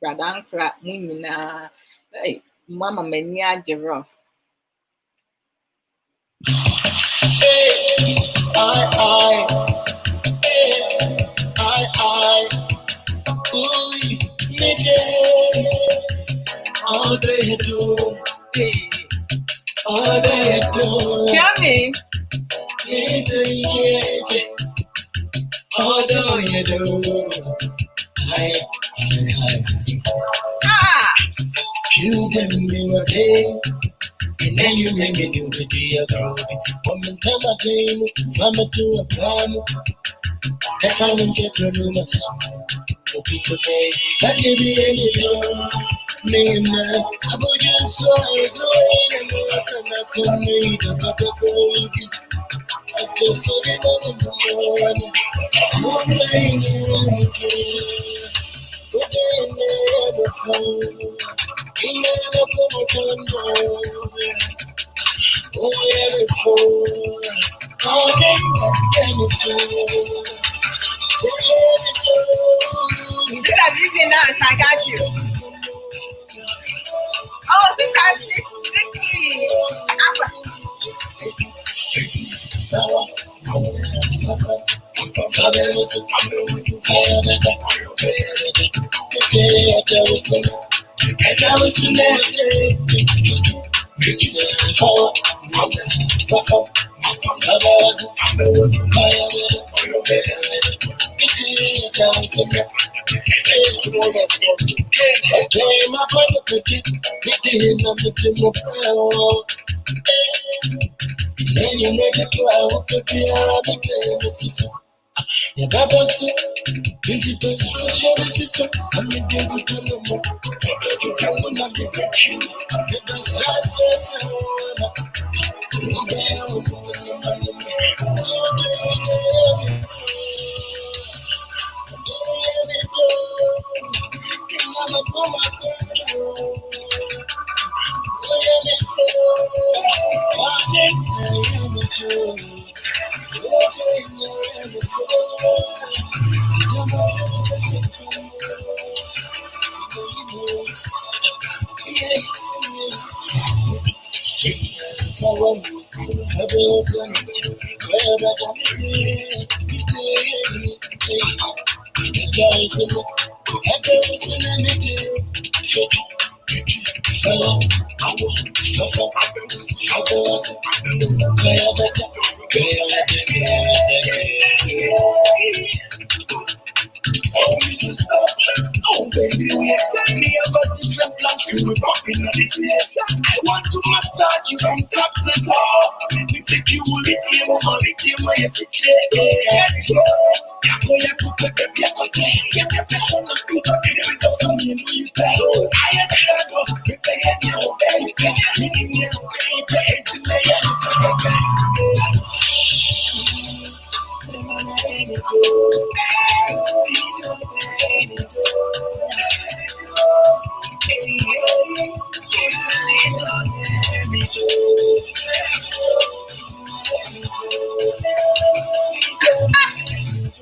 Bradankra mu nyinaa. Hey, mama mani agye All day do, Tell me. All day do. You give me a day, and then you make me do the deal. Woman, time I dream, I'm a to a plan. If I don't get to do my song, you'll be okay. That can be any door. Me, man, I would just so good, and I can need a baby. I just said it on the morning. One day, but they never found. He never come oh, every fool. All day, This is easy now, I got you. Oh, this is Vicky. Yababose, digital social system, I'm a big Colombo. You can not be you. Oh baby, we explain me about different plans you were popping on this place. I want to massage you from top to toe. We take you with the my situation.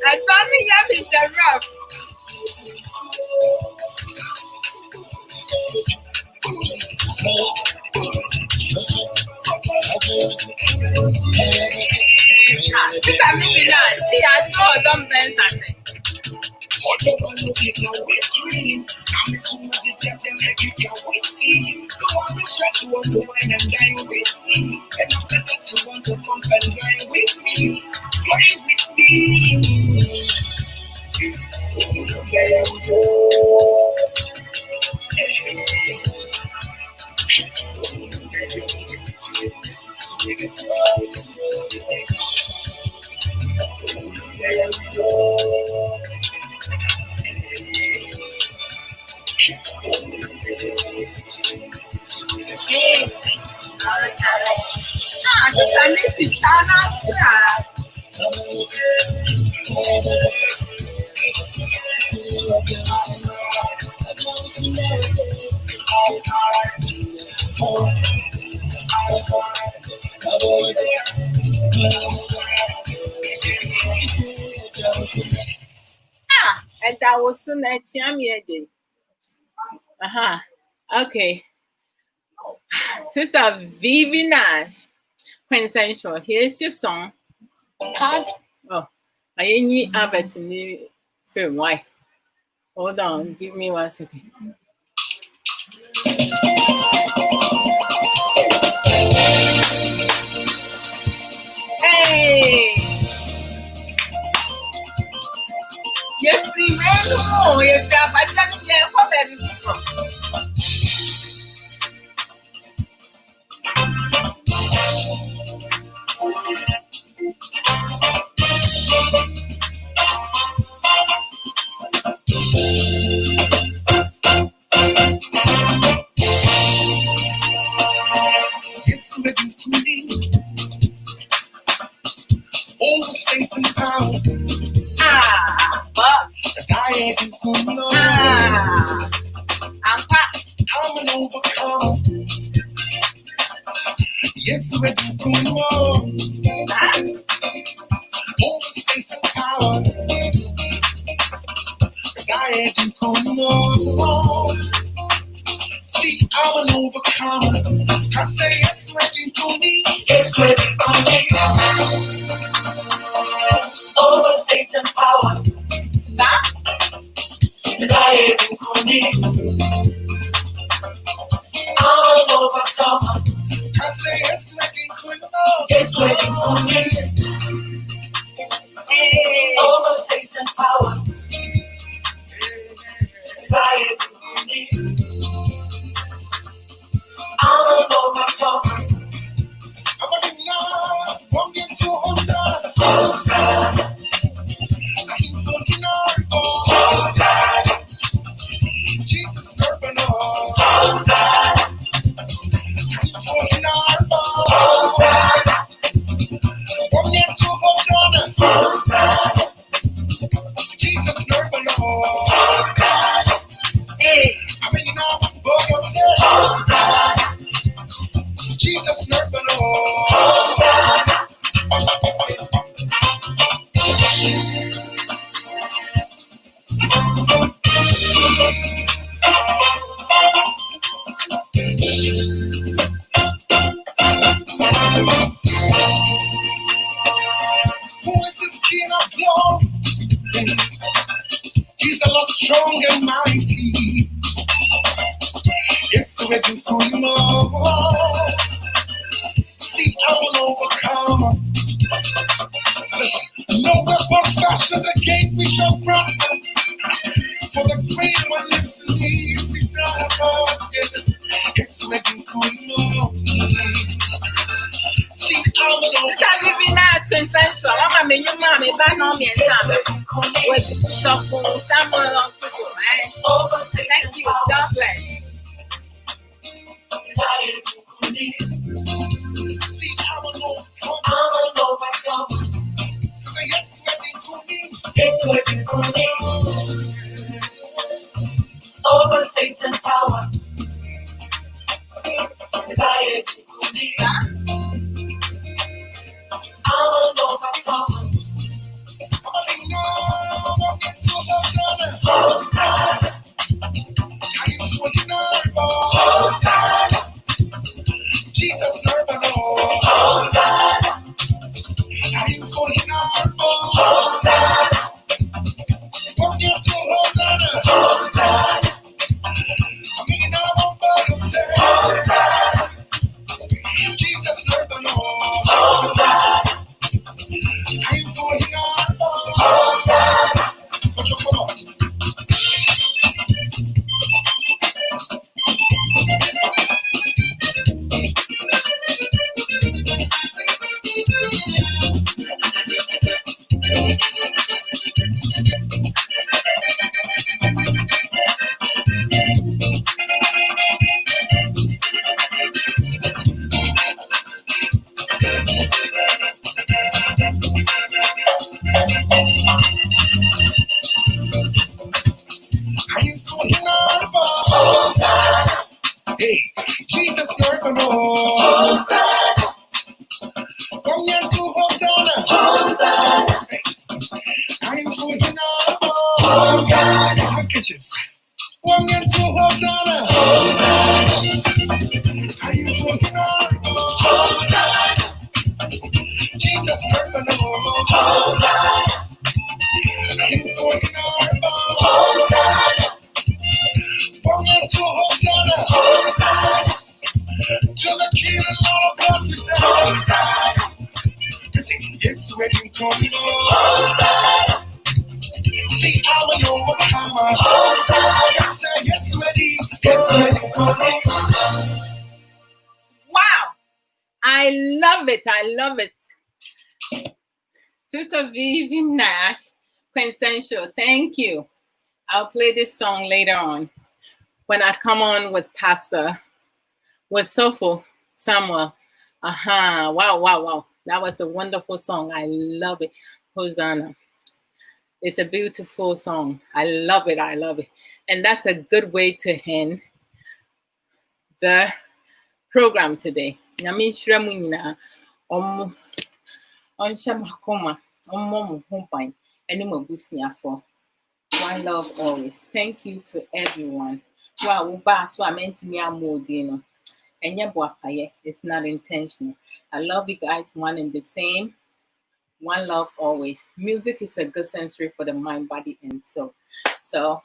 I thought me have it the rough. And that was soon at Yami. Okay. Sister Vivi Nash, Quintessential. Here's your song. Cut. Oh, I ain't have new film. Why? Hold on, give me 1 second. Hey! Yes, we know. If you have a channel, come baby from. Yes, we're doing all the Satan power. As I ain't I'm an overcomer. Yes, we're doing all the Satan power. As I ain't see, I'm an overcomer. I say yes, we're doing yes, we're doing over Satan power. As I am I'm an overcomer. I say yes, we're doing yes, we're doing over Satan power. As I am I'm an overcomer. I'm gonna won't get too Hosanna. ready for more. See, I'm an overcomer. Listen, no weapon fashioned against me shall prosper. For the great one lives in me, see, it's ready for more. See, I'm an overcomer. This is really nice consensual. I'm a new mommy, but no me and with someone on people, right? Thank you. God bless. See, I'm an overcomer. Say yes, waiting for me. It's waiting for me. Over Satan's power. Anxiety for me. I'm an overcomer. Hosanna. Hosanna. Jesus, serve the Lord. Hosanna. Are you falling out? Hosanna. Come near to Hosanna. Hosanna. I mean, I'm about to say, Hosanna. Jesus, serve the Lord. Hosanna. Are you falling out? Hosanna. But you come on. Are you falling out? Hosanna. Hey, Jesus, serve the Lord. Hosanna. Come near to Hosanna. Hosanna. Hey, are you falling out? Hosanna. Handkerchief. Come near to Hosanna. Hosanna. Are you falling out? Hosanna. Jesus, serve the Lord. Hosanna. Are you falling out? Hosanna. Come near to Hosanna. Hosanna. To the King and Lord of Lords, we say, Hosanna. It's ready for me. Hosanna. See, I will overcomer. Hosanna. Say, yes, ready. Yes, ready for me. Wow. I love it. I love it. Sister Vivi Nash, Quintessential. Thank you. I'll play this song later on when I come on with Pastor, with Sopho Samuel. Wow, wow, wow. That was a wonderful song. I love it. Hosanna. It's a beautiful song. I love it. I love it. And that's a good way to end the program today. Nyame nhyira mu nyinaa. Ɔnhyɛ makoma, ɔmmɔ mo ho ban, ɛne mo abusuafoɔ. One love always. Thank you to everyone. Wow, uba so I meant me a modino. And it's not intentional. I love you guys one and the same. One love always. Music is a good sensory for the mind, body, and soul. So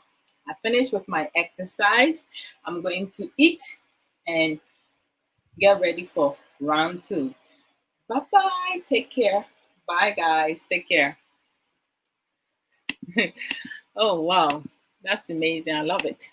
I finished with my exercise. I'm going to eat and get ready for round 2. Bye-bye. Take care. Bye, guys. Take care. Oh, wow. That's amazing. I love it.